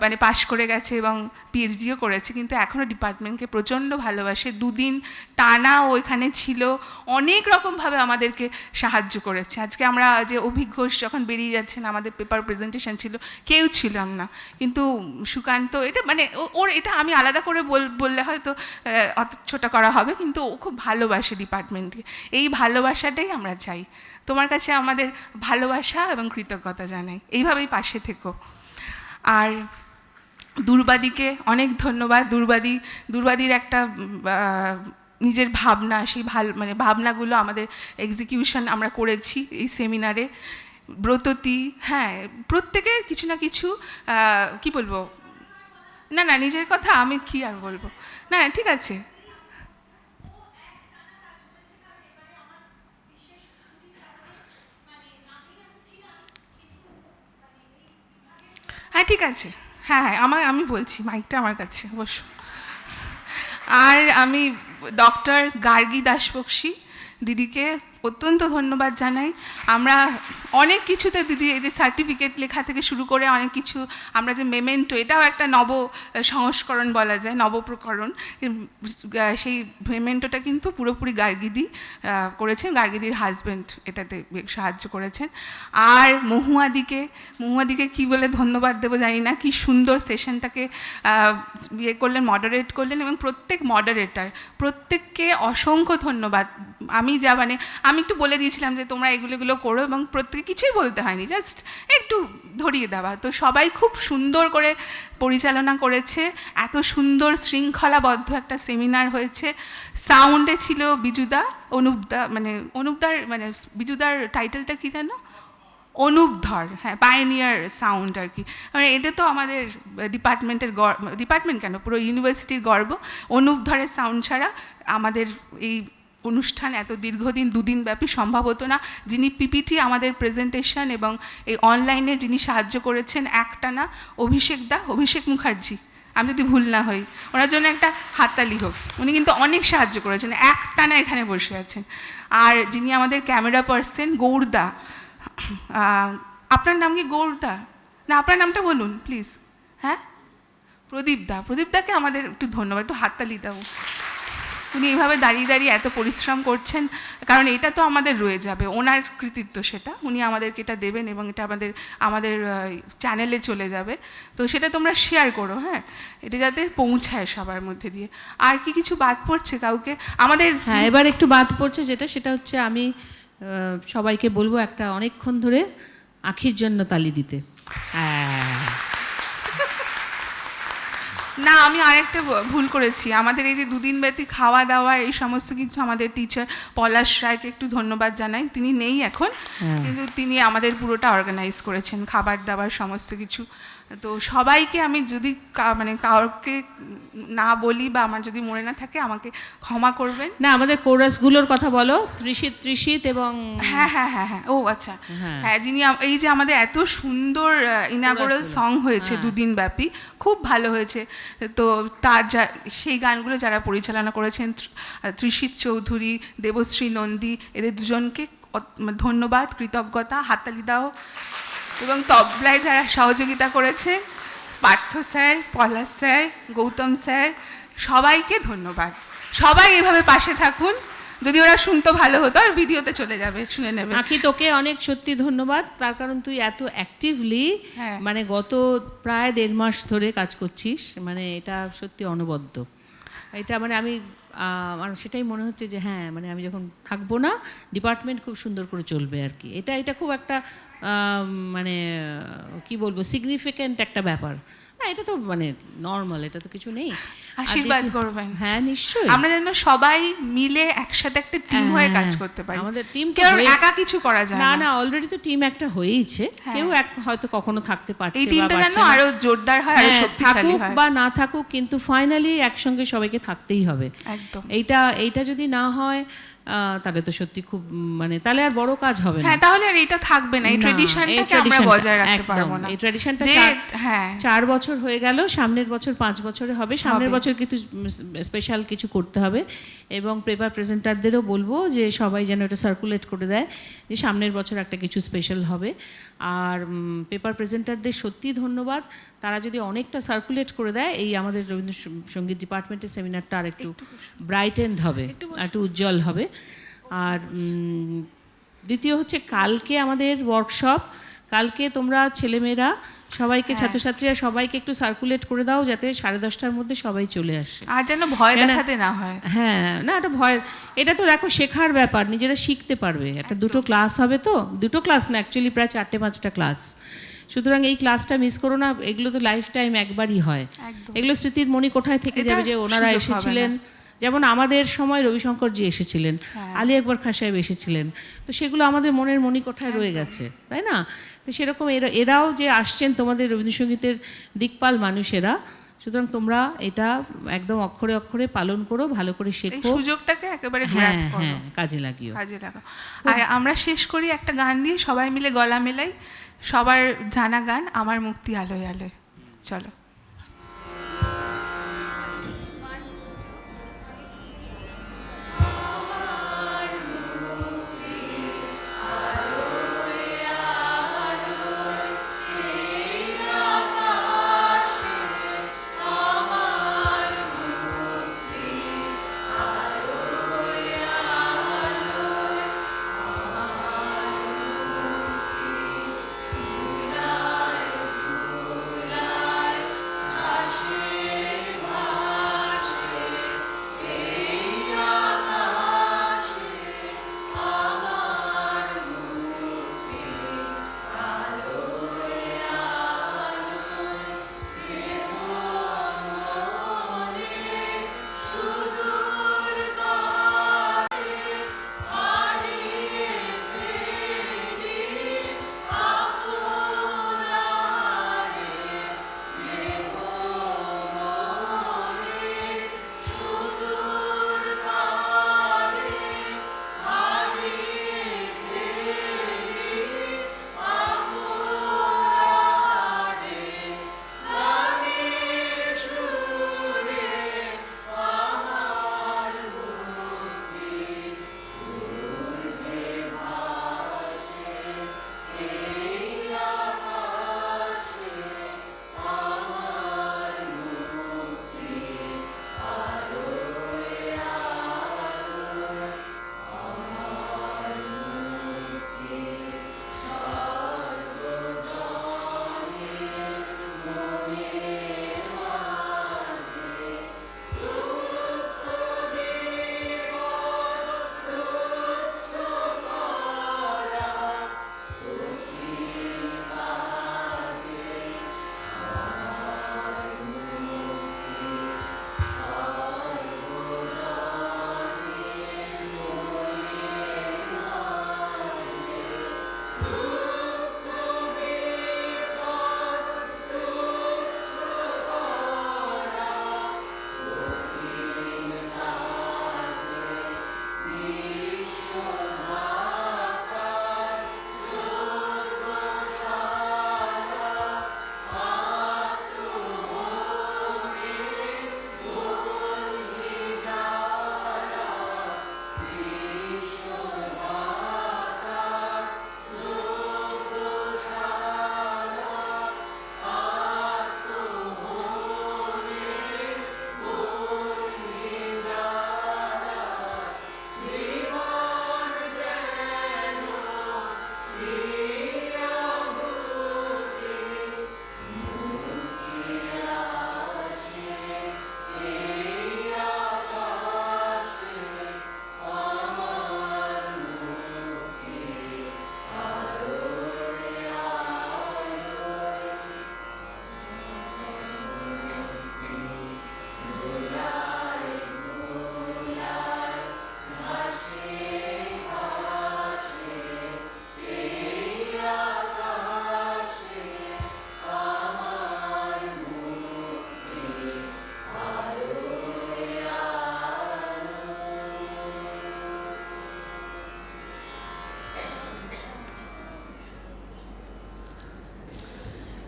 মানে পাশ করে গেছে এবং পিএইচডিও করেছে, কিন্তু এখনও ডিপার্টমেন্টকে প্রচণ্ড ভালোবাসে। দুদিন টানা ও এখানে ছিল, অনেক রকমভাবে আমাদেরকে সাহায্য করেছে। আজকে আমরা যে অভিঘোষ যখন বেরিয়ে যাচ্ছেন, আমাদের পেপার প্রেজেন্টেশন ছিল, কেউ ছিলাম না, কিন্তু সুকান্ত, এটা মানে ওর, এটা আমি আলাদা করে বললে হয়তো অত ছোটো করা হবে, কিন্তু ও খুব ভালোবাসে ডিপার্টমেন্টকে। এই ভালোবাসাটাই আমরা চাই। তোমার কাছে আমাদের ভালোবাসা এবং কৃতজ্ঞতা জানাই, এইভাবেই পাশে থেকো। আর দুর্বাদিকে অনেক ধন্যবাদ। দুর্বাদির একটা নিজের ভাবনা, সেই ভাবনাগুলো আমাদের এক্সিকিউশন আমরা করেছি এই সেমিনারে। ব্রততী, হ্যাঁ, প্রত্যেকের কিছু না কিছু কি বলবো, না নিজের কথা আমি কি আর বলবো, না ঠিক আছে। হ্যাঁ ঠিক আছে, হ্যাঁ আমি বলছি, মাইকটা আমার কাছে অবশ্য। আর আমি ডক্টর গার্গী দাসবক্সী দিদিকে অত্যন্ত ধন্যবাদ জানাই। আমরা অনেক কিছুতে দিদি এই যে সার্টিফিকেট লেখা থেকে শুরু করে অনেক কিছু, আমরা যে মেমেন্টো, এটাও একটা নব সংস্করণ বলা যায়, নবপ্রকরণ। সেই মেমেন্টোটা কিন্তু পুরোপুরি গার্গীদি করেছেন, গার্গীদির হাজব্যান্ড এটাতে সাহায্য করেছেন। আর মহুয়াদিকে কী বলে ধন্যবাদ দেবো জানি না, কি সুন্দর সেশনটাকে করলেন, মডারেট করলেন, এবং প্রত্যেক মডারেটার প্রত্যেককে অসংখ্য ধন্যবাদ। আমি একটু বলে দিয়েছিলাম যে তোমরা এগুলো করো, এবং প্রত্যেকে কিছুই বলতে হয়নি, জাস্ট একটু ধরিয়ে দেওয়া। তো সবাই খুব সুন্দর করে পরিচালনা করেছে, এত সুন্দর শৃঙ্খলাবদ্ধ একটা সেমিনার হয়েছে। সাউন্ডে ছিল বিজুদার টাইটেলটা কি জানো? অনুপধর, হ্যাঁ, পায়োনিয়ার সাউন্ড আর কি। মানে এটা তো আমাদের ডিপার্টমেন্ট কেন, পুরো ইউনিভার্সিটির গর্ব। অনুপধরের সাউন্ড ছাড়া আমাদের এই অনুষ্ঠান এত দীর্ঘদিন 2 দিন ব্যাপী সম্ভব হতো না। যিনি পিপিটি আমাদের প্রেজেন্টেশন এবং এই অনলাইনে যিনি সাহায্য করেছেন একটানা, অভিষেক মুখার্জি, আমি যদি ভুল না হই, ওনার জন্য একটা হাততালি হোক। উনি কিন্তু অনেক সাহায্য করেছেন, একটানা এখানে বসে আছেন। আর যিনি আমাদের ক্যামেরা পার্সন গৌরদা, আপনার নাম কি গৌরদা? না, আপনার নামটা বলুন প্লিজ। হ্যাঁ, প্রদীপদাকে আমাদের একটু ধন্যবাদ, একটু হাততালি দাও। উনি এইভাবে দাঁড়িয়ে এত পরিশ্রম করছেন, কারণ এটা তো আমাদের রয়ে যাবে, ওনার কৃতিত্ব সেটা, উনি আমাদেরকে এটা দেবেন এবং এটা আমাদের চ্যানেলে চলে যাবে। তো সেটা তোমরা শেয়ার করো, হ্যাঁ, এটা যাতে পৌঁছায় সবার মধ্যে দিয়ে। আর কি কিছু বাদ পড়ছে কাউকে আমাদের? হ্যাঁ, এবার একটু বাদ পড়ছে, সেটা হচ্ছে আমি সবাইকে বলবো একটা অনেকক্ষণ ধরে আখির জন্য তালি দিতে। না, আমি আরেকটা ভুল করেছি। আমাদের এই যে 2 দিন ব্যাপী খাওয়া দাওয়া এই সমস্ত কিছু, আমাদের টিচার পলাশ রায়কে একটু ধন্যবাদ জানাই। তিনি নেই এখন, কিন্তু তিনি আমাদের পুরোটা অর্গানাইজ করেছেন, খাবার দাবার সমস্ত কিছু। তো সবাইকে আমি যদি কাউকে না বলি বা আমার যদি মনে না থাকে আমাকে ক্ষমা করবেন। না, আমাদের কোরাসগুলোর কথা বলো, তৃষিত এবং হ্যাঁ, ও আচ্ছা, হ্যাঁ, যিনি এই যে আমাদের এত সুন্দর ইনাগোরাল সং হয়েছে 2 দিন ব্যাপী, খুব ভালো হয়েছে। তো সেই গানগুলো যারা পরিচালনা করেছেন, তৃষিত চৌধুরী, দেবশ্রী নন্দী, এদের দুজনকে ধন্যবাদ, কৃতজ্ঞতা, হাততালি দাও। এবং তবলায় যারা সহযোগিতা করেছে, পার্থ স্যার, পলাশ স্যার, গৌতম স্যার, সবাইকে ধন্যবাদ। সবাই এভাবে পাশে থাকুন, যদি ওরা শুনতো ভালো হতো, আর ভিডিওতে চলে যাবে, শুনে নেবে। আখি, তোকে অনেক সত্যি ধন্যবাদ, তার কারণ তুই এত অ্যাক্টিভলি মানে গত প্রায় 1.5 মাস ধরে কাজ করছিস, মানে এটা সত্যি অনবদ্য। এটা আমার সেটাই মনে হচ্ছে যে হ্যাঁ, মানে আমি যখন থাকবো না, ডিপার্টমেন্ট খুব সুন্দর করে চলবে আর কি। এটা খুব একটা মানে কি বলবো, সিগনিফিক্যান্ট একটা ব্যাপার। না, এটা তো মানে নর্মাল, এটা তো কিছু নেই। আশীর্বাদ করবেন। হ্যাঁ, নিশ্চয়ই। আমরা যেন সবাই মিলে একসাথে একটা টিম হয়ে কাজ করতে পারি। আমাদের টিম একা কিছু করা যায় না, অলরেডি তো টিম একটা হয়েইছে। কেউ হয়তো কখনো থাকতে পারছে, এই টিমটা যেন আরো জোরদার হয়, আরো শক্তিশালী হয়, বা না থাকুক, কিন্তু ফাইনালি একসঙ্গে সবাইকে থাকতেই হবে। একদম। এইটা যদি না হয় তাহলে তো সত্যি খুব মানে তাহলে আর বড় কাজ হবে না। হ্যাঁ, তাহলে আর এটা থাকবে না, এই ট্র্যাডিশনটাকে আমরা বজায় রাখতে পারবো না। এই ট্র্যাডিশনটা 4 বছর হয়ে গেল, সামনের বছর 5 বছরে হবে। সামনের বছর কিছু স্পেশাল কিছু করতে হবে, এবং পেপার প্রেজেন্টারদেরও বলবো যে সবাই যেন এটা সার্কুলেট করে দেয় যে সামনের বছর একটা কিছু স্পেশাল হবে। আর পেপার প্রেজেন্টারদের সত্যি ধন্যবাদ, তারা যদি অনেকটা সার্কুলেট করে দেয়, এই আমাদের রবীন্দ্রসঙ্গীত ডিপার্টমেন্টের সেমিনারটা আর একটু ব্রাইটেন্ড হবে, আর একটু উজ্জ্বল হবে। আর দ্বিতীয় হচ্ছে কালকে আমাদের ওয়ার্কশপ। কালকে তোমরা ছেলেমেয়েরা সবাইকে, ছাত্রছাত্রীরা সবাইকে একটু সার্কুলেট করে দাও, যাতে 10:30টার মধ্যে সবাই চলে আসে। আর যেন ভয় দেখাতে না হয়। হ্যাঁ, না, এটা ভয়, এটা তো দেখো শেখার ব্যাপার, নিজেরা শিখতে পারবে। একটা 2টো ক্লাস হবে, তো 2টো ক্লাস না, অ্যাকচুয়ালি প্রায় 4-5টা ক্লাস। সুতরাং এই ক্লাসটা মিস করো না, এগুলো তো লাইফ টাইম একবারই হয়, একদম। এগুলো স্মৃতির মণি কোঠায় থেকে এটা যাবে যে ওনারা সুযোগ হবে এসেছিলেন। যেমন আমাদের সময় রবিশঙ্করজি এসেছিলেন, আলী আকবর খাঁ সাহেব এসেছিলেন, তো সেগুলো আমাদের মনের মণিকোঠায় রয়ে গেছে, তাই না? তো সেরকম এরাও যে আসছেন তোমাদের রবীন্দ্রসঙ্গীতের দিকপাল মানুষেরা, সুতরাং তোমরা এটা একদম অক্ষরে অক্ষরে পালন করো, ভালো করে এই শেখো, সুযোগটাকে একেবারে grab করো, হ্যাঁ কাজে লাগিও। কাজে লাগাও। আর আমরা শেষ করি একটা গান দিয়ে, সবাই মিলে গলা মেলাই, সবার জানা গান আমার মুক্তি আলোয় আলোয়। চলো।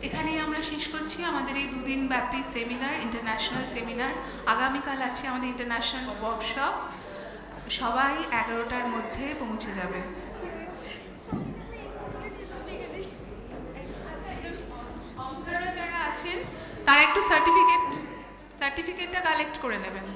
এখানেই আমরা শেষ করছি আমাদের এই দুদিন ব্যাপী সেমিনার, ইন্টারন্যাশনাল সেমিনার। আগামীকাল আছে আমাদের ইন্টারন্যাশনাল ওয়ার্কশপ। সবাই 11টার মধ্যে পৌঁছে যাবে। যারা আছেন তারা একটু সার্টিফিকেটটা কালেক্ট করে নেবেন।